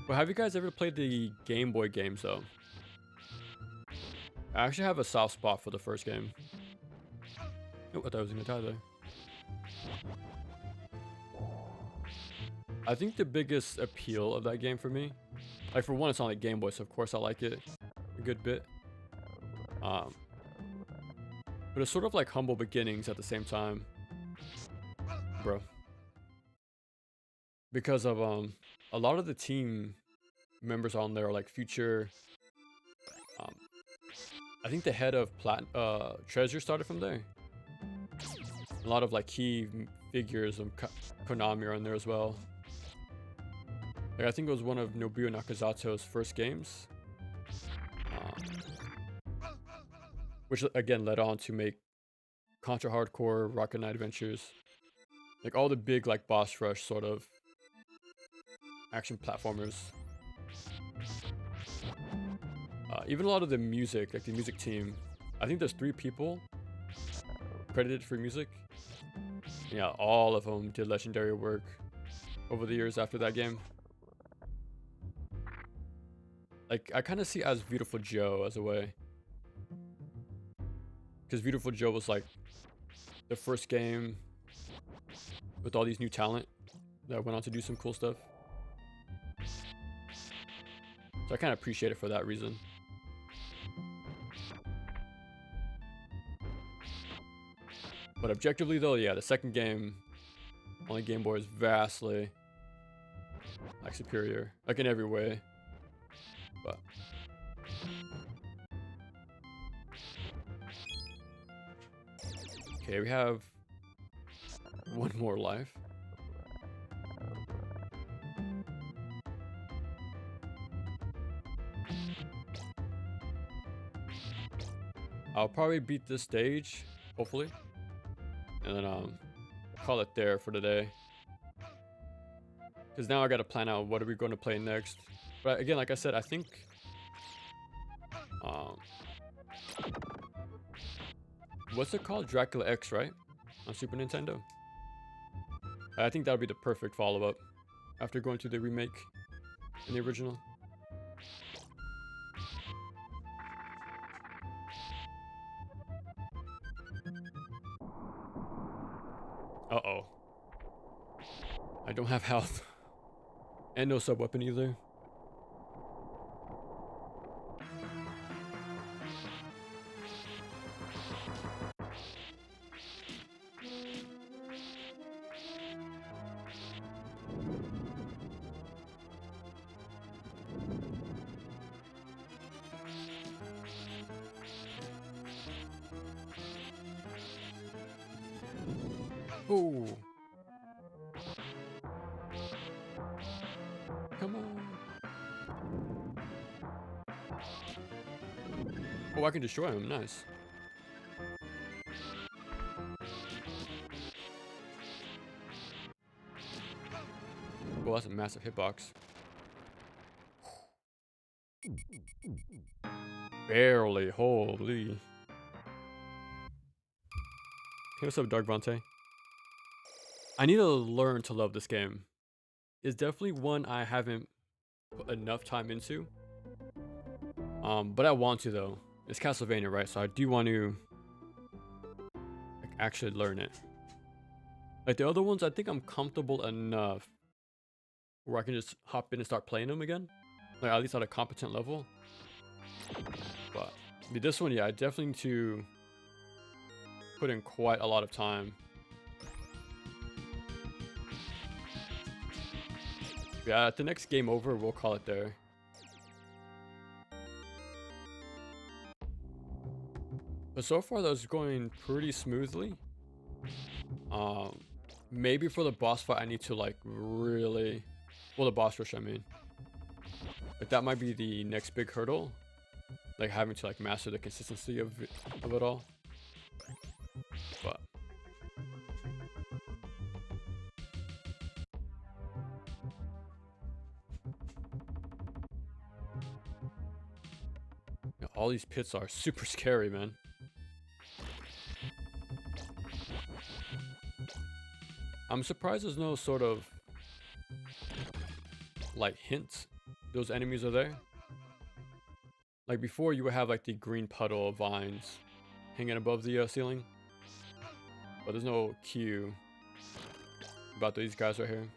Speaker 1: Well, have you guys ever played the Game Boy games, though? I actually have a soft spot for the first game. Oh, I thought I was gonna die there. I think the biggest appeal of that game for me, like for one, it's on like Game Boy, so of course I like it a good bit. But it's sort of like humble beginnings at the same time, bro. Because of a lot of the team members on there are like future. I think the head of Treasure started from there. A lot of like key figures of Konami are on there as well. Like, I think it was one of Nobuo Nakazato's first games, which again led on to make Contra Hardcore, Rocket Knight Adventures, like all the big like boss rush sort of action platformers. Even a lot of the music, like the music team, I think there's 3 people credited for music. Yeah, all of them did legendary work over the years after that game. Like, I kind of see As Beautiful Joe as a way. Because Beautiful Joe was like the first game with all these new talent that went on to do some cool stuff. So I kind of appreciate it for that reason. But objectively though, yeah, the second game on the Game Boy is vastly like superior, like in every way. But okay, we have 1 more life. I'll probably beat this stage, hopefully, and then call it there for today. Because now I got to plan out what are we going to play next. But again, like I said, I think what's it called? Dracula X, right? On Super Nintendo. I think that would be the perfect follow-up after going to the remake and the original. Uh-oh. I don't have health. And no sub-weapon either. Oh. Come on. Oh, I can destroy him. Nice. Well, that's a massive hitbox. Barely. Holy. Hey, what's up, Dark Vontae? I need to learn to love this game. It's definitely one I haven't put enough time into. But I want to though. It's Castlevania, right? So I do want to like, actually learn it. Like the other ones, I think I'm comfortable enough where I can just hop in and start playing them again. Like at least at a competent level. But this one, yeah, I definitely need to put in quite a lot of time. Yeah, at the next game over, we'll call it there. But so far, that's going pretty smoothly. Maybe for the boss fight, I need to like really, well, the boss rush, I mean. Like that might be the next big hurdle. Like having to like master the consistency of it all. But yeah, all these pits are super scary, man. I'm surprised there's no sort of like hints those enemies are there. Like before, you would have like the green puddle of vines hanging above the ceiling, but there's no cue about these guys right here.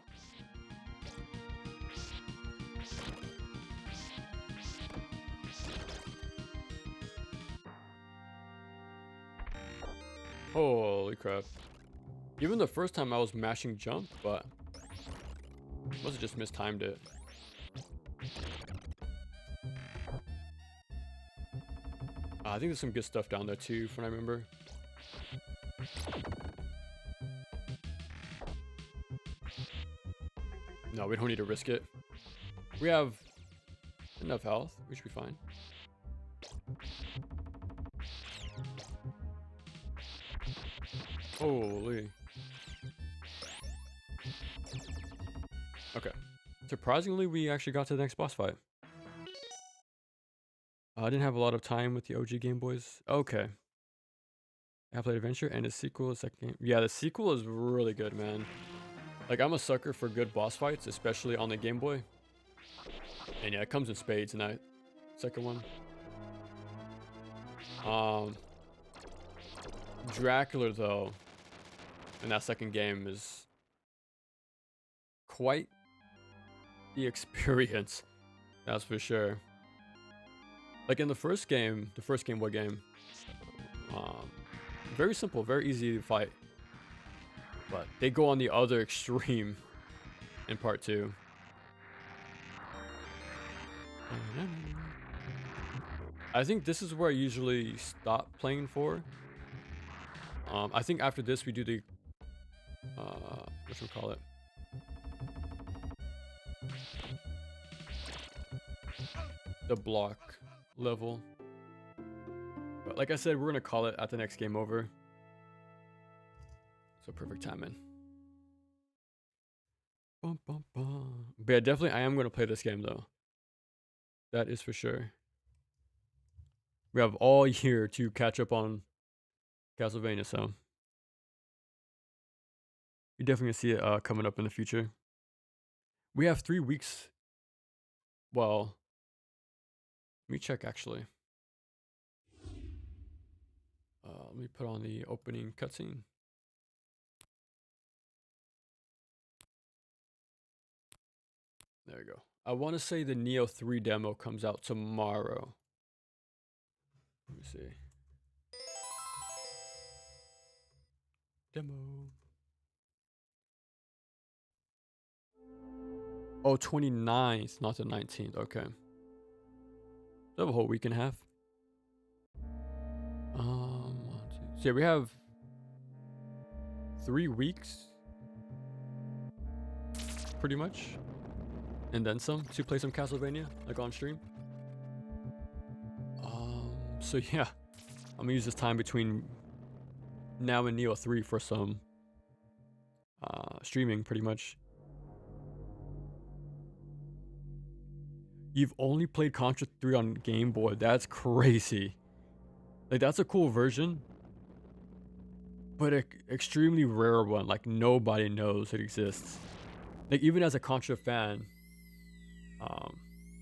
Speaker 1: Holy crap. Even the first time I was mashing jump, but must have just mistimed it. I think there's some good stuff down there too, from what I remember. No, we don't need to risk it. We have enough health. We should be fine. Holy. Okay. Surprisingly, we actually got to the next boss fight. I didn't have a lot of time with the OG Game Boys. Okay. I played Adventure and the sequel, second game. Yeah, the sequel is really good, man. Like, I'm a sucker for good boss fights, especially on the Game Boy. And yeah, it comes in spades in that second one. Dracula, though, in that second game is quite the experience. That's for sure. Like in the first Game Boy game, very simple, very easy to fight. But they go on the other extreme in part 2. I think this is where I usually stop playing for. I think after this we do the whatchamacallit? The block level. But like I said, we're gonna call it at the next game over. So perfect timing. Bum, bum, bum. But yeah, definitely I am gonna play this game though. That is for sure. We have all year to catch up on Castlevania, so you're definitely gonna see it coming up in the future. We have 3 weeks. Well, let me check actually. Let me put on the opening cutscene. There you go. I want to say the Neo 3 demo comes out tomorrow. Let me see. Demo. Oh, 29th, not the 19th. Okay. So have a whole week and a half. 1, 2. So yeah, we have 3 weeks, pretty much, and then some to play some Castlevania, like on stream. So yeah, I'm gonna use this time between now and Neo 3 for some streaming, pretty much. You've only played Contra 3 on Game Boy. That's crazy. Like, that's a cool version, but an extremely rare one. Like, nobody knows it exists. Like, even as a Contra fan,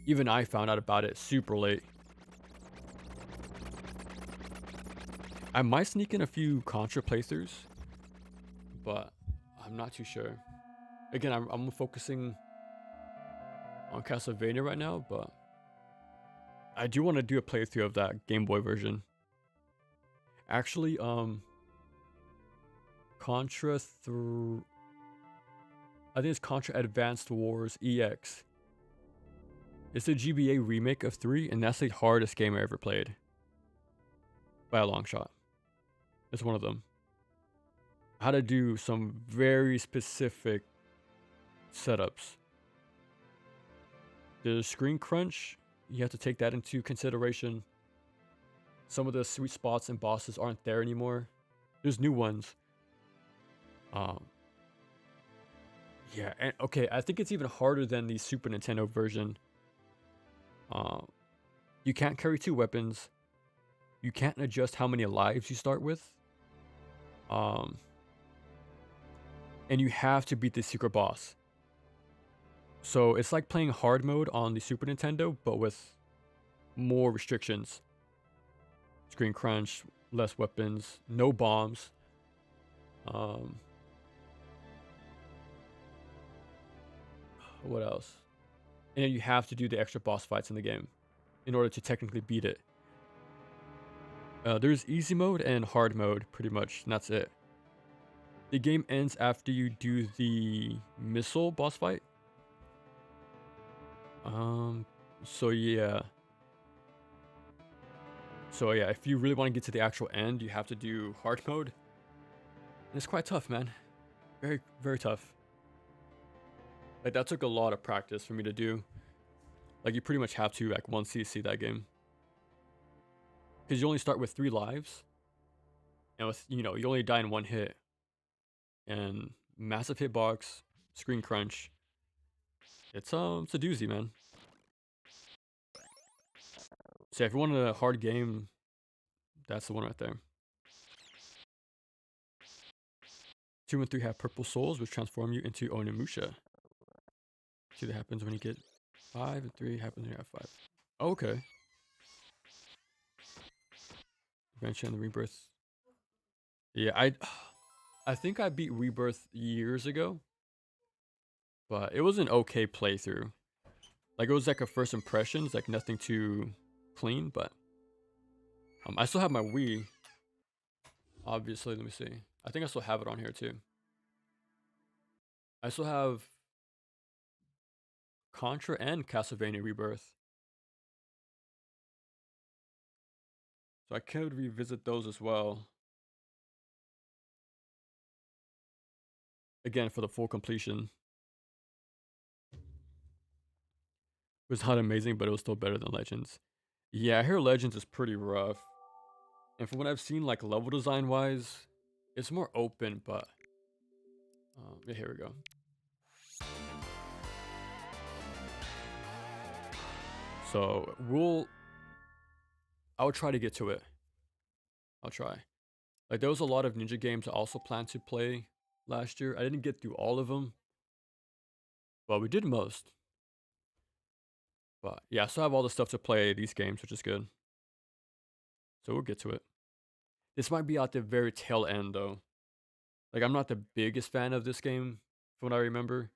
Speaker 1: even I found out about it super late. I might sneak in a few Contra playthroughs, but I'm not too sure. Again, I'm focusing on Castlevania right now, but I do want to do a playthrough of that Game Boy version. Actually, Contra 3... I think it's Contra Advanced Wars EX. It's a GBA remake of 3, and that's the hardest game I ever played. By a long shot. It's one of them. I had to do some very specific setups. The screen crunch, you have to take that into consideration. Some of the sweet spots and bosses aren't there anymore. There's new ones. Yeah, and okay, I think it's even harder than the Super Nintendo version. You can't carry 2 weapons. You can't adjust how many lives you start with. And you have to beat the secret boss. So it's like playing hard mode on the Super Nintendo, but with more restrictions. Screen crunch, less weapons, no bombs. What else? And then you have to do the extra boss fights in the game in order to technically beat it. There's easy mode and hard mode, pretty much, and that's it. The game ends after you do the missile boss fight. So yeah. If you really want to get to the actual end, you have to do hard mode. And it's quite tough, man. Very, very tough. Like, that took a lot of practice for me to do. Like, you pretty much have to, like, 1cc that game. Because you only start with 3 lives. And with, you only die in 1 hit. And massive hitbox, screen crunch. It's a doozy, man. So if you want a hard game, that's the one right there. 2 and 3 have purple souls, which transform you into Onimusha. See what happens when you get 5, and 3 happens when you have 5. Okay. Adventure and the Rebirth. Yeah, I think I beat Rebirth years ago. But it was an okay playthrough. Like, it was like a first impressions, like nothing too clean, but I still have my Wii. Obviously, let me see. I think I still have it on here too. I still have Contra and Castlevania Rebirth. So I could revisit those as well. Again, for the full completion. It was not amazing, but it was still better than Legends. Yeah, I hear Legends is pretty rough. And from what I've seen, like, level design wise, it's more open, but yeah, here we go. So I'll try to get to it. I'll try. Like, there was a lot of ninja games I also planned to play last year. I didn't get through all of them, but we did most. But yeah, I still have all the stuff to play these games, which is good. So we'll get to it. This might be at the very tail end, though. Like, I'm not the biggest fan of this game, from what I remember.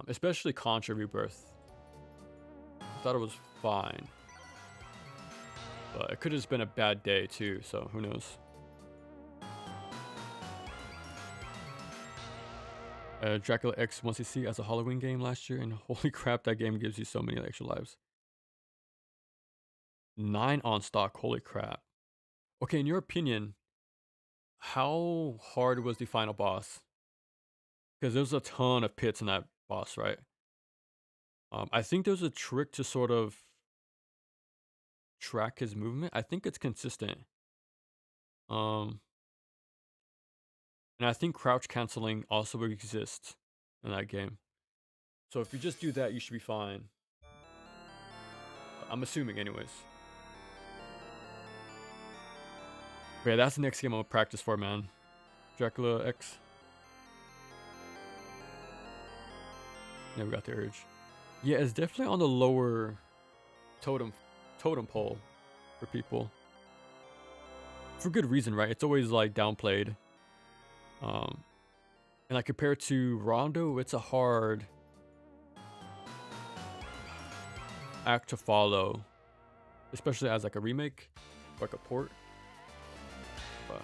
Speaker 1: Especially Contra Rebirth. I thought it was fine. But it could have just been a bad day, too, so who knows. Dracula X 1cc as a Halloween game last year, and holy crap, that game gives you so many extra lives. 9 on stock, holy crap. Okay, in your opinion, how hard was the final boss? Because there's a ton of pits in that boss, right? I think there's a trick to sort of track his movement. I think it's consistent. And I think crouch canceling also exists in that game. So if you just do that, you should be fine. I'm assuming anyways. But yeah, that's the next game I'm gonna practice for, man. Dracula X. Never got the urge. Yeah, it's definitely on the lower totem pole for people. For good reason, right? It's always like downplayed. And like compared to Rondo, it's a hard act to follow, especially as like a remake, like a port. But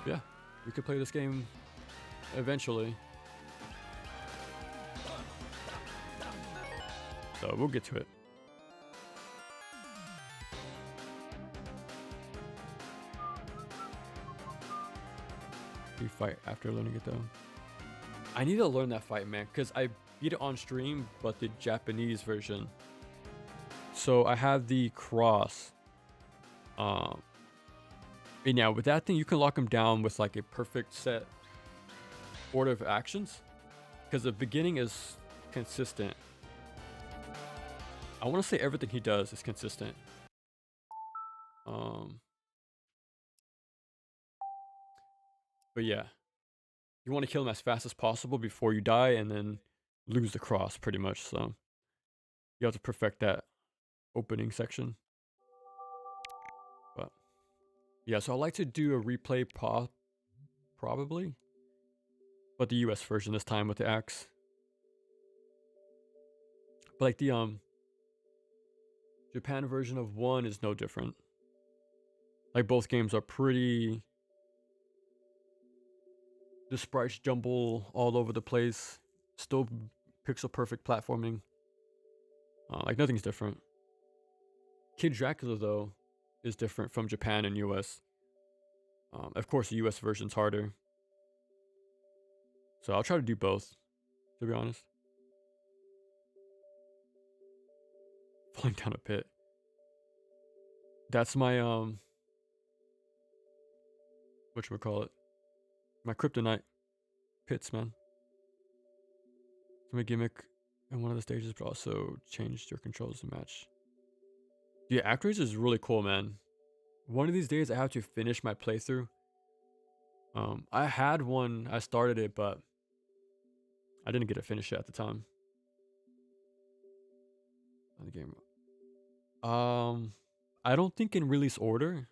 Speaker 1: yeah, we could play this game eventually. So we'll get to it. You fight after learning it though. I need to learn that fight, man, because I beat it on stream, but the Japanese version. So I have the cross. And yeah, with that thing, you can lock him down with like a perfect set order of actions, because the beginning is consistent. I want to say everything he does is consistent. But yeah, you want to kill him as fast as possible before you die, and then lose the cross pretty much. So you have to perfect that opening section. But yeah, so I like to do a replay probably, but the US version this time with the axe. But like the Japan version of 1 is no different. Like both games are pretty, the sprites jumble all over the place. Still pixel perfect platforming. Like nothing's different. Kid Dracula though is different from Japan and US. Of course the US version's harder. So I'll try to do both, to be honest. Falling down a pit. That's my whatchamacallit? My kryptonite pits, man. It's my gimmick in one of the stages, but also changed your controls to match. Yeah, Actors is really cool, man. One of these days I have to finish my playthrough. I had one, I started it, but I didn't get to finish it at the time. On the game. I don't think in release order,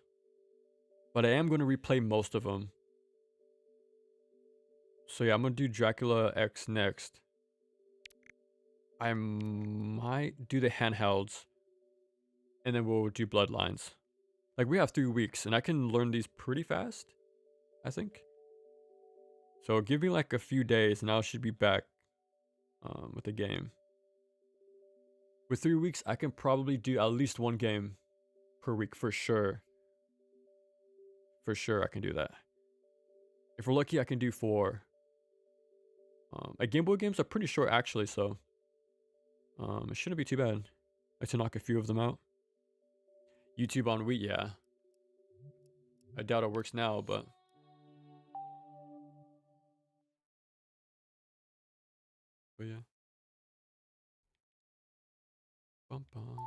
Speaker 1: but I am going to replay most of them. So yeah, I'm going to do Dracula X next. I might do the handhelds, and then we'll do Bloodlines. Like we have 3 weeks, and I can learn these pretty fast, I think. So give me like a few days, and I should be back with the game. With 3 weeks, I can probably do at least 1 game per week for sure. For sure, I can do that. If we're lucky, I can do 4. Game Boy games are pretty short actually, so it shouldn't be too bad. Like to knock a few of them out. YouTube on Wii, yeah. I doubt it works now, but yeah. Bum bum.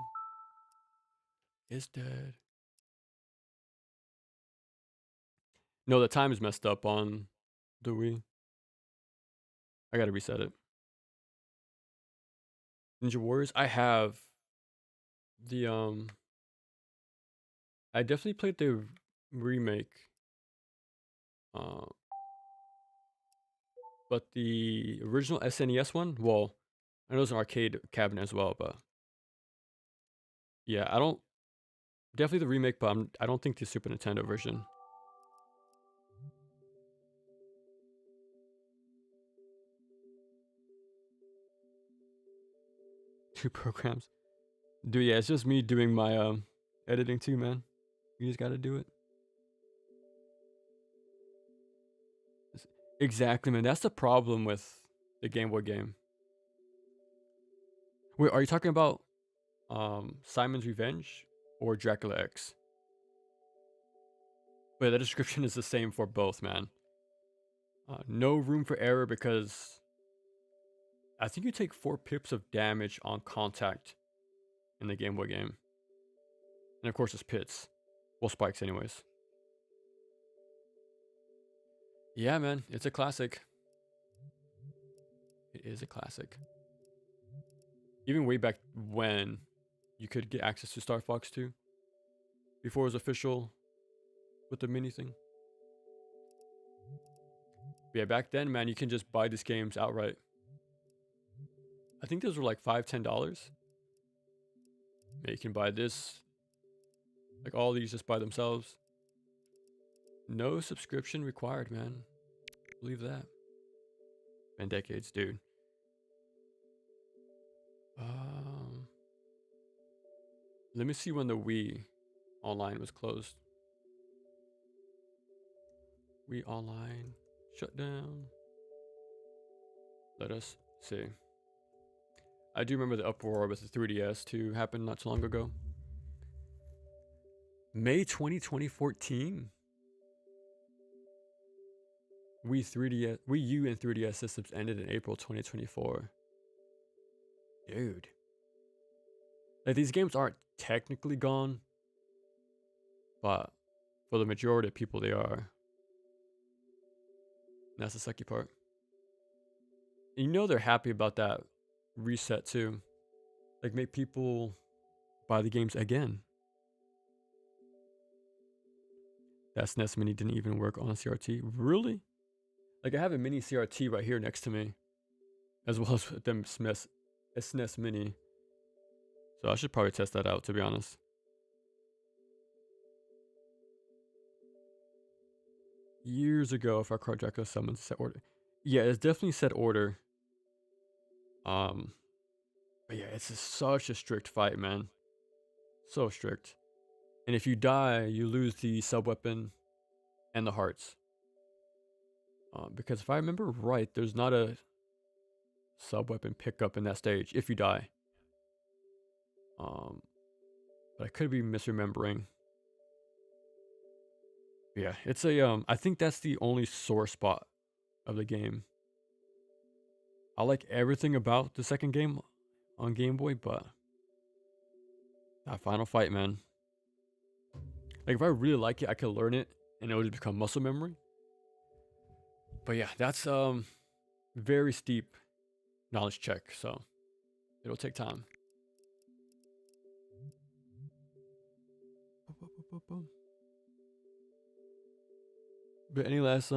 Speaker 1: It's dead. No, the time is messed up on the Wii. I gotta reset it. Ninja Warriors, I have the I definitely played the remake. But the original SNES one, well, I know it's an arcade cabinet as well, but yeah, I don't, definitely the remake, but I don't think the Super Nintendo version. Two programs. Dude, yeah, it's just me doing my editing too, man. You just gotta do it. Exactly, man. That's the problem with the Game Boy game. Wait, are you talking about Simon's Revenge or Dracula X? But the description is the same for both, man. No room for error because I think you take 4 pips of damage on contact in the Game Boy game. And of course it's pits. Well, spikes anyways. Yeah, man, it's a classic. It is a classic. Even way back when you could get access to Star Fox 2 before it was official with the mini thing. But yeah, back then, man, you can just buy these games outright. I think those were like $5-10. Yeah, you can buy this, like all these just by themselves. No subscription required, man. Believe that. Been decades, dude. Let me see when the Wii Online was closed. Wii Online shut down. Let us see. I do remember the uproar with the 3DS too happened not too long ago. May 2014. Wii U and 3DS systems ended in April 2024. Dude. Like, these games aren't technically gone, but for the majority of people they are. And that's the sucky part. And you know they're happy about that reset too. Like, make people buy the games again. That SNES Mini didn't even work on a CRT. Really? Like, I have a mini CRT right here next to me, as well as them SNES Mini. So I should probably test that out, to be honest. Years ago, if our card Dracula summons set order. Yeah, it's definitely set order. But yeah, it's such a strict fight, man. So strict. And if you die, you lose the sub weapon and the hearts. Because if I remember right, there's not a sub weapon pickup in that stage if you die. But I could be misremembering. Yeah, it's a I think that's the only sore spot of the game. I like everything about the second game on Game Boy, but that final fight, man. Like, if I really like it, I could learn it and it would become muscle memory. But yeah, that's very steep knowledge check, so it'll take time. But any last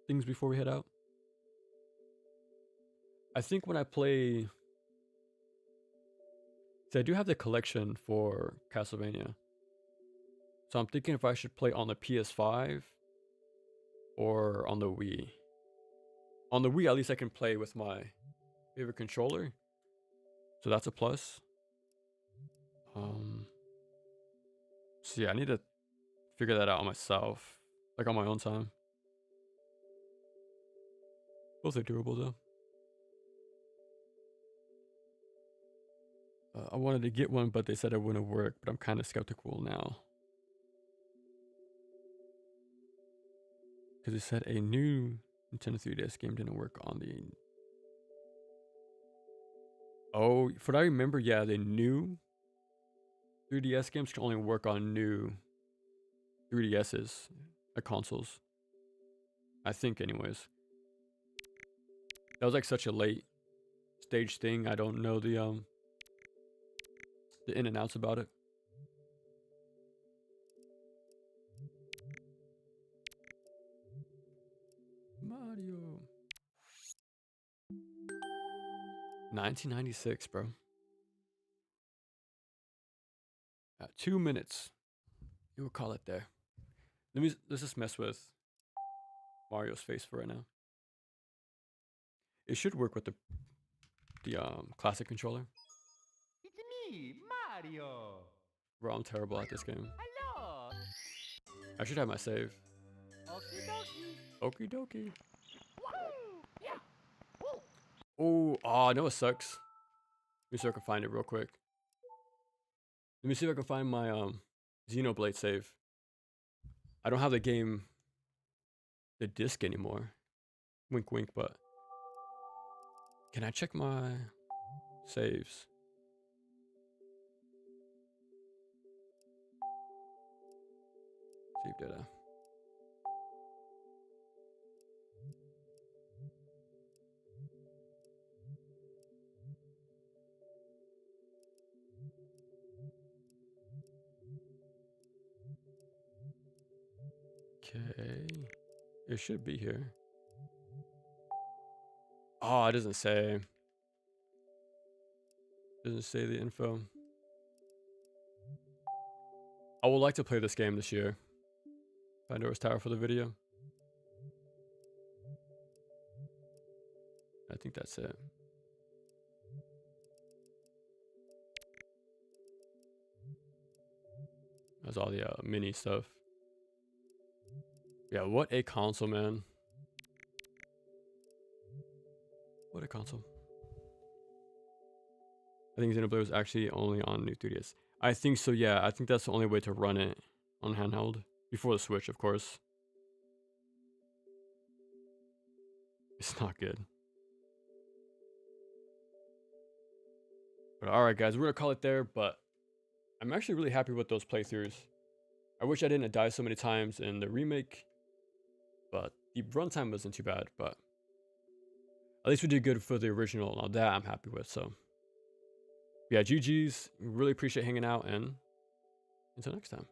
Speaker 1: things before we head out? I think when I play, so I do have the collection for Castlevania. So I'm thinking if I should play on the PS5 or on the Wii. On the Wii, at least I can play with my favorite controller. So that's a plus. So yeah, I need to figure that out myself. Like, on my own time. Both are doable though. I wanted to get one, but they said it wouldn't work. But I'm kind of skeptical now. Because they said a new Nintendo 3DS game didn't work on the... Oh, for what I remember, yeah, the new 3DS games can only work on new 3DSs, consoles. I think, anyways. That was like such a late stage thing. I don't know the in and outs about it. Mario. 1996, bro. 2 minutes. You will call it there. Let's just mess with Mario's face for right now. It should work with the classic controller.
Speaker 6: It's me, Mario.
Speaker 1: Bro, I'm terrible at this game.
Speaker 6: Hello.
Speaker 1: I should have my save.
Speaker 6: Okie dokie.
Speaker 1: Okie dokie.
Speaker 6: Woohoo! Yeah. Woo.
Speaker 1: Oh, I know it sucks. Let me see if I can find it real quick. Let me see if I can find my Xenoblade save. I don't have the game, the disc anymore. Wink, wink, but can I check my saves? Save data. Okay, it should be here. Oh, it doesn't say. Doesn't say the info. I would like to play this game this year. Pandora's Tower for the video. I think that's it. That's all the mini stuff. Yeah, what a console, man. What a console. I think Xenoblade was actually only on new 3DS. I think so, yeah. I think that's the only way to run it on handheld. Before the Switch, of course. It's not good. But alright, guys. We're going to call it there, but I'm actually really happy with those playthroughs. I wish I didn't die so many times in the remake. But the runtime wasn't too bad, but at least we did good for the original. Now that I'm happy with, so yeah, GG's. Really appreciate hanging out, and until next time.